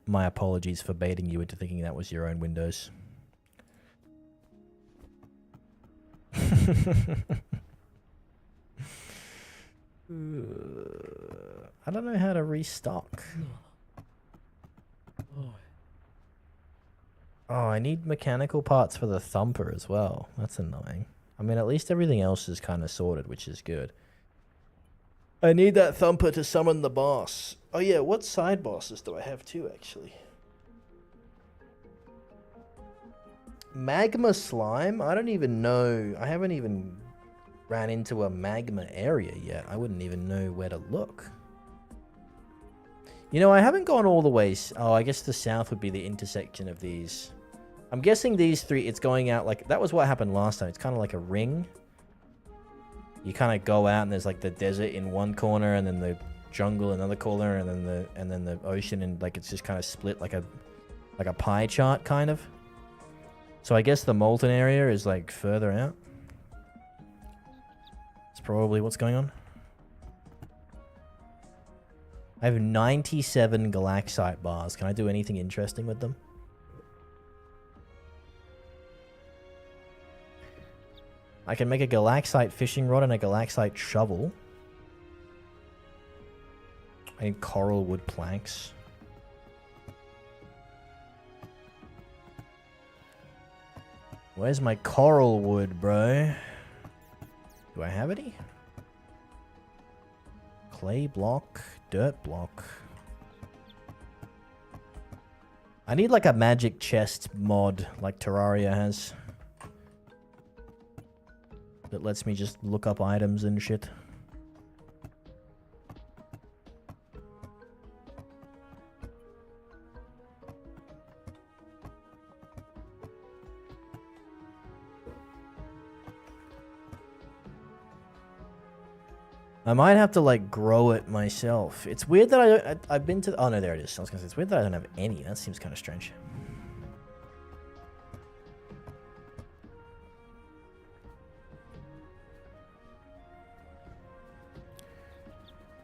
My apologies for baiting you into thinking that was your own Windows. I don't know how to restock. Oh, I need mechanical parts for the thumper as well. That's annoying. I mean, at least everything else is kind of sorted, which is good. I need that thumper to summon the boss. Oh yeah, what side bosses do I have too, actually? Magma slime? I don't even know. I haven't even ran into a magma area yet. I wouldn't even know where to look. You know, I haven't gone all the way. Oh, I guess the south would be the intersection of these. I'm guessing these three, it's going out like... That was what happened last time. It's kind of like a ring. You kind of go out and there's like the desert in one corner and then the jungle in another corner and then the ocean, and like it's just kind of split like a pie chart kind of. So I guess the molten area is like further out. It's probably what's going on. I have 97 galaxite bars. Can I do anything interesting with them? I can make a galaxite fishing rod and a galaxite shovel. I need coral wood planks. Where's my coral wood, bro? Do I have any? Clay block, dirt block. I need like a magic chest mod like Terraria has. That lets me just look up items and shit. I might have to like grow it myself. It's weird that I don't. I've been to. Oh no, there it is. I was gonna say it's weird that I don't have any. That seems kind of strange.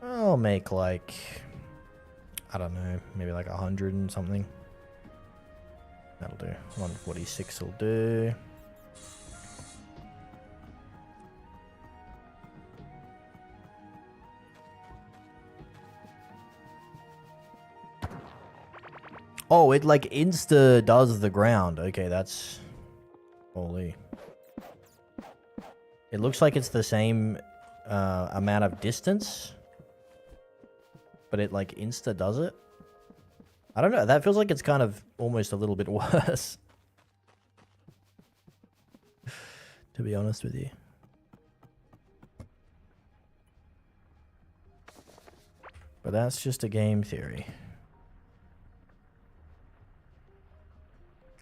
I'll make like, I don't know, maybe like 100 and something. That'll do. 146 will do. Oh, it like insta does the ground. Okay, that's... Holy. It looks like it's the same amount of distance. But it like insta does it. I don't know. That feels like it's kind of almost a little bit worse. To be honest with you. But that's just a game theory.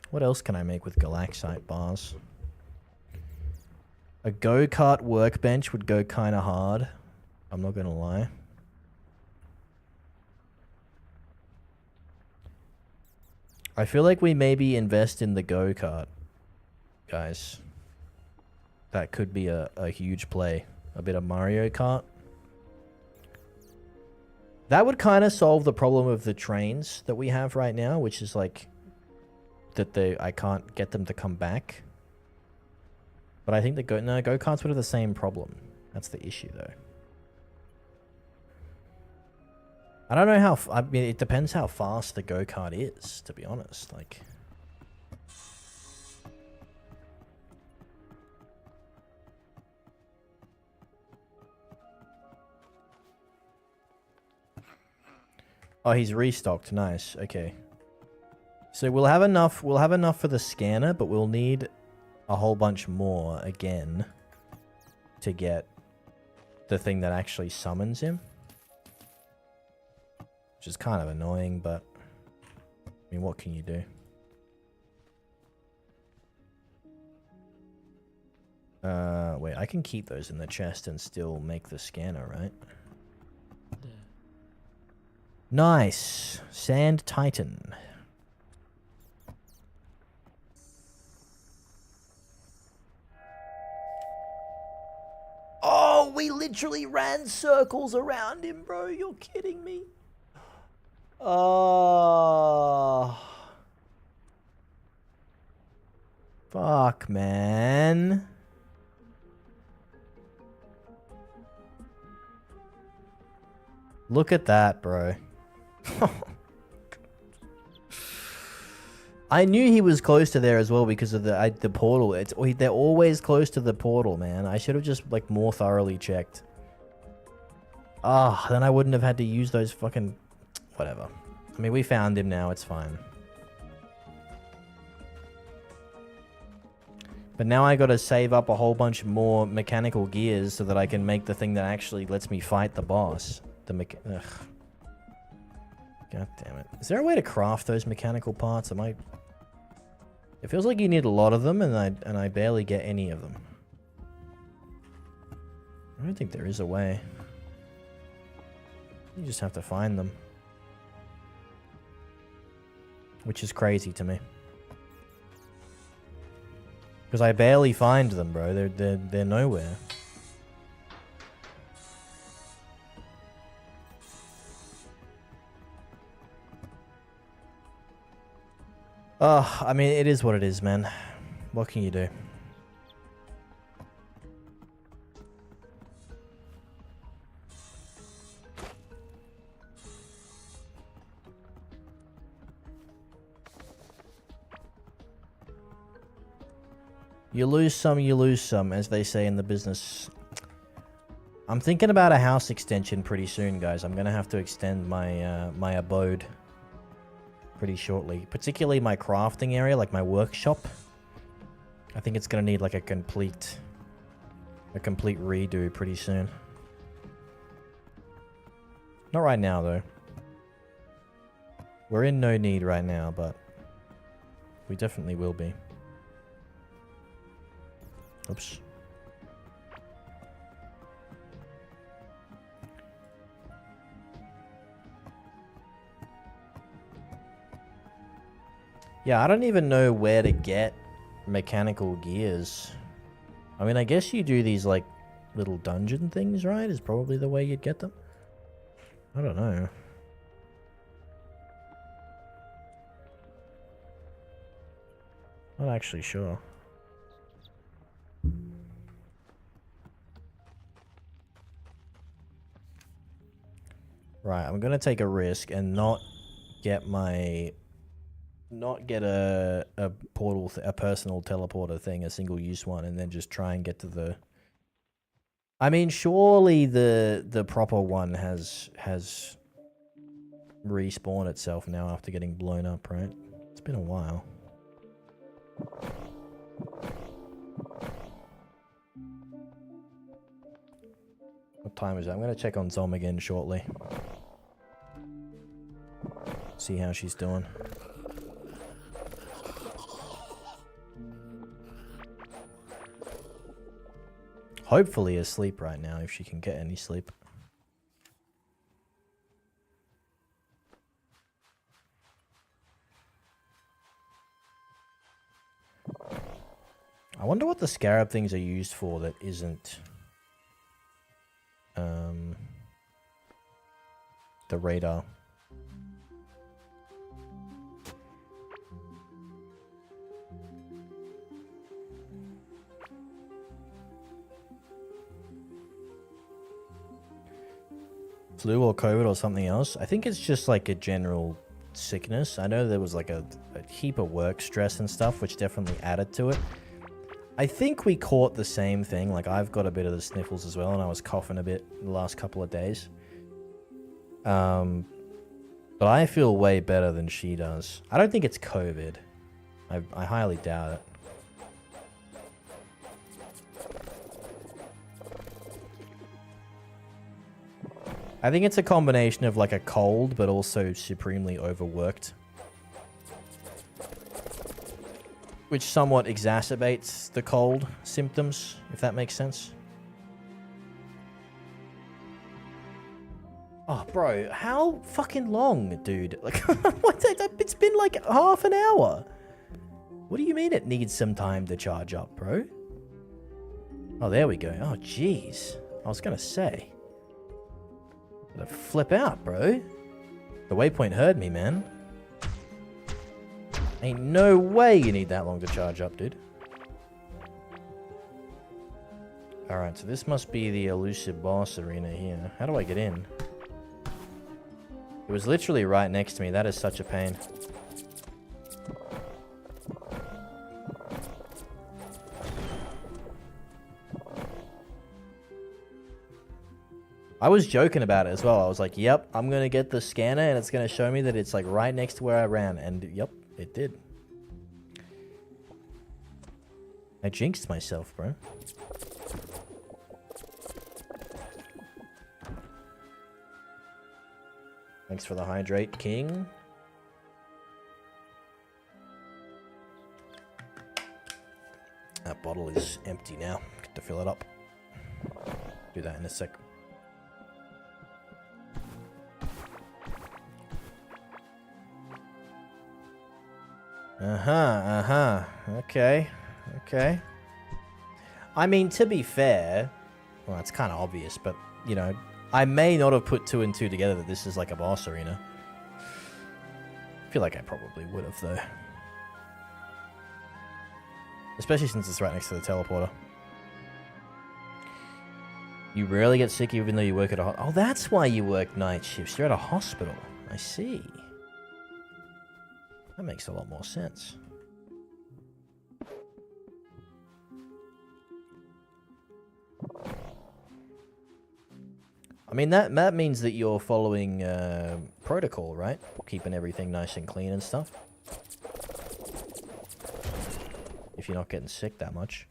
What else can I make with Galaxite bars? A go-kart workbench would go kind of hard. I'm not going to lie. I feel like we maybe invest in the go-kart, guys. That could be a huge play. A bit of Mario Kart. That would kind of solve the problem of the trains that we have right now, which is like that I can't get them to come back. But I think the go-karts would have the same problem. That's the issue, though. I don't know how... I mean, it depends how fast the go-kart is, to be honest. Like... Oh, he's restocked. Nice. Okay. So we'll have enough for the scanner, but we'll need a whole bunch more again to get the thing that actually summons him. Which is kind of annoying, but I mean, what can you do? Wait, I can keep those in the chest and still make the scanner, right? Yeah. Nice. Sand Titan. Oh, we literally ran circles around him, bro. You're kidding me. Oh. Fuck, man. Look at that, bro. I knew he was close to there as well because of the portal. They're always close to the portal, man. I should have just like more thoroughly checked. Ah, then I wouldn't have had to use those fucking... Whatever. I mean, we found him now. It's fine. But now I gotta save up a whole bunch more mechanical gears so that I can make the thing that actually lets me fight the boss. Ugh. God damn it. Is there a way to craft those mechanical parts? It feels like you need a lot of them, and I barely get any of them. I don't think there is a way. You just have to find them. Which is crazy to me. Because I barely find them, bro. They're nowhere. Oh, I mean, it is what it is, man. What can you do? You lose some, as they say in the business. I'm thinking about a house extension pretty soon, guys. I'm gonna have to extend my my abode pretty shortly. Particularly my crafting area, like my workshop. I think it's gonna need like a complete redo pretty soon. Not right now, though. We're in no need right now, but we definitely will be. Oops. Yeah, I don't even know where to get mechanical gears. I mean, I guess you do these, like, little dungeon things, right? Is probably the way you'd get them. I don't know. Not actually sure. Right, I'm gonna take a risk and not get my... Not get a portal, a personal teleporter thing, a single-use one, and then just try and get to the... I mean, surely the proper one has respawned itself now after getting blown up, right? It's been a while. What time is it? I'm gonna check on Zom again shortly. See how she's doing. Hopefully asleep right now, if she can get any sleep. I wonder what the scarab things are used for that isn't... the radar. Flu or COVID or something else? I think it's just like a general sickness. I know there was like a heap of work stress and stuff, which definitely added to it. I think we caught the same thing. Like, I've got a bit of the sniffles as well, and I was coughing a bit the last couple of days. But I feel way better than she does. I don't think it's COVID. I highly doubt it. I think it's a combination of like a cold, but also supremely overworked. Which somewhat exacerbates the cold symptoms, if that makes sense. Oh, bro, how fucking long, dude? Like, it's been like half an hour. What do you mean it needs some time to charge up, bro? Oh, there we go. Oh, jeez. I was gonna say. Gonna flip out, bro. The waypoint heard me, man. Ain't no way you need that long to charge up, dude. Alright, so this must be the elusive boss arena here. How do I get in? It was literally right next to me. That is such a pain. I was joking about it as well. I was like, yep, I'm going to get the scanner and it's going to show me that it's like right next to where I ran. And yep, it did. I jinxed myself, bro. Thanks for the hydrate, King. That bottle is empty now. Get to fill it up. Do that in a sec. Okay. Okay. I mean, to be fair, well, it's kind of obvious, but, you know, I may not have put two and two together that this is like a boss arena. I feel like I probably would have, though. Especially since it's right next to the teleporter. You rarely get sick even though you work at a oh, that's why you work night shifts. You're at a hospital. I see. That makes a lot more sense. I mean, that means that you're following protocol, right? Keeping everything nice and clean and stuff. If you're not getting sick that much.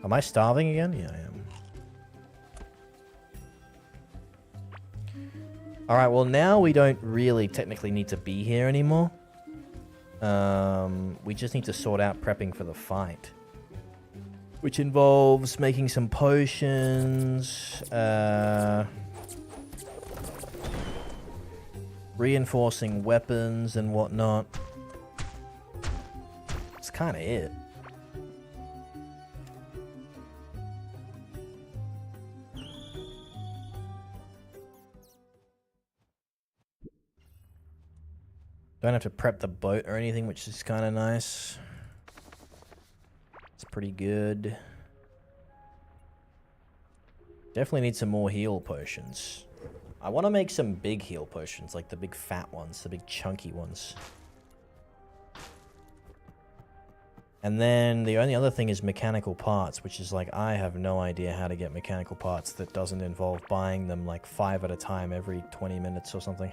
Am I starving again? Yeah, I am. Alright, well now we don't really technically need to be here anymore. We just need to sort out prepping for the fight. Which involves making some potions, reinforcing weapons and whatnot. That's kind of it. Don't have to prep the boat or anything, which is kind of nice. It's pretty good. Definitely need some more heal potions. I want to make some big heal potions, like the big fat ones, the big chunky ones. And then the only other thing is mechanical parts, which is like, I have no idea how to get mechanical parts that doesn't involve buying them like 5 at a time every 20 minutes or something.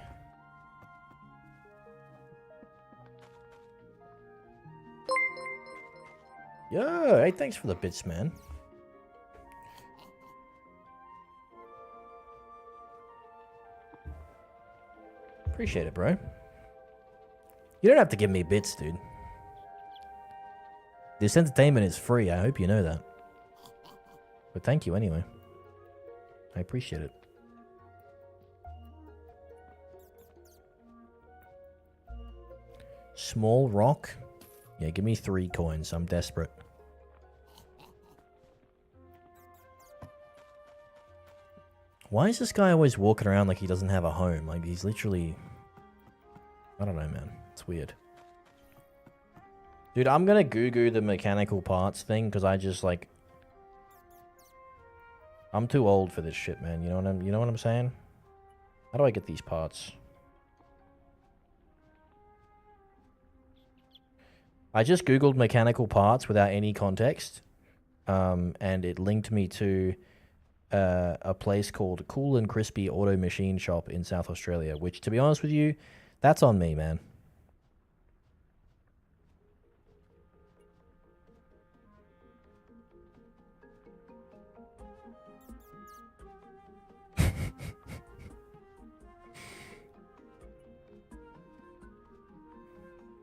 Yo, hey, thanks for the bits, man. Appreciate it, bro. You don't have to give me bits, dude. This entertainment is free. I hope you know that. But thank you anyway. I appreciate it. Small rock? Yeah, give me 3 coins. I'm desperate. Why is this guy always walking around like he doesn't have a home? Like, he's literally... I don't know, man. It's weird. Dude, I'm gonna goo-goo the mechanical parts thing, because I just, like... I'm too old for this shit, man. You know what I'm saying? How do I get these parts? I just googled mechanical parts without any context, and it linked me to a place called Cool and Crispy Auto Machine Shop in South Australia, which, to be honest with you, that's on me, man.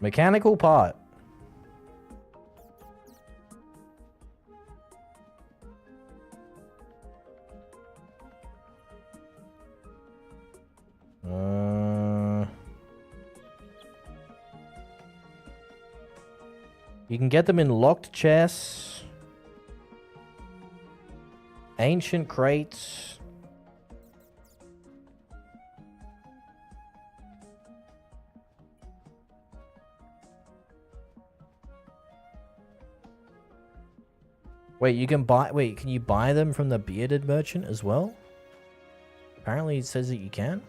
Mechanical part. You can get them in locked chests, ancient crates, wait, can you buy them from the bearded merchant as well? Apparently it says that you can.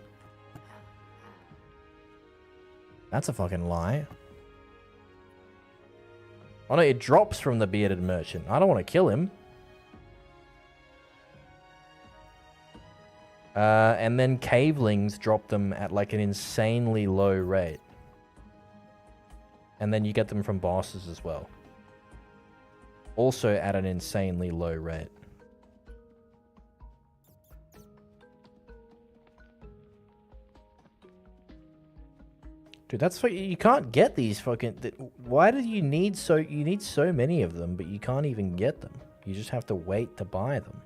That's a fucking lie. Oh no, it drops from the bearded merchant. I don't want to kill him. And then cavelings drop them at like an insanely low rate. And then you get them from bosses as well. Also at an insanely low rate. Dude, that's what you can't get these fucking. Why do you need so many of them, but you can't even get them? You just have to wait to buy them.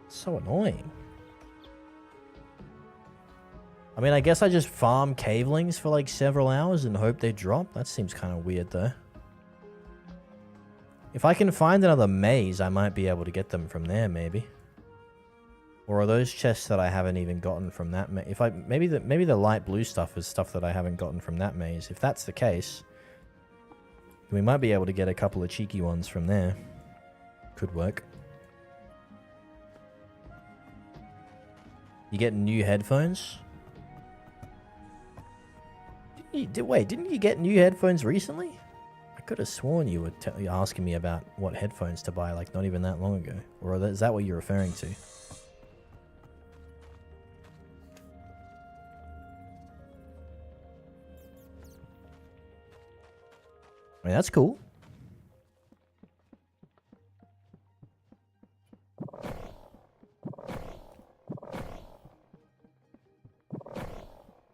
It's so annoying. I mean, I guess I just farm cavelings for like several hours and hope they drop. That seems kind of weird though. If I can find another maze, I might be able to get them from there, maybe. Or are those chests that I haven't even gotten from that maze? Maybe the light blue stuff is stuff that I haven't gotten from that maze. If that's the case, we might be able to get a couple of cheeky ones from there. Could work. You get new headphones? Didn't you get new headphones recently? I could have sworn you were asking me about what headphones to buy, like not even that long ago. Or is that what you're referring to? I mean, that's cool.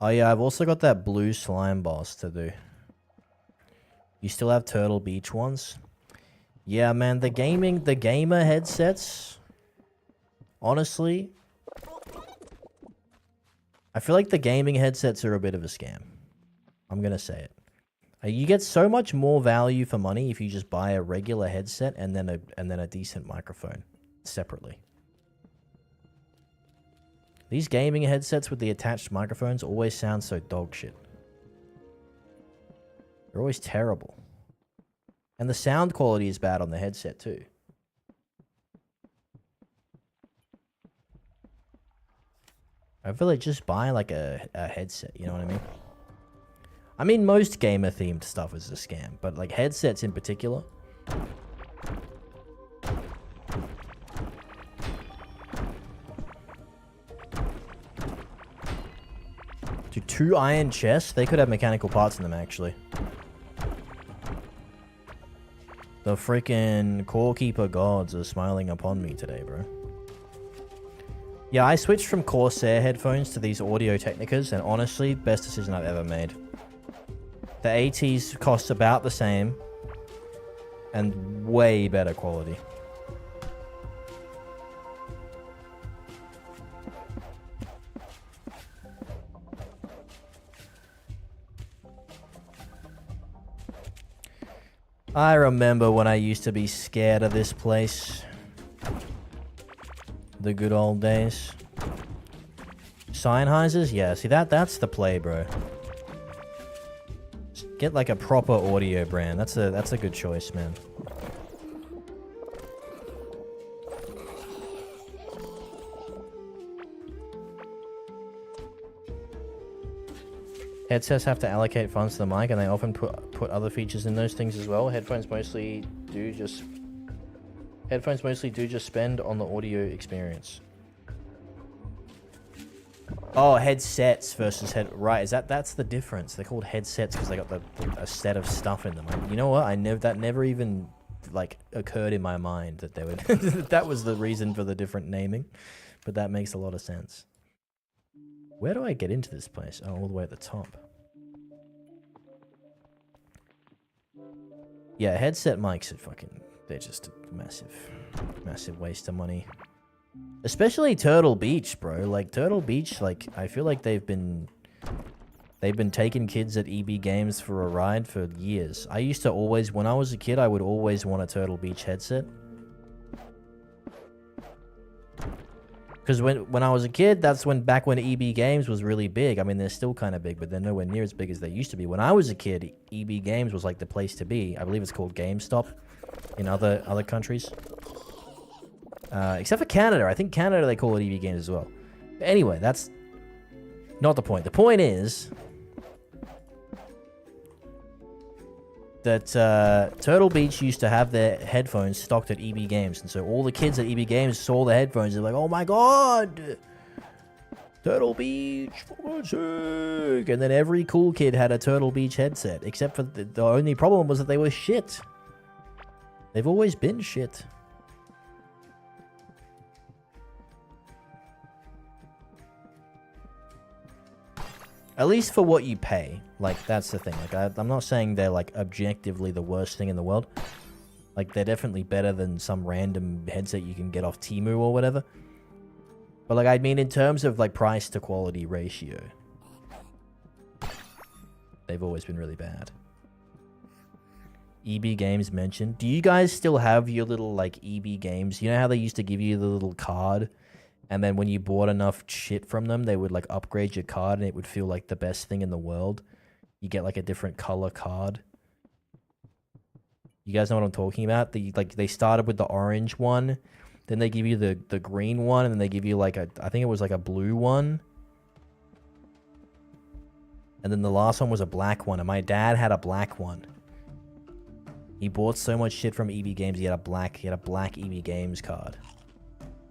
Oh yeah, I've also got that blue slime boss to do. You still have Turtle Beach ones? Yeah, man, the gamer headsets, honestly, I feel like the gaming headsets are a bit of a scam. I'm gonna say it. You get so much more value for money if you just buy a regular headset and then a decent microphone separately. These gaming headsets with the attached microphones always sound so dog shit. They're always terrible. And the sound quality is bad on the headset too. I feel like just buy like a headset, you know what I mean? I mean, most gamer-themed stuff is a scam, but like headsets in particular. Do 2 iron chests? They could have mechanical parts in them, actually. The freaking Core Keeper gods are smiling upon me today, bro. Yeah, I switched from Corsair headphones to these Audio Technicas, and honestly, best decision I've ever made. The ATs cost about the same, and way better quality. I remember when I used to be scared of this place. The good old days. Sennheisers? Yeah, see that's the play, bro. Just get like a proper audio brand. That's a good choice, man. Headsets have to allocate funds to the mic, and they often put other features in those things as well. Headphones mostly do just spend on the audio experience. Oh, headsets versus right? That's the difference. They're called headsets because they got a set of stuff in them. You know what? That never even like occurred in my mind that they would. That was the reason for the different naming, but that makes a lot of sense. Where do I get into this place? Oh, all the way at the top. Yeah, headset mics are they're just a massive waste of money. Especially Turtle Beach, bro. Like, Turtle Beach, like, I feel like they've been taking kids at EB Games for a ride for years. I used to always, when I was a kid, I would always want a Turtle Beach headset. Because when I was a kid, that's back when EB Games was really big. I mean, they're still kind of big, but they're nowhere near as big as they used to be. When I was a kid, EB Games was like the place to be. I believe it's called GameStop in other countries. Except for Canada. I think Canada, they call it EB Games as well. But anyway, that's not the point. The point is that Turtle Beach used to have their headphones stocked at EB Games, and so all the kids at EB Games saw the headphones. They're like, "Oh my god, Turtle Beach, for sick!" And then every cool kid had a Turtle Beach headset, except for the only problem was that they were shit. They've always been shit. At least for what you pay. Like, that's the thing. Like, I'm not saying they're, like, objectively the worst thing in the world. Like, they're definitely better than some random headset you can get off Temu or whatever. But, like, I mean, in terms of, like, price to quality ratio, they've always been really bad. EB Games mentioned. Do you guys still have your little, like, EB Games? You know how they used to give you the little card? And then when you bought enough shit from them, they would like upgrade your card and it would feel like the best thing in the world. You get like a different color card. You guys know what I'm talking about? They started with the orange one, then they give you the green one, and then they give you like I think it was like a blue one. And then the last one was a black one, and my dad had a black one. He bought so much shit from EB Games, he had a black EB Games card.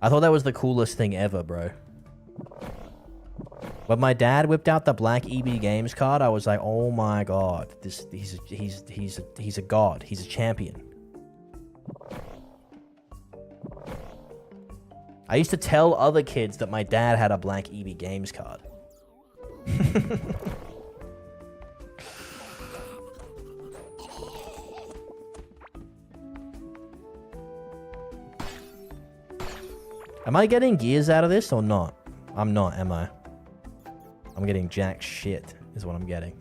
I thought that was the coolest thing ever, bro. When my dad whipped out the black EB Games card, I was like, "Oh my god, he's a god. He's a champion." I used to tell other kids that my dad had a black EB Games card. Am I getting gears out of this or not? I'm not, am I? I'm getting jack shit, is what I'm getting.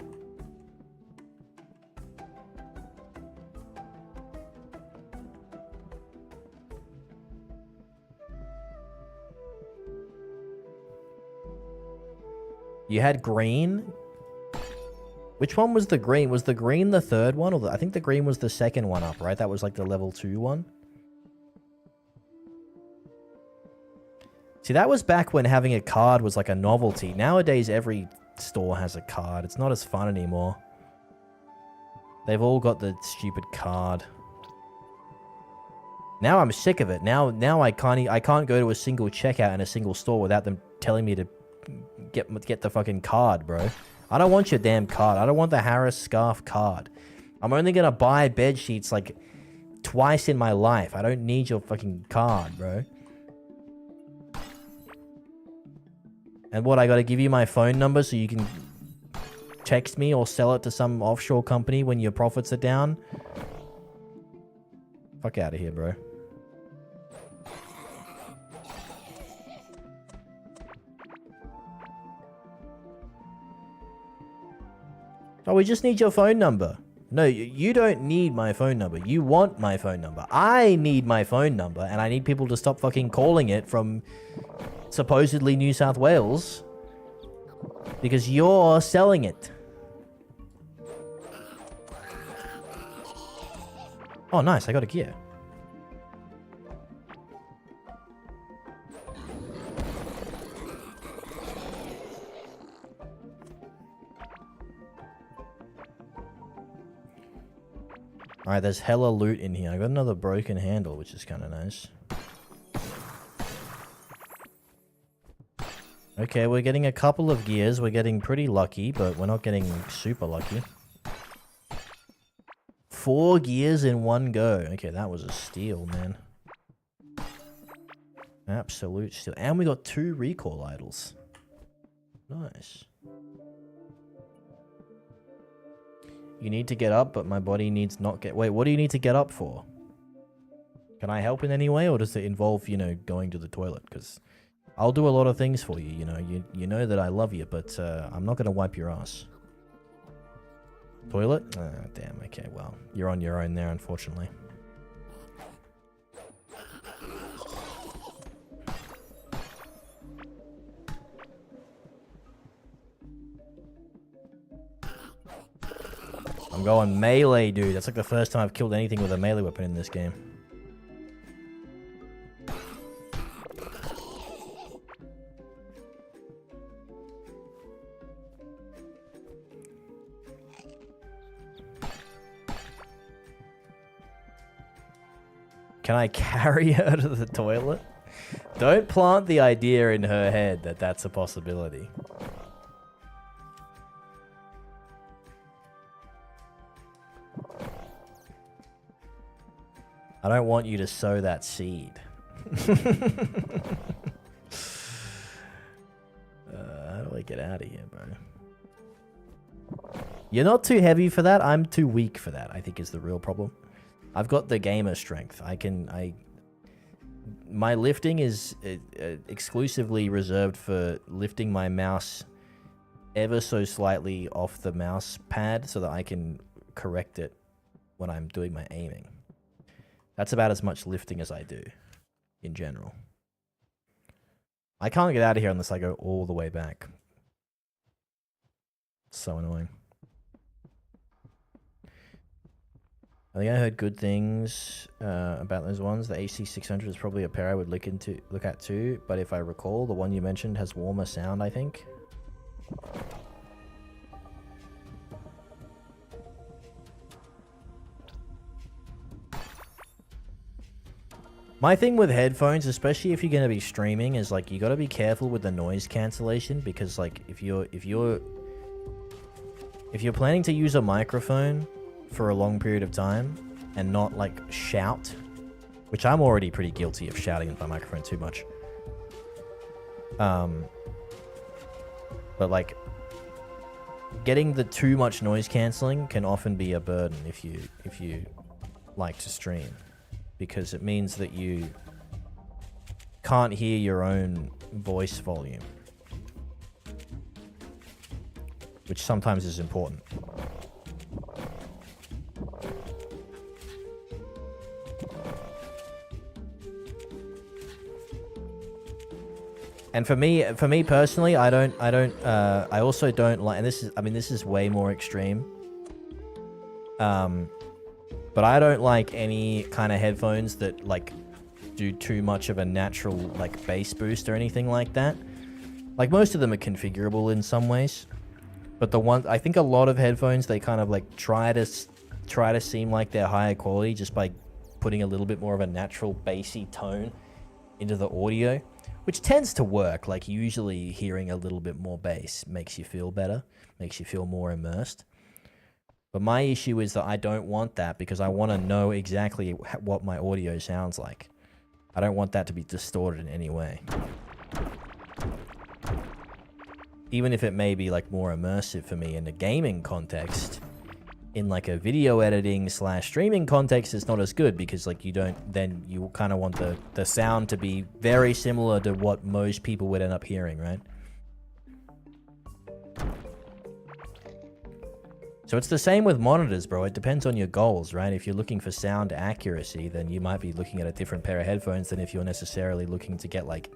You had green? Which one was the green? Was the green the third one? Or I think the green was the second one up, right? That was like the level 2 one. See, that was back when having a card was like a novelty. Nowadays, every store has a card. It's not as fun anymore. They've all got the stupid card. Now I'm sick of it. Now I can't go to a single checkout in a single store without them telling me to get the fucking card, bro. I don't want your damn card. I don't want the Harris scarf card. I'm only gonna buy bed sheets like twice in my life. I don't need your fucking card, bro. And what, I gotta give you my phone number so you can text me or sell it to some offshore company when your profits are down? Fuck out of here, bro. Oh, we just need your phone number. No, you don't need my phone number. You want my phone number. I need my phone number, and I need people to stop fucking calling it from supposedly New South Wales because you're selling it. Oh, nice. I got a gear. Alright, there's hella loot in here. I got another broken handle, which is kind of nice. Okay, we're getting a couple of gears. We're getting pretty lucky, but we're not getting super lucky. 4 gears in one go. Okay, that was a steal, man. Absolute steal. And we got 2 recall idols. Nice. You need to get up, but my body needs not get... Wait, what do you need to get up for? Can I help in any way, or does it involve, you know, going to the toilet? Because I'll do a lot of things for you, you know. You know that I love you, but I'm not going to wipe your ass. Toilet? Damn, okay, well, you're on your own there, unfortunately. I'm going melee, dude. That's like the first time I've killed anything with a melee weapon in this game. Can I carry her to the toilet? Don't plant the idea in her head that that's a possibility. I don't want you to sow that seed. How do I get out of here, bro? You're not too heavy for that. I'm too weak for that, I think is the real problem. I've got the gamer strength. My lifting is exclusively reserved for lifting my mouse ever so slightly off the mouse pad so that I can correct it when I'm doing my aiming. That's about as much lifting as I do, in general. I can't get out of here unless I go all the way back. So annoying. I think I heard good things about those ones. The HC600 is probably a pair I would look at too, but if I recall, the one you mentioned has warmer sound, I think. My thing with headphones, especially if you're going to be streaming, is like you got to be careful with the noise cancellation, because like if you're planning to use a microphone for a long period of time and not like shout, which I'm already pretty guilty of shouting into my microphone too much. But like getting the too much noise cancelling can often be a burden if you like to stream, because it means that you can't hear your own voice volume, which sometimes is important. And for me personally, I also don't like, and this is way more extreme. But I don't like any kind of headphones that like do too much of a natural like bass boost or anything like that. Like most of them are configurable in some ways, but I think a lot of headphones, they kind of like try to seem like they're higher quality just by putting a little bit more of a natural bassy tone into the audio, which tends to work. Like usually hearing a little bit more bass makes you feel better, makes you feel more immersed. But my issue is that I don't want that, because I want to know exactly what my audio sounds like. I don't want that to be distorted in any way. Even if it may be like more immersive for me in a gaming context, in like a video editing / streaming context, it's not as good, because like you kind of want the sound to be very similar to what most people would end up hearing, right? So it's the same with monitors, bro. It depends on your goals, right? If you're looking for sound accuracy, then you might be looking at a different pair of headphones than if you're necessarily looking to get like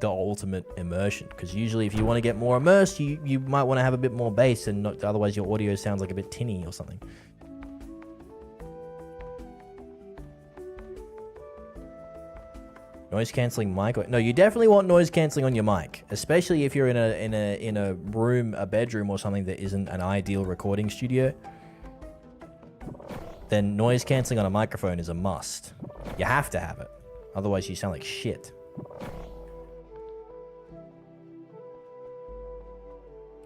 the ultimate immersion. Because usually if you want to get more immersed, you might want to have a bit more bass, and otherwise your audio sounds like a bit tinny or something. Noise cancelling mic? No, you definitely want noise cancelling on your mic, especially if you're in a room, a bedroom or something that isn't an ideal recording studio. Then noise cancelling on a microphone is a must. You have to have it, otherwise you sound like shit.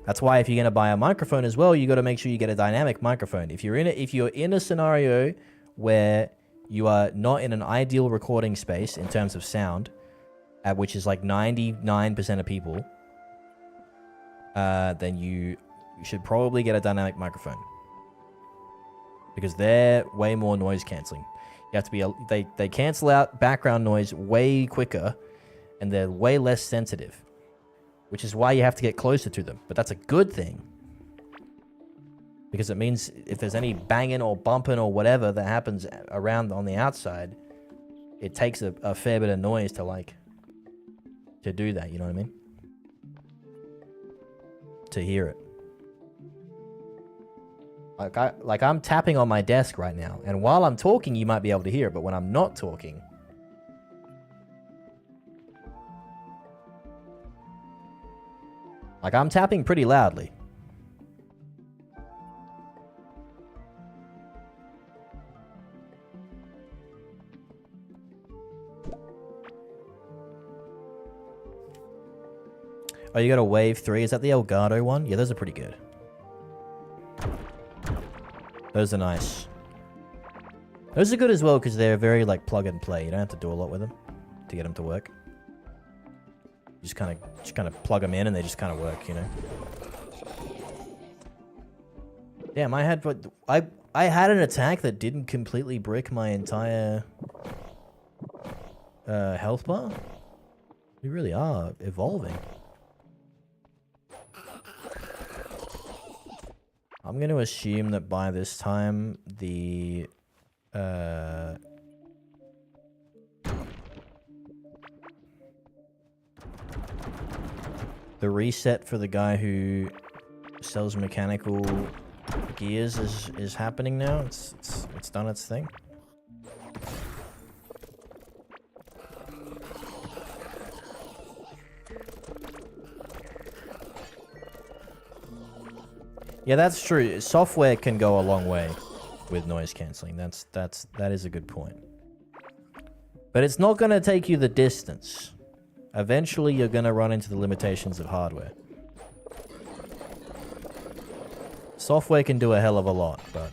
That's why if you're gonna buy a microphone as well, you got to make sure you get a dynamic microphone. If you're in a scenario where you are not in an ideal recording space in terms of sound, which is like 99% of people, then you should probably get a dynamic microphone, because they're way more noise cancelling. You have to be they cancel out background noise way quicker, and they're way less sensitive, which is why you have to get closer to them. But that's a good thing, because it means if there's any banging or bumping or whatever that happens around on the outside, it takes a fair bit of noise to do that, you know what I mean? To hear it. Like I'm tapping on my desk right now, and while I'm talking you might be able to hear it, but when I'm not talking, like I'm tapping pretty loudly. Oh, you got a Wave 3. Is that the Elgato one? Yeah, those are pretty good. Those are nice. Those are good as well because they're very like plug and play. You don't have to do a lot with them to get them to work. You just kind of plug them in and they just kind of work, you know. Damn, I had an attack that didn't completely brick my entire health bar. We really are evolving. I'm going to assume that by this time, the reset for the guy who sells mechanical gears is happening now. It's done its thing. Yeah, that's true. Software can go a long way with noise cancelling. That is a good point. But it's not going to take you the distance. Eventually, you're going to run into the limitations of hardware. Software can do a hell of a lot, but...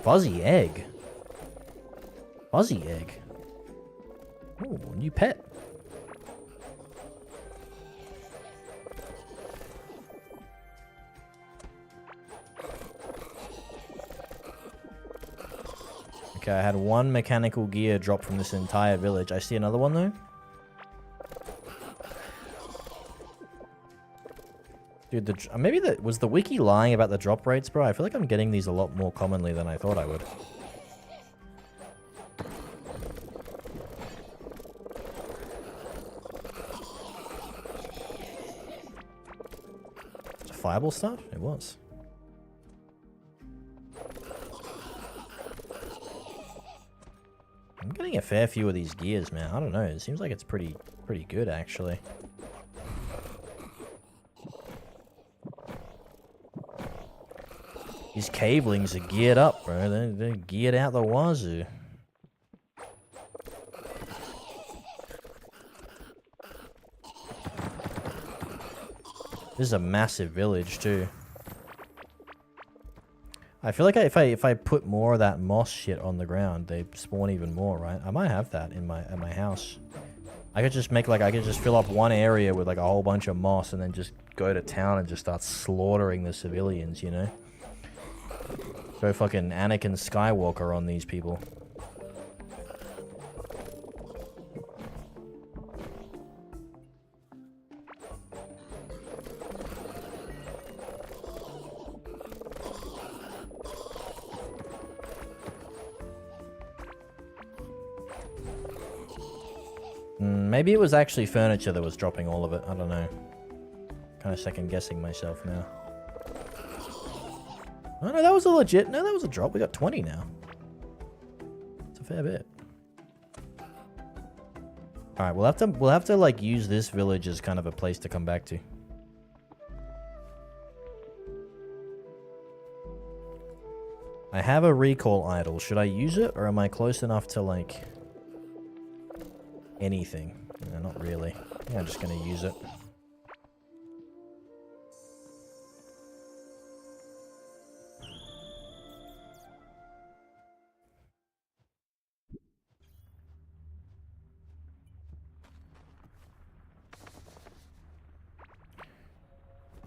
Fuzzy egg. Fuzzy egg. Ooh, new pet. Okay, I had one mechanical gear drop from this entire village. I see another one though. Dude, maybe was the wiki lying about the drop rates, bro? I feel like I'm getting these a lot more commonly than I thought I would. Is it fireball stuff? It was. I'm getting a fair few of these gears, man. I don't know. It seems like it's pretty good, actually. These cavelings are geared up, bro. They're geared out the wazoo. This is a massive village, too. I feel like if I put more of that moss shit on the ground, they spawn even more, right? I might have that in at my house. I could just make I could just fill up one area with like a whole bunch of moss and then just go to town and just start slaughtering the civilians, you know? Go fucking Anakin Skywalker on these people. Maybe it was actually furniture that was dropping all of it. I don't know. Kind of second guessing myself now. Oh no, that was a legit. No, that was a drop. We got 20 now. It's a fair bit. All right, we'll have to like use this village as kind of a place to come back to. I have a recall idol. Should I use it, or am I close enough to like anything? No, not really. I think I'm just gonna use it.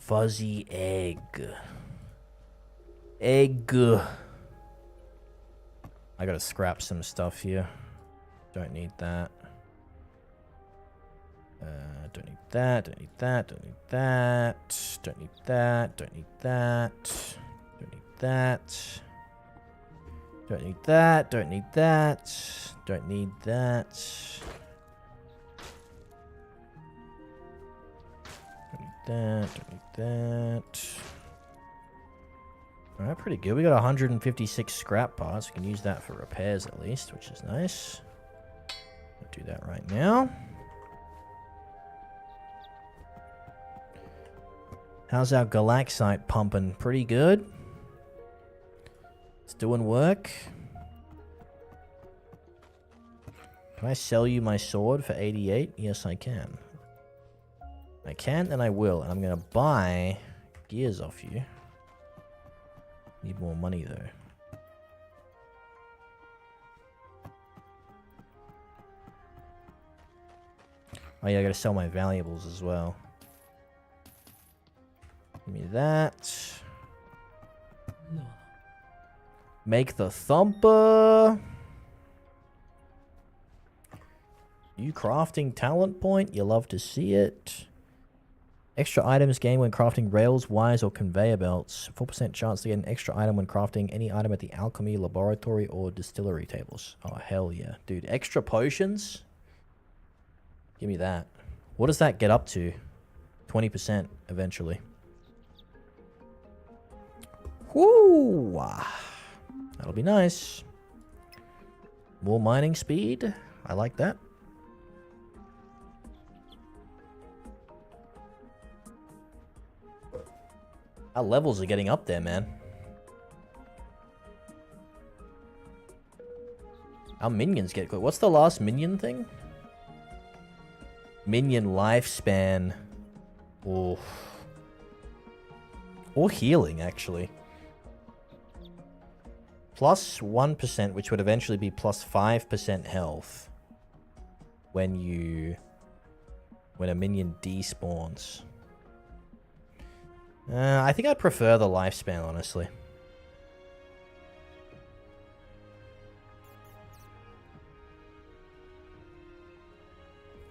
Fuzzy egg. Egg. I gotta scrap some stuff here. Don't need that. Don't need that. Don't need that. Don't need that. Don't need that. Don't need that. Don't need that. Don't need that. Don't need that. Don't need that. Don't need that. Alright, pretty good. We got 156 scrap parts. We can use that for repairs at least, which is nice. I'll do that right now. How's our Galaxite pumping? Pretty good. It's doing work. Can I sell you my sword for 88? Yes, I can. I can and I will. And I'm going to buy gears off you. Need more money though. Oh yeah, I gotta sell my valuables as well. Give me that. No. Make the thumper. You crafting talent point. You love to see it. Extra items gained when crafting rails, wires, or conveyor belts. 4% chance to get an extra item when crafting any item at the alchemy, laboratory, or distillery tables. Oh, hell yeah. Dude, extra potions? Give me that. What does that get up to? 20% eventually. Woo! That'll be nice. More mining speed. I like that. Our levels are getting up there, man. Our minions get good. What's the last minion thing? Minion lifespan. Oh. Or healing, actually. Plus 1%, which would eventually be plus 5% health. When a minion despawns. I think I'd prefer the lifespan, honestly.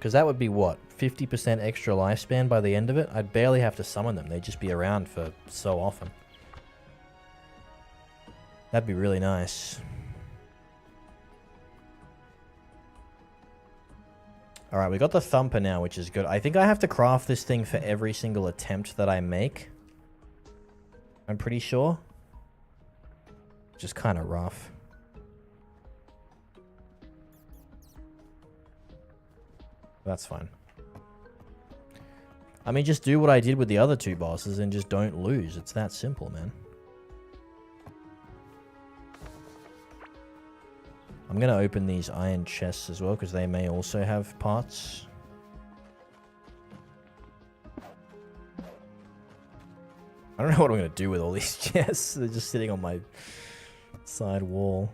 Because that would be what? 50% extra lifespan by the end of it? I'd barely have to summon them. They'd just be around for so often. That'd be really nice. Alright, we got the Thumper now, which is good. I think I have to craft this thing for every single attempt that I make. I'm pretty sure. Which is kind of rough. That's fine. I mean, just do what I did with the other two bosses and just don't lose. It's that simple, man. I'm going to open these iron chests as well, because they may also have parts. I don't know what I'm going to do with all these chests. They're just sitting on my side wall.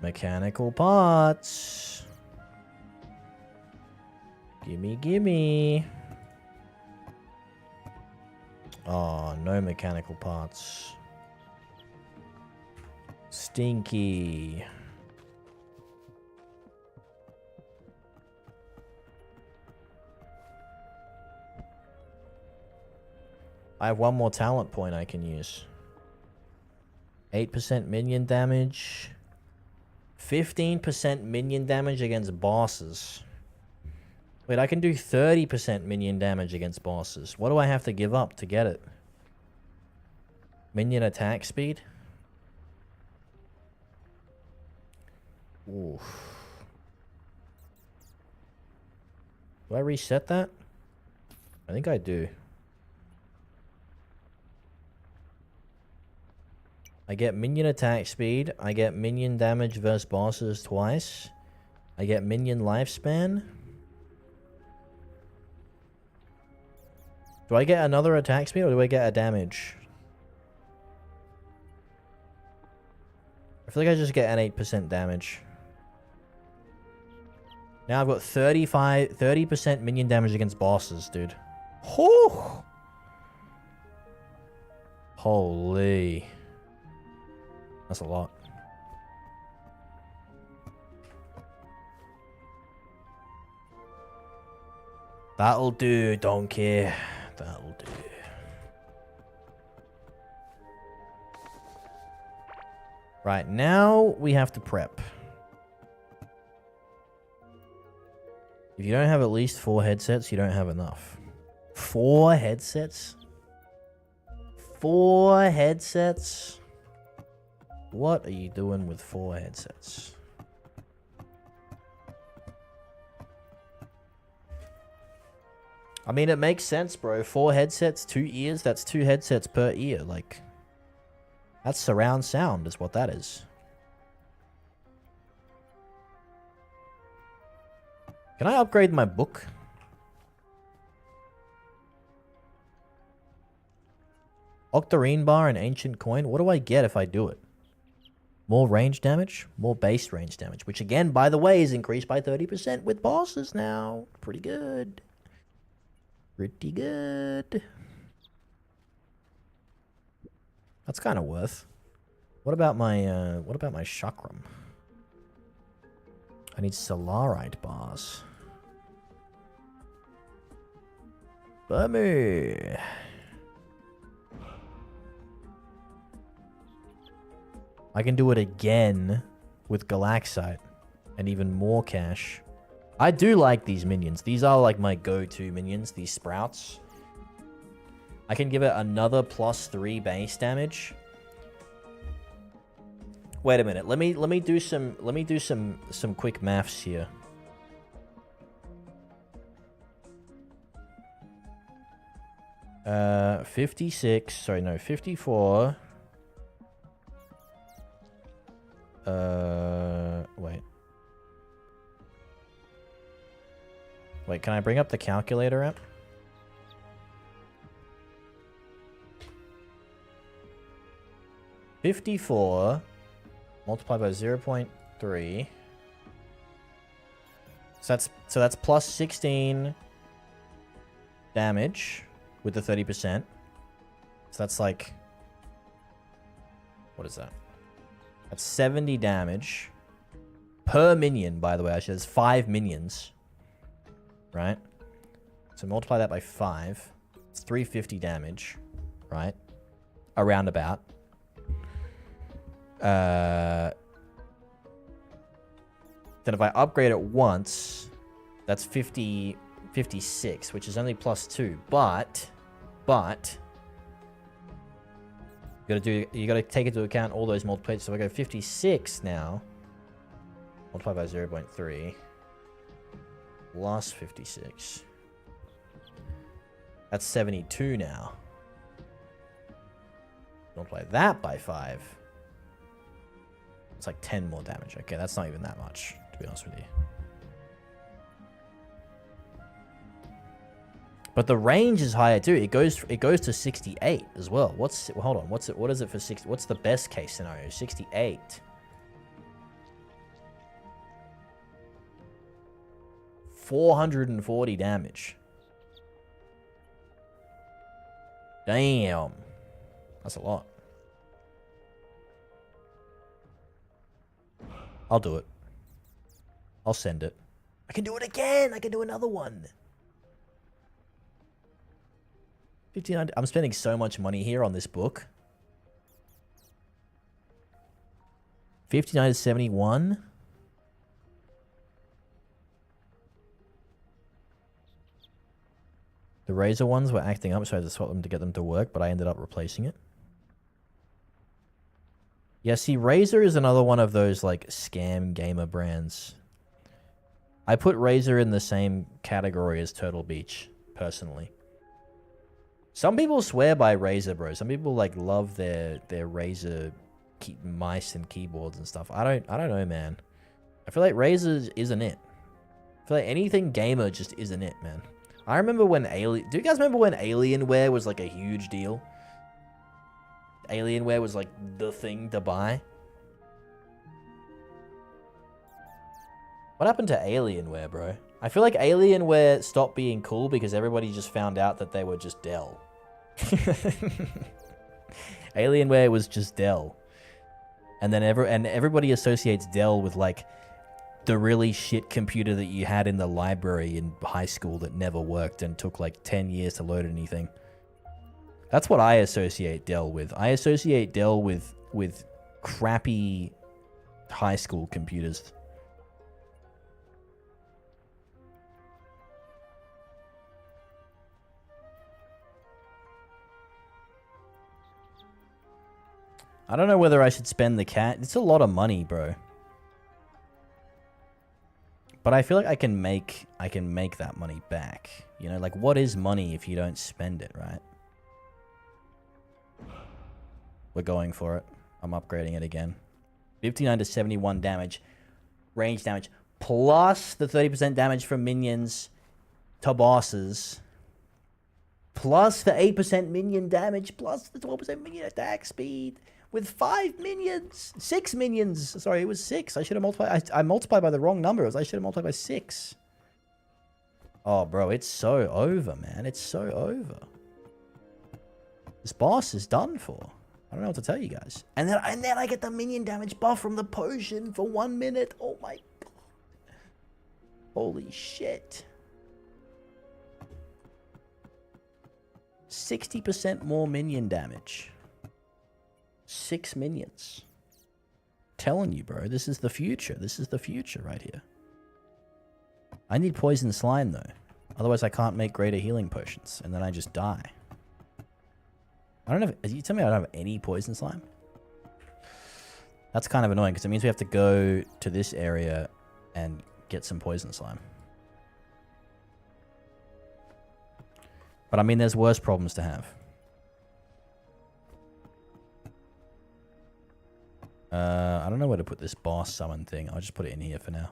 Mechanical parts. Gimme, gimme. Oh, no mechanical parts. Stinky. I have one more talent point I can use. 8% minion damage. 15% minion damage against bosses. Wait, I can do 30% minion damage against bosses. What do I have to give up to get it? Minion attack speed? Oof. Do I reset that? I think I do. I get minion attack speed. I get minion damage versus bosses twice. I get minion lifespan. Do I get another attack speed or do I get a damage? I feel like I just get an 8% damage. Now I've got 30% minion damage against bosses, dude. Whew. Holy. That's a lot. That'll do, don't care. That'll do. Right, now we have to prep. If you don't have at least 4 headsets, you don't have enough. 4 headsets? 4 headsets? What are you doing with 4 headsets? I mean, it makes sense, bro. 4 headsets, 2 ears. That's 2 headsets per ear. Like, that's surround sound is what that is. Can I upgrade my book? Octarine bar and ancient coin. What do I get if I do it? More range damage, more base range damage, which again, by the way, is increased by 30% with bosses now. Pretty good. Pretty good. That's kind of worth. What about my chakram? I need Solarite bars. Bummer. I can do it again with Galaxite and even more cash. I do like these minions. These are like my go-to minions, these sprouts. I can give it another +3 base damage. Wait a minute. Let me do some quick maths here. Uh, 56, sorry, no, 54. Wait. Wait, can I bring up the calculator app? $54 multiplied by 0.3. So that's plus 16 damage with the 30%. So that's like... What is that? That's 70 damage per minion, by the way. Actually, there's 5 minions. Right? So multiply that by 5. It's 350 damage. Right? Around about. Then if I upgrade it once, that's 56, which is only +2. But you gotta take into account all those multipliers. So I go 56 now. Multiply by 0.3 plus 56. That's 72 now. Multiply that by 5. It's like 10 more damage. Okay, that's not even that much, to be honest with you. But the range is higher too. It goes to 68 as well. What is it for 60? What's the best case scenario? 68. $440 damage. Damn. That's a lot. I'll do it. I'll send it. I can do it again. I can do another one. 59. I'm spending so much money here on this book. 59 to 71. The Razor ones were acting up, so I had to swap them to get them to work, but I ended up replacing it. Yeah, see, Razor is another one of those, like, scam gamer brands. I put Razor in the same category as Turtle Beach, personally. Some people swear by Razor, bro. Some people, like, love their Razor mice and keyboards and stuff. I don't know, man. I feel like Razor isn't it. I feel like anything gamer just isn't it, man. I remember when do you guys remember when Alienware was, like, a huge deal? Alienware was like the thing to buy. What happened to Alienware, bro? I feel like Alienware stopped being cool because everybody just found out that they were just Dell. Alienware was just Dell. And then everybody associates Dell with like the really shit computer that you had in the library in high school that never worked and took like 10 years to load anything. That's what I associate Dell with. I associate Dell with crappy high school computers. I don't know whether I should spend the cat. It's a lot of money, bro. But I feel like I can make that money back. You know, like what is money if you don't spend it, right? We're going for it. I'm upgrading it again. 59 to 71 damage. Range damage. Plus the 30% damage from minions to bosses. Plus the 8% minion damage. Plus the 12% minion attack speed. With 5 minions. 6 minions. Sorry, it was 6. I should have multiplied. I multiplied by the wrong numbers. I should have multiplied by 6. Oh, bro. It's so over, man. It's so over. This boss is done for. I don't know what to tell you guys. And then I get the minion damage buff from the potion for 1 minute. Oh my god. Holy shit. 60% more minion damage. 6 minions. Telling you, bro. This is the future. This is the future right here. I need poison slime, though. Otherwise, I can't make greater healing potions. And then I just die. I don't know if... You tell me I don't have any poison slime? That's kind of annoying, because it means we have to go to this area and get some poison slime. But, I mean, there's worse problems to have. I don't know where to put this boss summon thing. I'll just put it in here for now.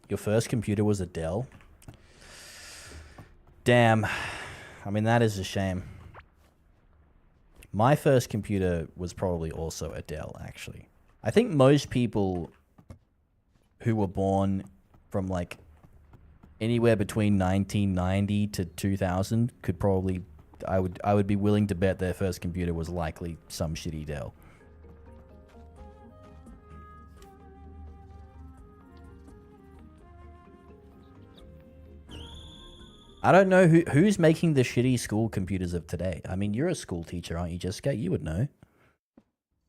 Your first computer was a Dell? Damn. I mean, that is a shame. My first computer was probably also a Dell, actually. I think most people who were born from like anywhere between 1990 to 2000 could probably, I would be willing to bet their first computer was likely some shitty Dell. I don't know who's making the shitty school computers of today. I mean, you're a school teacher, aren't you, Jessica? You would know.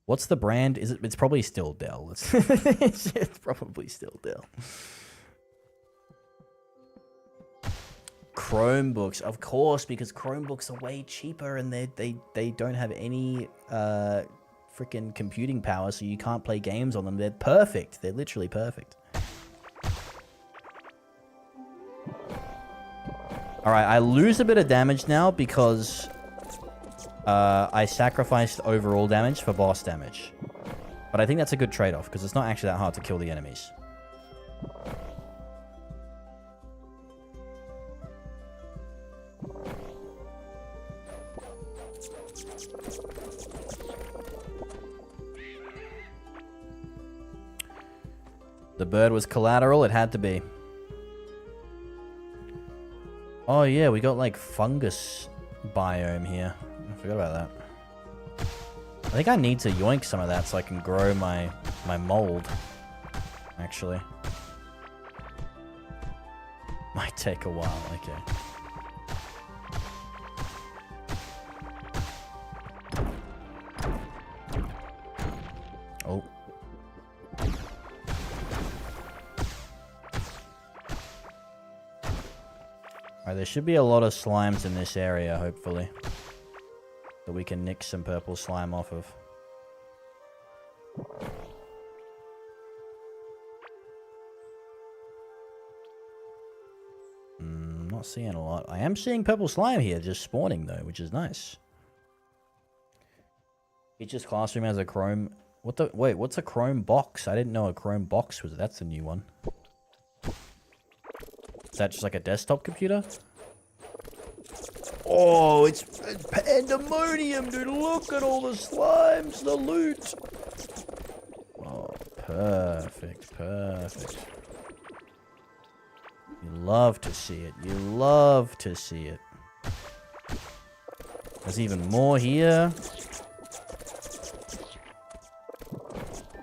What's the brand? It's probably still Dell. It's probably still Dell. Chromebooks, of course, because Chromebooks are way cheaper and they don't have any freaking computing power, so you can't play games on them. They're perfect. They're literally perfect. All right, I lose a bit of damage now because I sacrificed overall damage for boss damage. But I think that's a good trade-off because it's not actually that hard to kill the enemies. The bird was collateral, it had to be. Oh yeah, we got like fungus biome here. I forgot about that. I think I need to yoink some of that so I can grow my mold. Actually. Might take a while, okay. Oh. Alright, there should be a lot of slimes in this area, hopefully. That we can nick some purple slime off of. Not seeing a lot. I am seeing purple slime here, just spawning though, which is nice. Teacher's classroom has a chrome... Wait, what's a chrome box? I didn't know a chrome box was... That's a new one. Is that just like a desktop computer? Oh, it's pandemonium, dude. Look at all the slimes, the loot. Oh, perfect, perfect. You love to see it. You love to see it. There's even more here.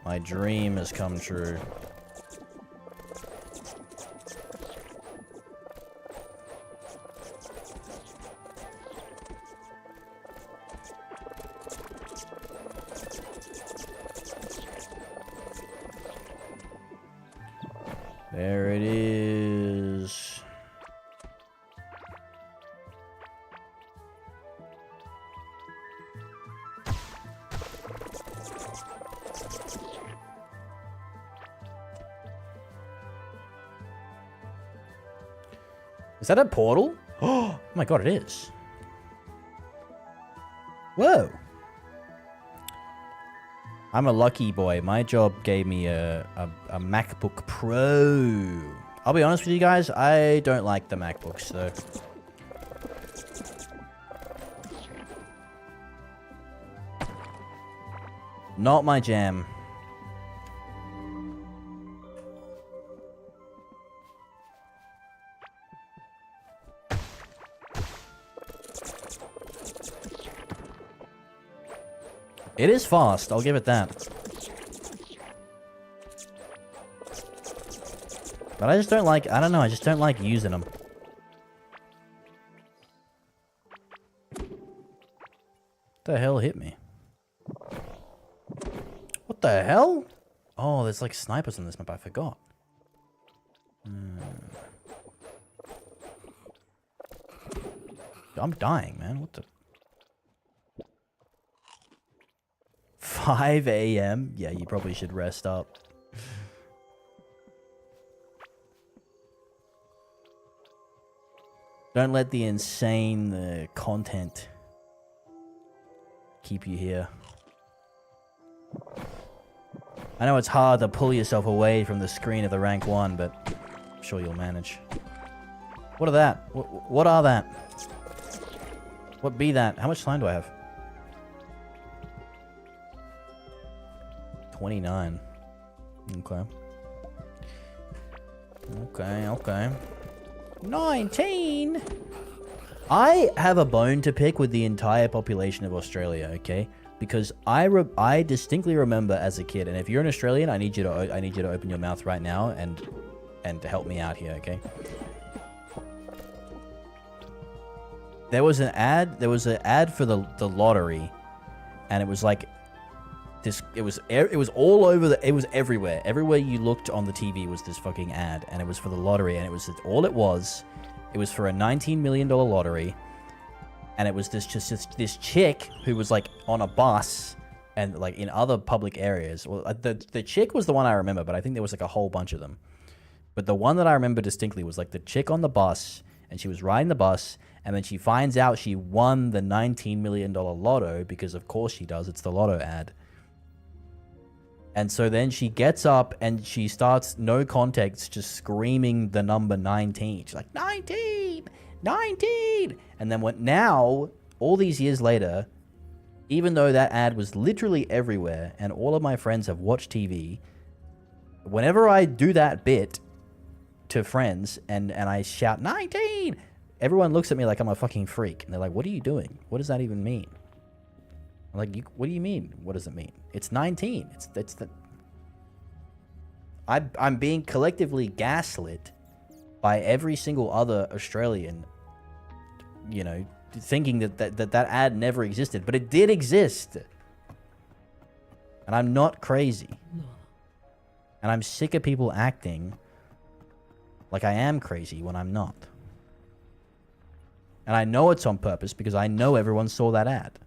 My dream has come true. There it is. Is that a portal? Oh my god, it is. Whoa. I'm a lucky boy. My job gave me a MacBook Pro. I'll be honest with you guys, I don't like the MacBooks, so... Not my jam. It is fast, I'll give it that. But I just don't like, I don't know, I just don't like using them. What the hell hit me? What the hell? Oh, there's like snipers on this map, I forgot. I'm dying, man, what the... 5 a.m.? Yeah, you probably should rest up. Don't let the insane content keep you here. I know it's hard to pull yourself away from the screen of the rank 1, but I'm sure you'll manage. What are that? What are that? What be that? How much slime do I have? 29. Okay. Okay. 19? I have a bone to pick with the entire population of Australia, okay? Because I distinctly remember as a kid, and if you're an Australian, I need you to open your mouth right now and to help me out here, okay? There was an ad for the lottery, and it was like this. It was all over it was everywhere. Everywhere you looked on the TV was this fucking ad, and it was for the lottery, and it was all it was. It was for a $19 million lottery, and it was this chick who was like on a bus and like in other public areas. Well, the chick was the one I remember, but I think there was like a whole bunch of them. But the one that I remember distinctly was like the chick on the bus, and she was riding the bus, and then she finds out she won the $19 million lotto, because of course she does, it's the lotto ad. And so then she gets up and she starts, no context, just screaming the number 19. She's like, 19! 19! And then now, all these years later, even though that ad was literally everywhere and all of my friends have watched TV, whenever I do that bit to friends and I shout 19, everyone looks at me like I'm a fucking freak. And they're like, what are you doing? What does that even mean? I'm like, what do you mean? What does it mean? It's 19. I'm being collectively gaslit by every single other Australian, you know, thinking that ad never existed. But it did exist. And I'm not crazy. And I'm sick of people acting like I am crazy when I'm not. And I know it's on purpose because I know everyone saw that ad.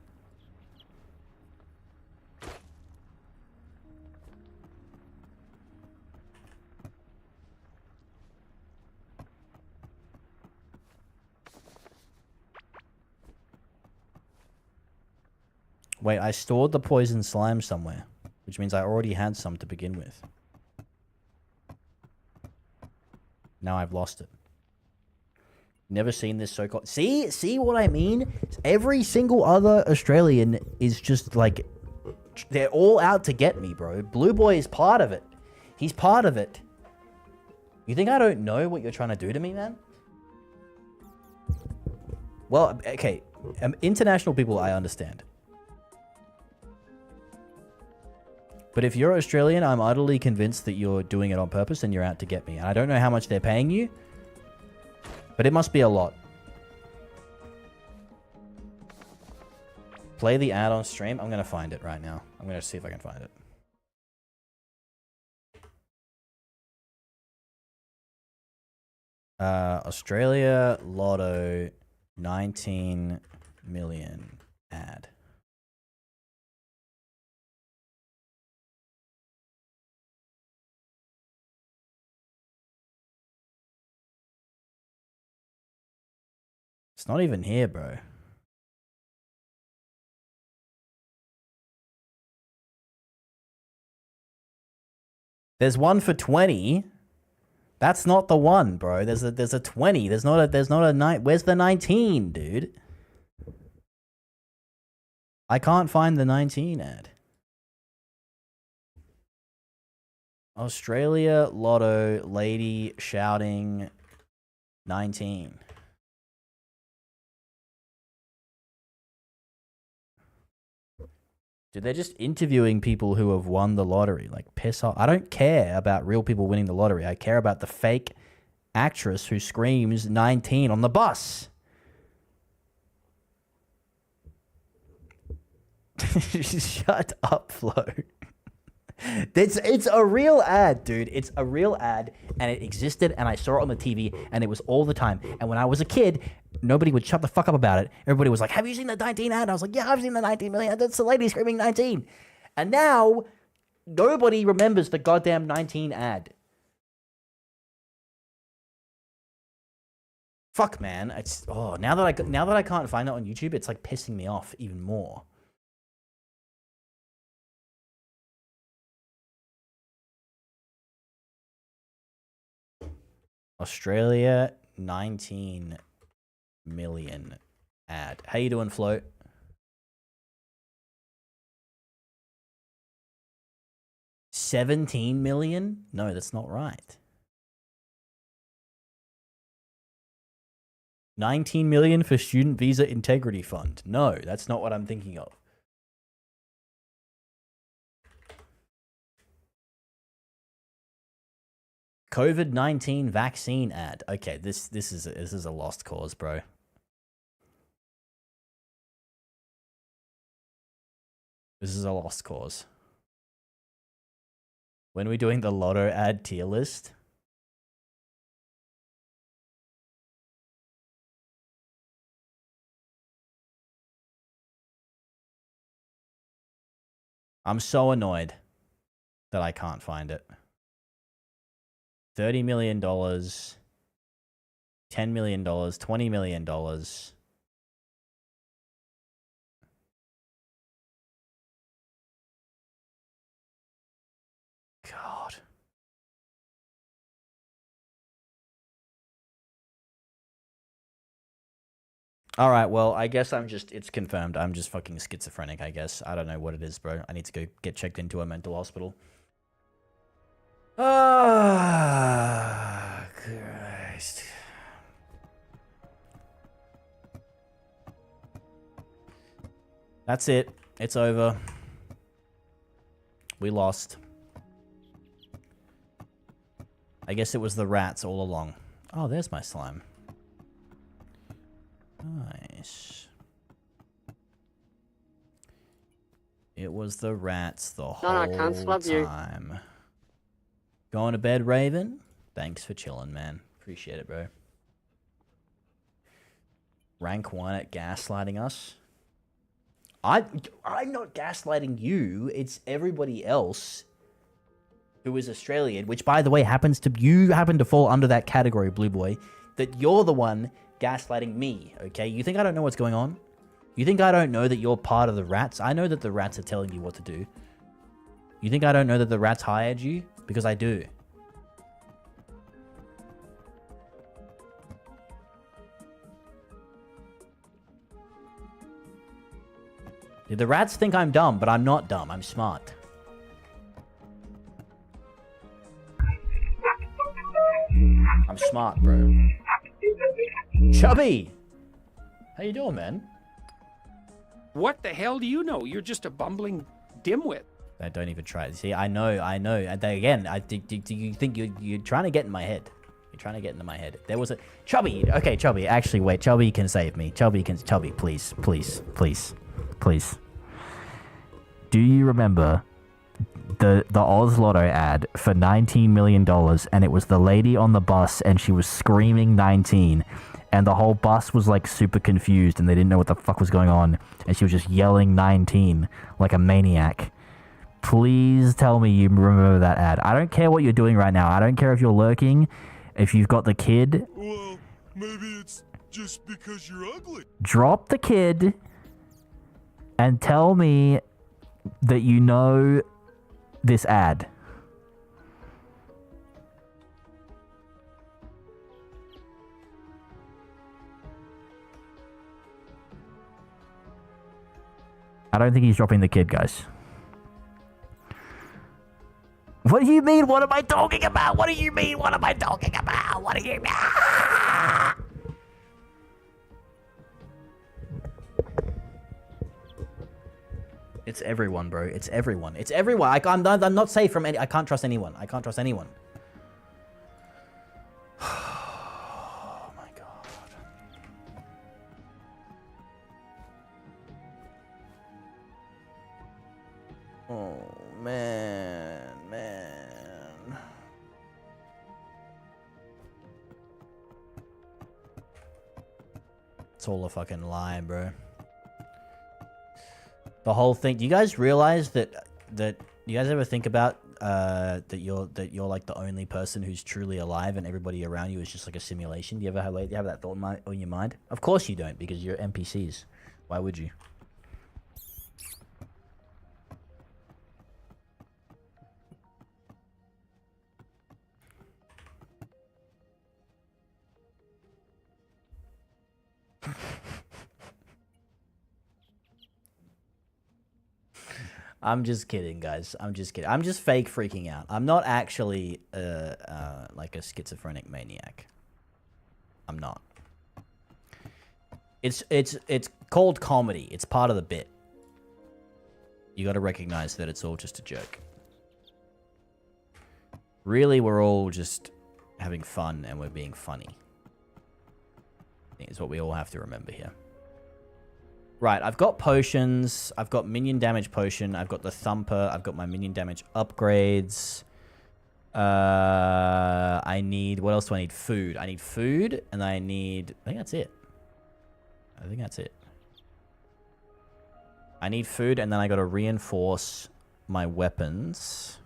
Wait, I stored the poison slime somewhere, which means I already had some to begin with. Now I've lost it. Never seen this so-called... See what I mean? Every single other Australian is just like... They're all out to get me, bro. Blue Boy is part of it. He's part of it. You think I don't know what you're trying to do to me, man? Well, okay. International people, I understand. But if you're Australian, I'm utterly convinced that you're doing it on purpose and you're out to get me. And I don't know how much they're paying you, but it must be a lot. Play the ad on stream. I'm going to find it right now. I'm going to see if I can find it. Australia Lotto 19 million ad. It's not even here, bro. There's one for 20. That's not the one, bro. There's a 20. There's not a 9. Where's the 19, dude? I can't find the 19 ad. Australia Lotto lady shouting 19. Dude, they're just interviewing people who have won the lottery. Like, piss off. I don't care about real people winning the lottery. I care about the fake actress who screams 19 on the bus. Shut up, Flo. It's a real ad, dude. It's a real ad, and it existed, and I saw it on the TV, and it was all the time. And when I was a kid, nobody would shut the fuck up about it. Everybody was like, have you seen the 19 ad? I was like, yeah, I've seen the 19 million. That's the lady screaming 19. And now, nobody remembers the goddamn 19 ad. Fuck, man. It's now that I can't find it on YouTube, it's like pissing me off even more. Australia 19 million ad. How you doing, Float? $17 million? No, that's not right. 19 million for Student Visa Integrity Fund. No, that's not what I'm thinking of. COVID-19 vaccine ad. Okay, this is a lost cause, bro. This is a lost cause. When are we doing the Lotto ad tier list? I'm so annoyed that I can't find it. $30 million, $10 million, $20 million. God. All right, well, I guess it's confirmed. I'm just fucking schizophrenic, I guess. I don't know what it is, bro. I need to go get checked into a mental hospital. Ah, Christ. That's it. It's over. We lost. I guess it was the rats all along. Oh, there's my slime. Nice. It was the rats the whole time. Going to bed, Raven? Thanks for chilling, man. Appreciate it, bro. Rank 1 at gaslighting us. I'm not gaslighting you. It's everybody else who is Australian, which, by the way, you happen to fall under that category, Blue Boy, that you're the one gaslighting me, okay? You think I don't know what's going on? You think I don't know that you're part of the rats? I know that the rats are telling you what to do. You think I don't know that the rats hired you? Because I do. The rats think I'm dumb, but I'm not dumb. I'm smart. I'm smart, bro. Chubby! How you doing, man? What the hell do you know? You're just a bumbling dimwit. I don't even try. See, I know. And again, do you think you're trying to get in my head? You're trying to get into my head. There was a... Chubby! Okay, Chubby. Actually, wait. Chubby can save me. Chubby, please. Do you remember the Oz Lotto ad for $19 million, and it was the lady on the bus, and she was screaming 19, and the whole bus was like super confused, and they didn't know what the fuck was going on, and she was just yelling 19 like a maniac. Please tell me you remember that ad. I don't care what you're doing right now. I don't care if you're lurking, if you've got the kid. Well, maybe it's just because you're ugly. Drop the kid and tell me that you know this ad. I don't think he's dropping the kid, guys. What do you mean? What am I talking about? What do you mean? What am I talking about? What do you mean? It's everyone, bro. It's everyone. It's everyone. I'm not safe from any... I can't trust anyone. I can't trust anyone. Oh, my God. Oh, man. It's all a fucking lie, bro. The whole thing. Do you guys realize that you guys ever think about that you're like the only person who's truly alive and everybody around you is just like a simulation? Do you ever have that thought in your mind? Of course you don't, because you're NPCs. Why would you? I'm just kidding, guys. I'm just kidding. I'm just fake freaking out. I'm not actually like a schizophrenic maniac. I'm not. It's called comedy. It's part of the bit. You got to recognize that it's all just a joke. Really, we're all just having fun and we're being funny. I think is what we all have to remember here. Right, I've got potions. I've got minion damage potion. I've got the thumper. I've got my minion damage upgrades. I need... What else do I need? Food. I need food, and I need... I think that's it. I think that's it. I need food, and then I got to reinforce my weapons.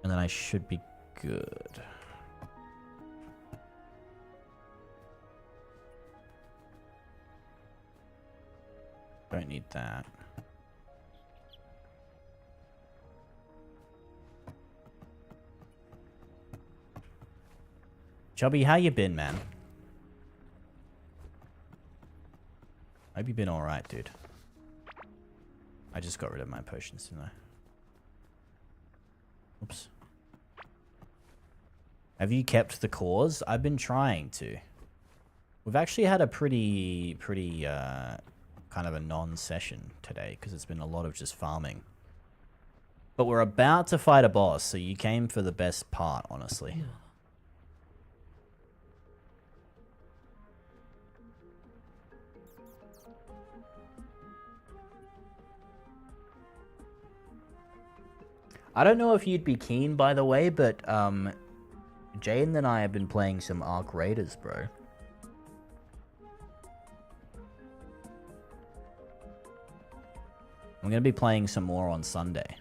And then I should be good. Don't need that. Chubby, how you been, man? Hope you been alright, dude. I just got rid of my potions, didn't I? Oops. Have you kept the cause? I've been trying to. We've actually had a pretty kind of a non-session today, because it's been a lot of just farming. But we're about to fight a boss, so you came for the best part, honestly. I don't know if you'd be keen, by the way, but Jaden and I have been playing some Arc Raiders, bro. I'm going to be playing some more on Sunday.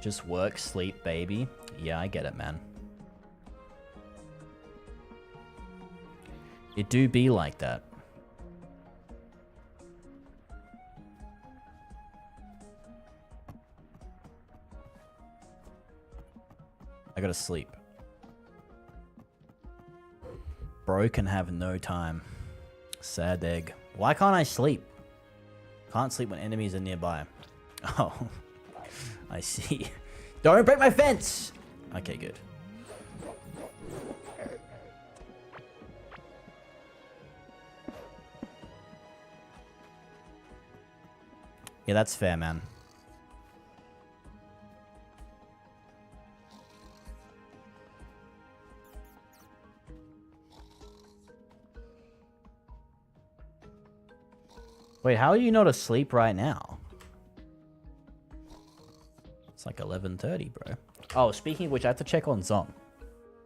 Just work, sleep, baby. Yeah, I get it, man. It do be like that. I gotta sleep. Bro can have no time. Sad egg. Why can't I sleep? Can't sleep when enemies are nearby. Oh. I see. Don't break my fence! Okay, good. Yeah, that's fair, man. Wait, how are you not asleep right now? It's like 11:30, bro. Oh, speaking of which, I have to check on Zong.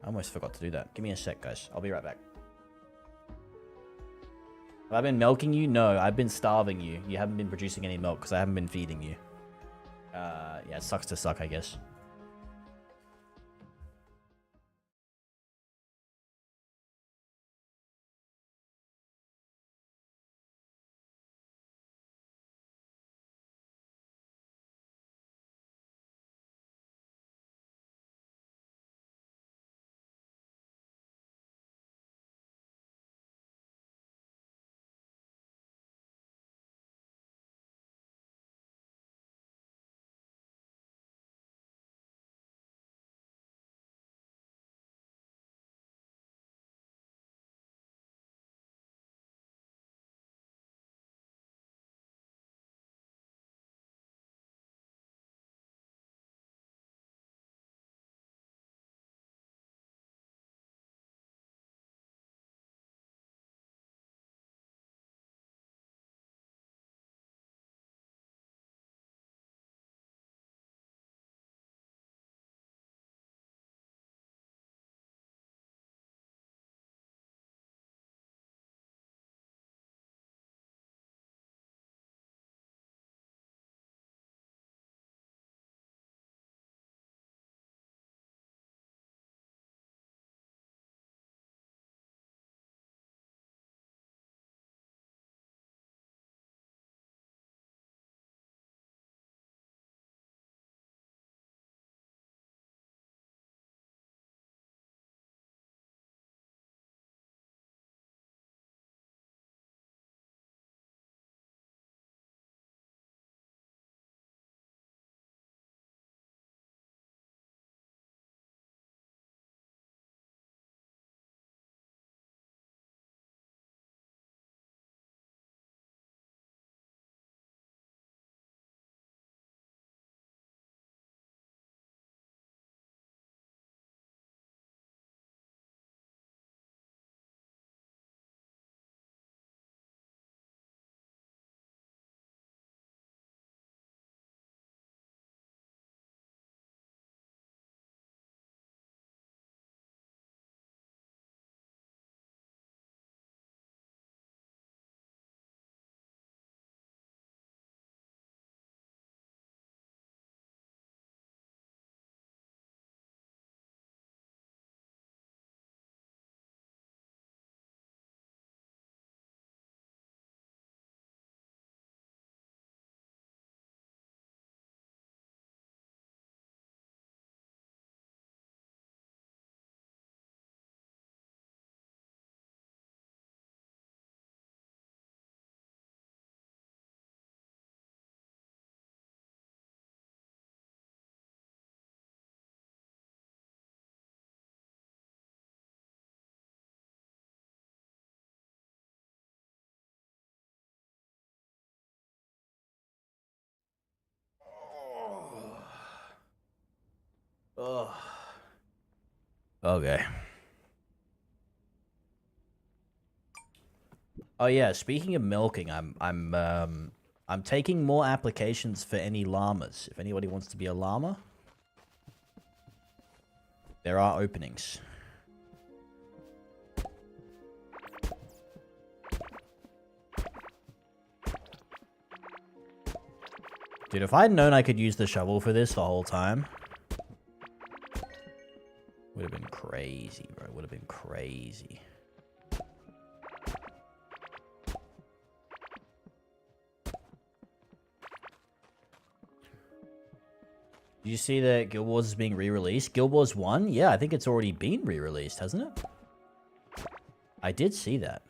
I almost forgot to do that. Give me a sec, guys. I'll be right back. Have I been milking you? No, I've been starving you. You haven't been producing any milk because I haven't been feeding you. Yeah, it sucks to suck, I guess. Oh. Okay. Oh yeah, speaking of milking, I'm taking more applications for any llamas. If anybody wants to be a llama, there are openings. Dude, if I'd known I could use the shovel for this the whole time, would have been crazy, bro. Would have been crazy. Did you see that Guild Wars is being re-released? Guild Wars 1? Yeah, I think it's already been re-released, hasn't it? I did see that.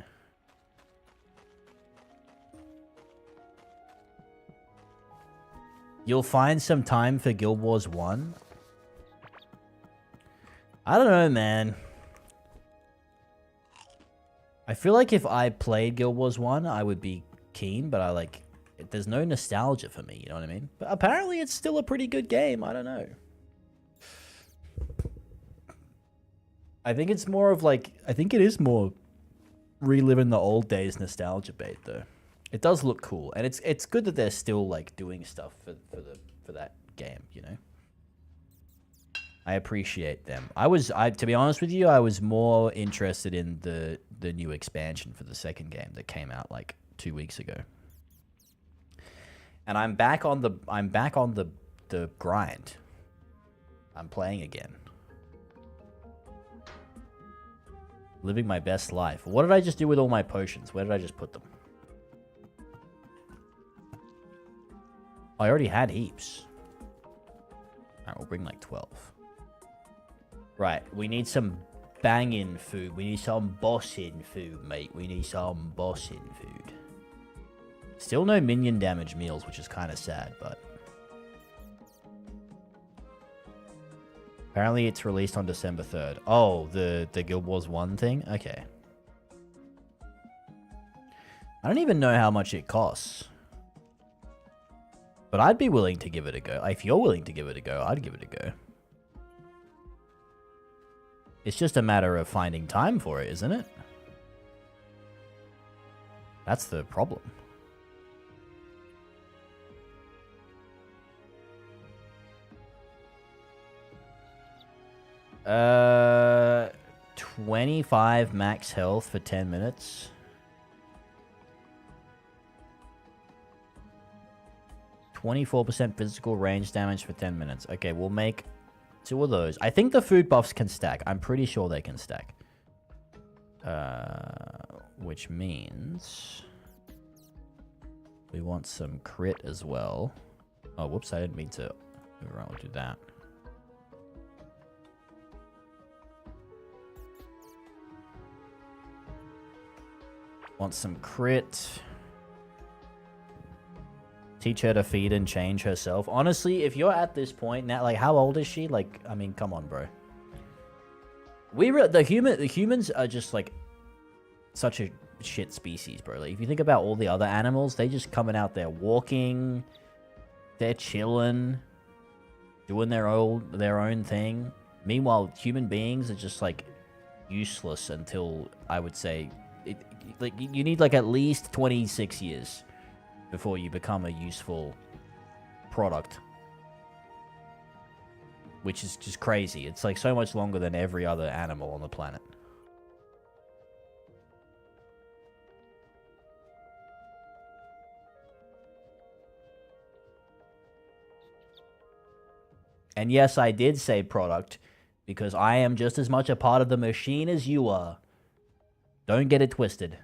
You'll find some time for Guild Wars 1? I don't know, man. I feel like if I played Guild Wars 1, I would be keen, but there's no nostalgia for me, you know what I mean? But apparently it's still a pretty good game, I don't know. I think it's more of I think it is more reliving the old days nostalgia bait, though. It does look cool, and it's good that they're still doing stuff for that game, you know. I appreciate them. To be honest with you, I was more interested in the new expansion for the second game that came out 2 weeks ago. And I'm back on the grind. I'm playing again. Living my best life. What did I just do with all my potions? Where did I just put them? I already had heaps. Alright, we'll bring 12. Right, we need some banging food. We need some bossing food, mate. We need some bossing food. Still no minion damage meals, which is kind of sad, but... Apparently it's released on December 3rd. Oh, the Guild Wars 1 thing? Okay. I don't even know how much it costs. But I'd be willing to give it a go. If you're willing to give it a go, I'd give it a go. It's just a matter of finding time for it, isn't it? That's the problem. Uh, 25 max health for 10 minutes. %, physical range damage for 10 minutes. Okay, we'll make 2 of those. I think the food buffs can stack. I'm pretty sure they can stack. Which means we want some crit as well. Oh, whoops, I didn't mean to move around. We'll do that. Want some crit. Teach her to feed and change herself. Honestly, if you're at this point now, how old is she? I mean, come on, bro. The humans are just such a shit species, bro. If you think about all the other animals, they just coming out there walking, they're chilling, doing their own thing. Meanwhile, human beings are just useless until I would say you need at least 26 years before you become a useful product. Which is just crazy. It's so much longer than every other animal on the planet. And yes, I did say product, because I am just as much a part of the machine as you are. Don't get it twisted.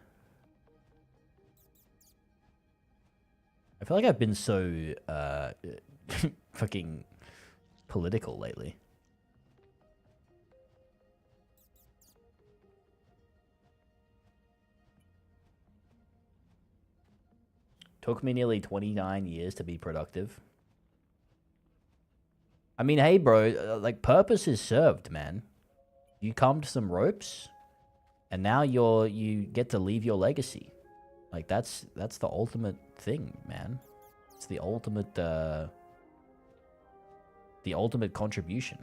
I feel like I've been so fucking political lately. Took me nearly 29 years to be productive. I mean, hey, bro, purpose is served, man. You come to some ropes, and now you get to leave your legacy. That's the ultimate thing, man. It's the ultimate contribution.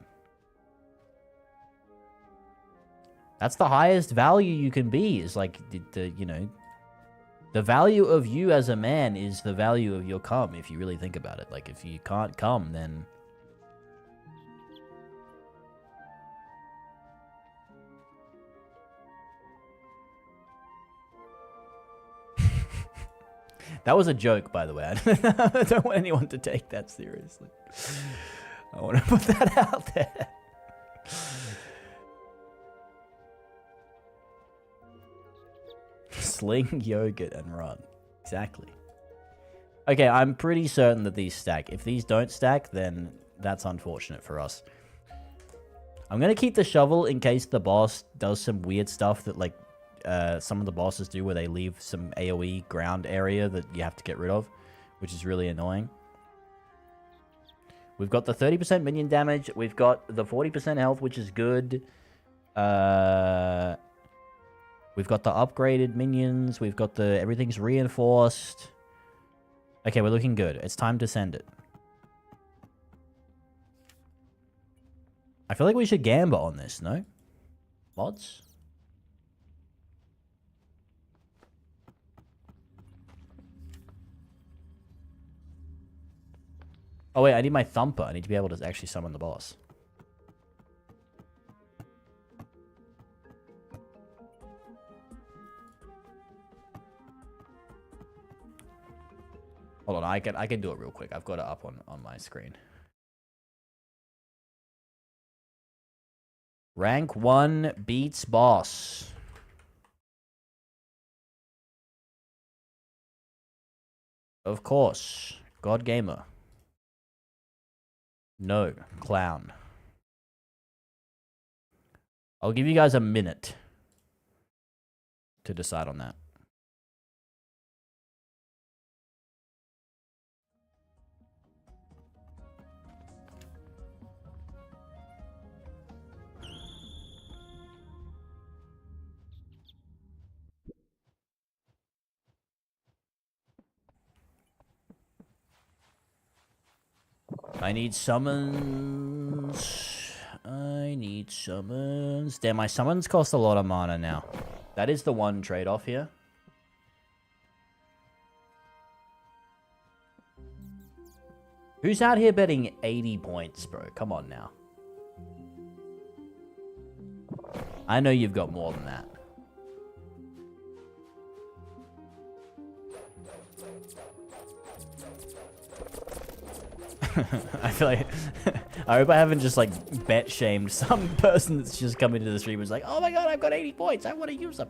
That's the highest value you can be, is like, you know, the value of you as a man is the value of your cum, if you really think about it. Like, if you can't cum, then... That was a joke, by the way. I don't want anyone to take that seriously. I want to put that out there. Sling, yogurt, and run. Exactly. Okay, I'm pretty certain that these stack. If these don't stack, then that's unfortunate for us. I'm going to keep the shovel in case the boss does some weird stuff that, like, some of the bosses do, where they leave some AoE ground area that you have to get rid of, which is really annoying. We've got the 30% minion damage. We've got the 40% health, which is good. We've got the upgraded minions. We've got the... Everything's reinforced. Okay, we're looking good. It's time to send it. I feel like we should gamble on this, no? Mods? Oh wait, I need my thumper. I need to be able to actually summon the boss. Hold on, I can do it real quick. I've got it up on my screen. Rank 1 beats boss. Of course. God Gamer. No. Clown. I'll give you guys a minute to decide on that. I need summons. I need summons. Damn, my summons cost a lot of mana now. That is the one trade-off here. Who's out here betting 80 points, bro? Come on now. I know you've got more than that. I feel like... I hope I haven't just, like, bet-shamed some person that's just come into the stream and is like, oh my god, I've got 80 points, I want to use them.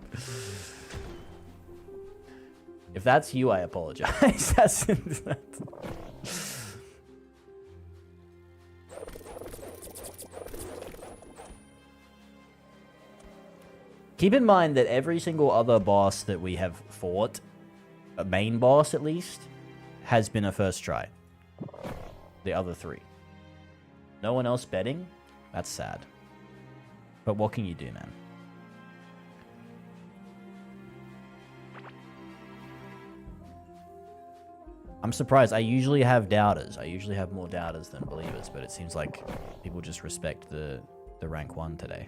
If that's you, I apologize. Keep in mind that every single other boss that we have fought, a main boss at least, has been a first try. The other three. No one else betting? That's sad. But what can you do, man? I'm surprised. I usually have doubters. I usually have more doubters than believers, but it seems like people just respect the rank 1 today.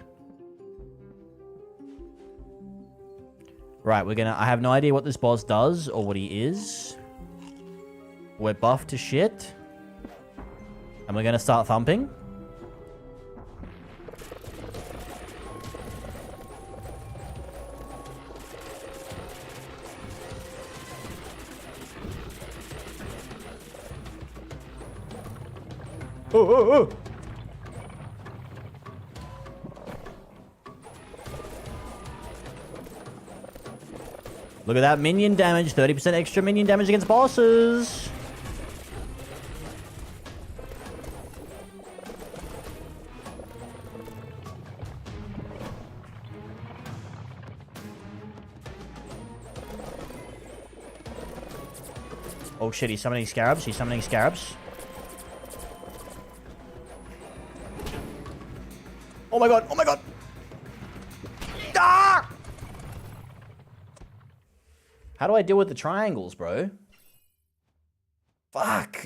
Right, I have no idea what this boss does or what he is. We're buffed to shit. And we're gonna start thumping. Oh. Look at that minion damage. 30% extra minion damage against bosses. Oh shit, he's summoning scarabs. He's summoning scarabs. Oh my god. Oh my god. Ah! How do I deal with the triangles, bro? Fuck.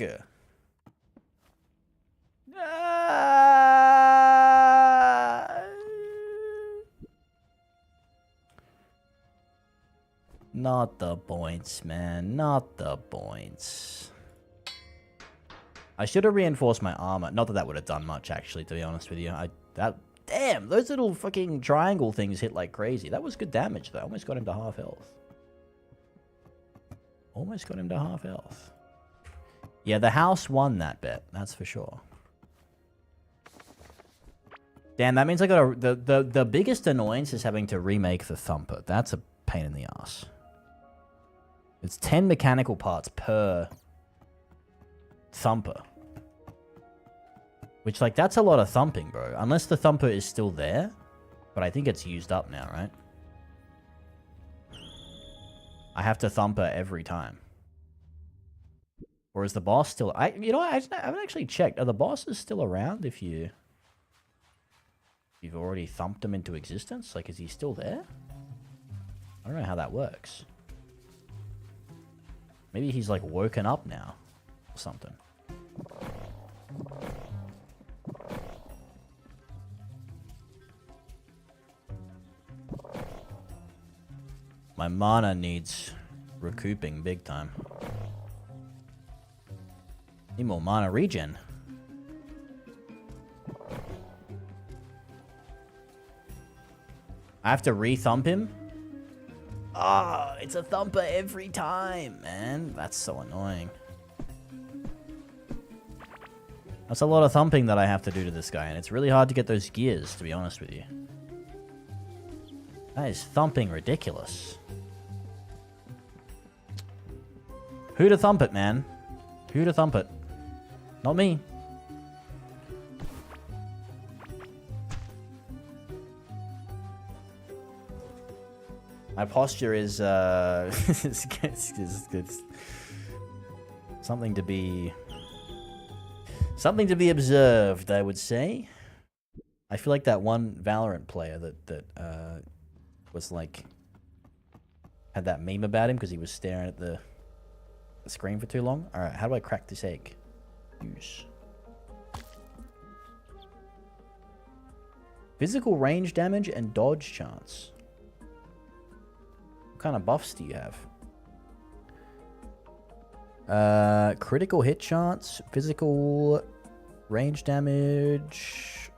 Not the points, man. Not the points. I should have reinforced my armor. Not that that would have done much, actually, to be honest with you. Damn, those little fucking triangle things hit like crazy. That was good damage, though. Almost got him to half health. Almost got him to half health. Yeah, the house won that bet. That's for sure. Damn, that means I got the biggest annoyance is having to remake the Thumper. That's a pain in the ass. It's 10 mechanical parts per Thumper. Which, like, that's a lot of thumping, bro. Unless the Thumper is still there. But I think it's used up now, right? I have to Thumper every time. Or is the boss still... you know what? I haven't actually checked. Are the bosses still around if you've already thumped him into existence? Like, is he still there? I don't know how that works. Maybe he's, like, woken up now. Or something. My mana needs recouping big time. Need more mana regen. I have to re-thump him? Ah, it's a thumper every time, man. That's so annoying. That's a lot of thumping that I have to do to this guy, and it's really hard to get those gears, to be honest with you. That is thumping ridiculous. Who to thump it, man? Who to thump it? Not me. My posture is something to be observed, I would say. I feel like that one Valorant player that was like had that meme about him because he was staring at the screen for too long. All right, how do I crack this egg? Use physical range damage and dodge chance. What kind of buffs do you have? Critical hit chance, physical range damage,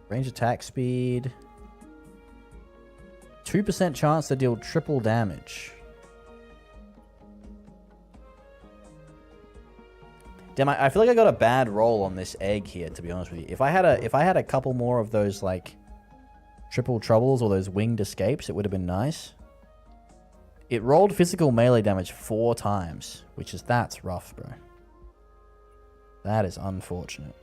range attack speed, 2% chance to deal triple damage. Damn, I feel like I got a bad roll on this egg here, to be honest with you. If I had a couple more of those like triple troubles or those winged escapes, it would have been nice. It rolled physical melee damage 4 times, that's rough, bro. That is unfortunate.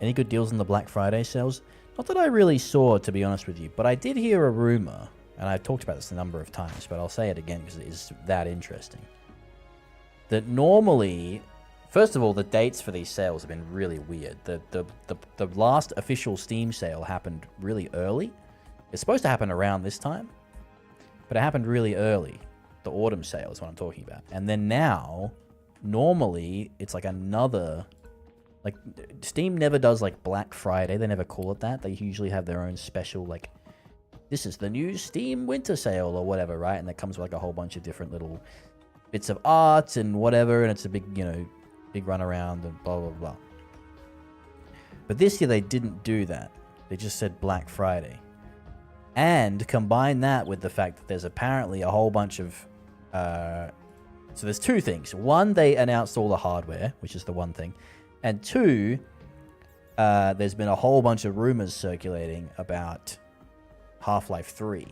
Any good deals on the Black Friday sales? Not that I really saw, to be honest with you, but I did hear a rumor, and I've talked about this a number of times, but I'll say it again because it is that interesting. That normally, first of all, the dates for these sales have been really weird. The last official Steam sale happened really early. It's supposed to happen around this time, but it happened really early. The autumn sale is what I'm talking about. And then now, normally, it's like another... Like, Steam never does, like, Black Friday. They never call it that. They usually have their own special, like, this is the new Steam winter sale or whatever, right? And that comes with, like, a whole bunch of different little bits of art and whatever, and it's a big, you know, big run around and blah, blah, blah. But this year they didn't do that. They just said Black Friday. And combine that with the fact that there's apparently a whole bunch of... so there's 2 things. One, they announced all the hardware, which is the one thing. And 2, there's been a whole bunch of rumors circulating about Half-Life 3.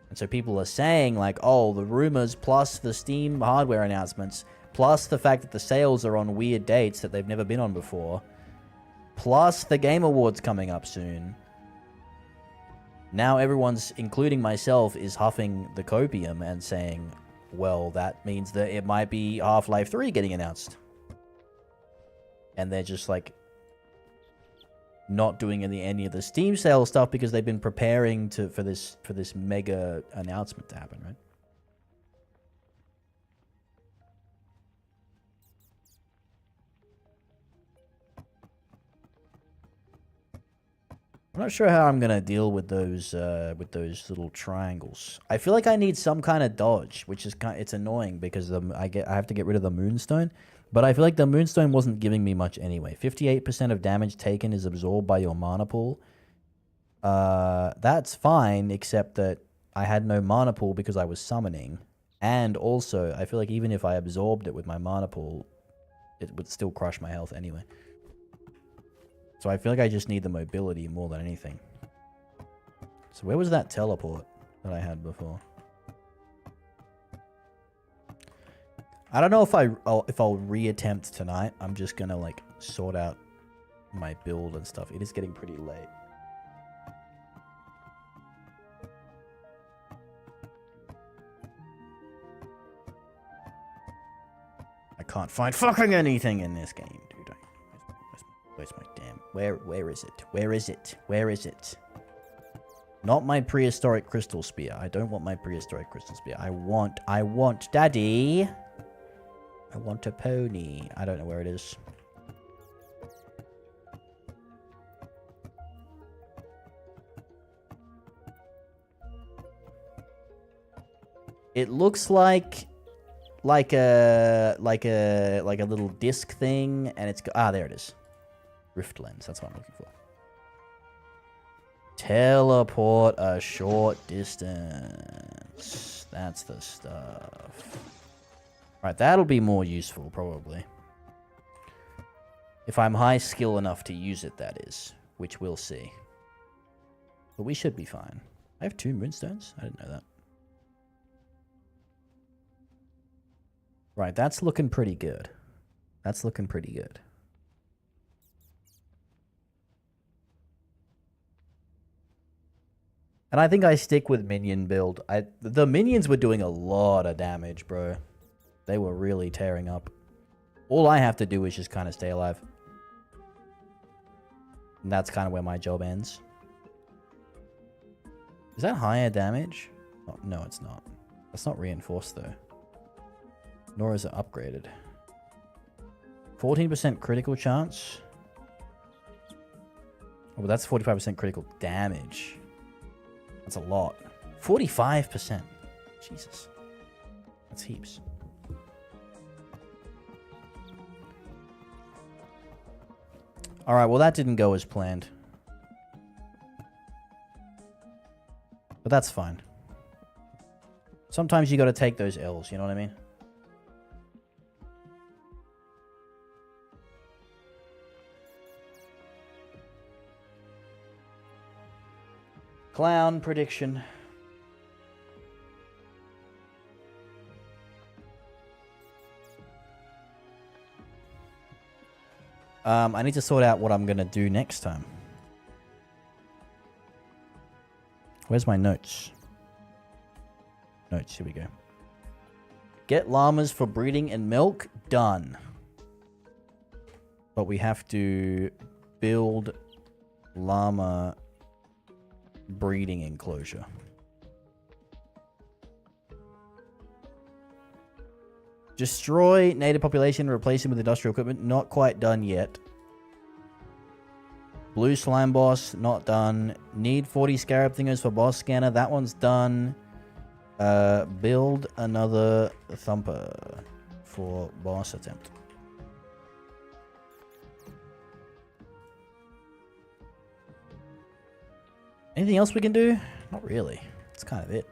And so people are saying, like, oh, the rumors plus the Steam hardware announcements, plus the fact that the sales are on weird dates that they've never been on before, plus the Game Awards coming up soon. Now everyone's, including myself, is huffing the copium and saying, well, that means that it might be Half-Life 3 getting announced. And they're just, like, not doing any of the Steam sale stuff because they've been preparing for this mega announcement to happen, right? I'm not sure how I'm gonna deal with those little triangles. I feel like I need some kind of dodge, which is it's annoying because I have to get rid of the moonstone. But I feel like the moonstone wasn't giving me much anyway. 58% of damage taken is absorbed by your mana pool. That's fine, except that I had no mana pool because I was summoning. And also, I feel like even if I absorbed it with my mana pool, it would still crush my health anyway. So I feel like I just need the mobility more than anything. So where was that teleport that I had before? I don't know if I'll reattempt tonight. I'm just gonna like sort out my build and stuff. It is getting pretty late. I can't find fucking anything in this game, dude. Where's my damn? Where is it? Where is it? Where is it? Not my prehistoric crystal spear. I don't want my prehistoric crystal spear. I want, Daddy. I want a pony. I don't know where it is. It looks like a little disc thing, and it's there it is. Rift lens. That's what I'm looking for. Teleport a short distance. That's the stuff. Right, that'll be more useful, probably. If I'm high skill enough to use it, that is. Which we'll see. But we should be fine. I have 2 moonstones? I didn't know that. Right, that's looking pretty good. That's looking pretty good. And I think I stick with minion build. The minions were doing a lot of damage, bro. They were really tearing up. All I have to do is just kind of stay alive. And that's kind of where my job ends. Is that higher damage? Oh, no, it's not. That's not reinforced, though. Nor is it upgraded. 14% critical chance. Oh, but that's 45% critical damage. That's a lot. 45%. Jesus. That's heaps. Alright, well that didn't go as planned. But that's fine. Sometimes you gotta take those L's, you know what I mean? Clown prediction. I need to sort out what I'm going to do next time. Where's my notes? Notes, here we go. Get llamas for breeding and milk. Done. But we have to build llama breeding enclosure. Destroy native population, replace them with industrial equipment. Not quite done yet. Blue slime boss, not done. Need 40 scarab thingers for boss scanner. That one's done. Build another thumper for boss attempt. Anything else we can do? Not really. That's kind of it.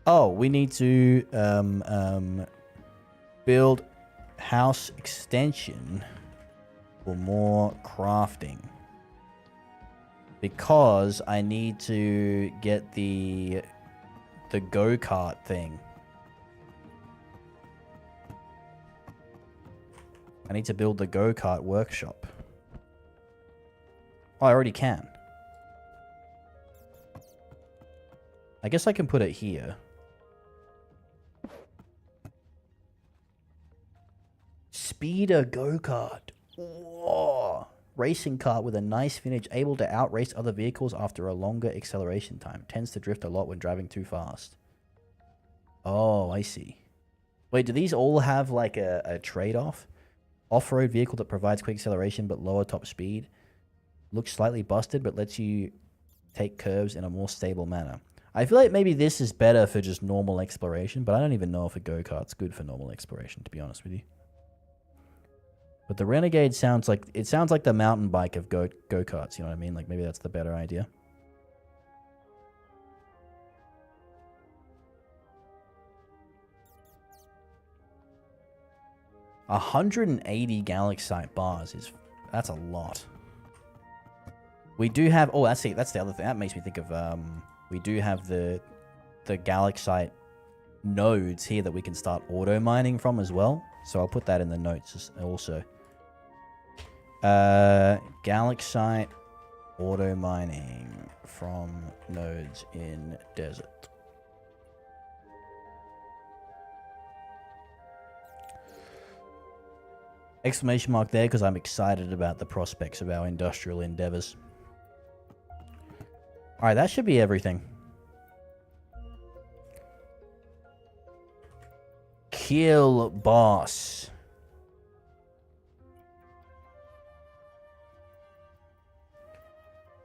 Oh, we need to build house extension for more crafting. Because I need to get the go-kart thing. I need to build the go-kart workshop. Oh, I already can. I guess I can put it here. Speeder go-kart. Whoa. Racing kart with a nice finish, able to outrace other vehicles after a longer acceleration time. Tends to drift a lot when driving too fast. Oh, I see. Wait, do these all have like a trade-off? Off-road vehicle that provides quick acceleration but lower top speed. Looks slightly busted, but lets you take curves in a more stable manner. I feel like maybe this is better for just normal exploration, but I don't even know if a go-kart's good for normal exploration, to be honest with you. But the Renegade sounds like the mountain bike of go-karts, you know what I mean? Like maybe that's the better idea. $180 Galaxite bars that's a lot. We do have that's the other thing. That makes me think of we do have the Galaxite nodes here that we can start auto mining from as well. So I'll put that in the notes also. Galaxite auto mining from nodes in desert. Exclamation mark there because I'm excited about the prospects of our industrial endeavors. Alright, that should be everything. Kill boss.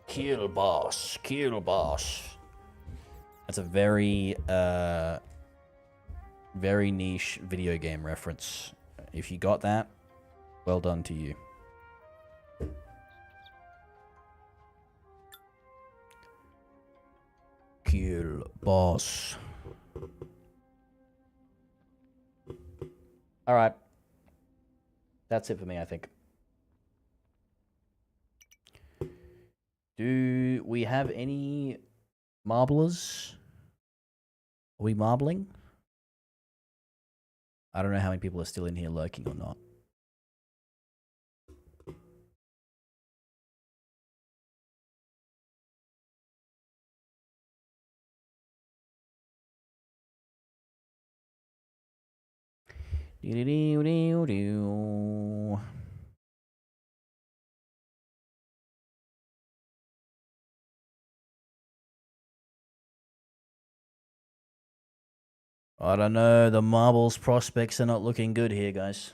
Kill boss. Kill boss. That's a very, very niche video game reference. If you got that, well done to you. Kill boss. Alright. That's it for me, I think. Do we have any marblers? Are we marbling? I don't know how many people are still in here lurking or not. Do-do-do-do-do. I don't know. The marbles prospects are not looking good here, guys.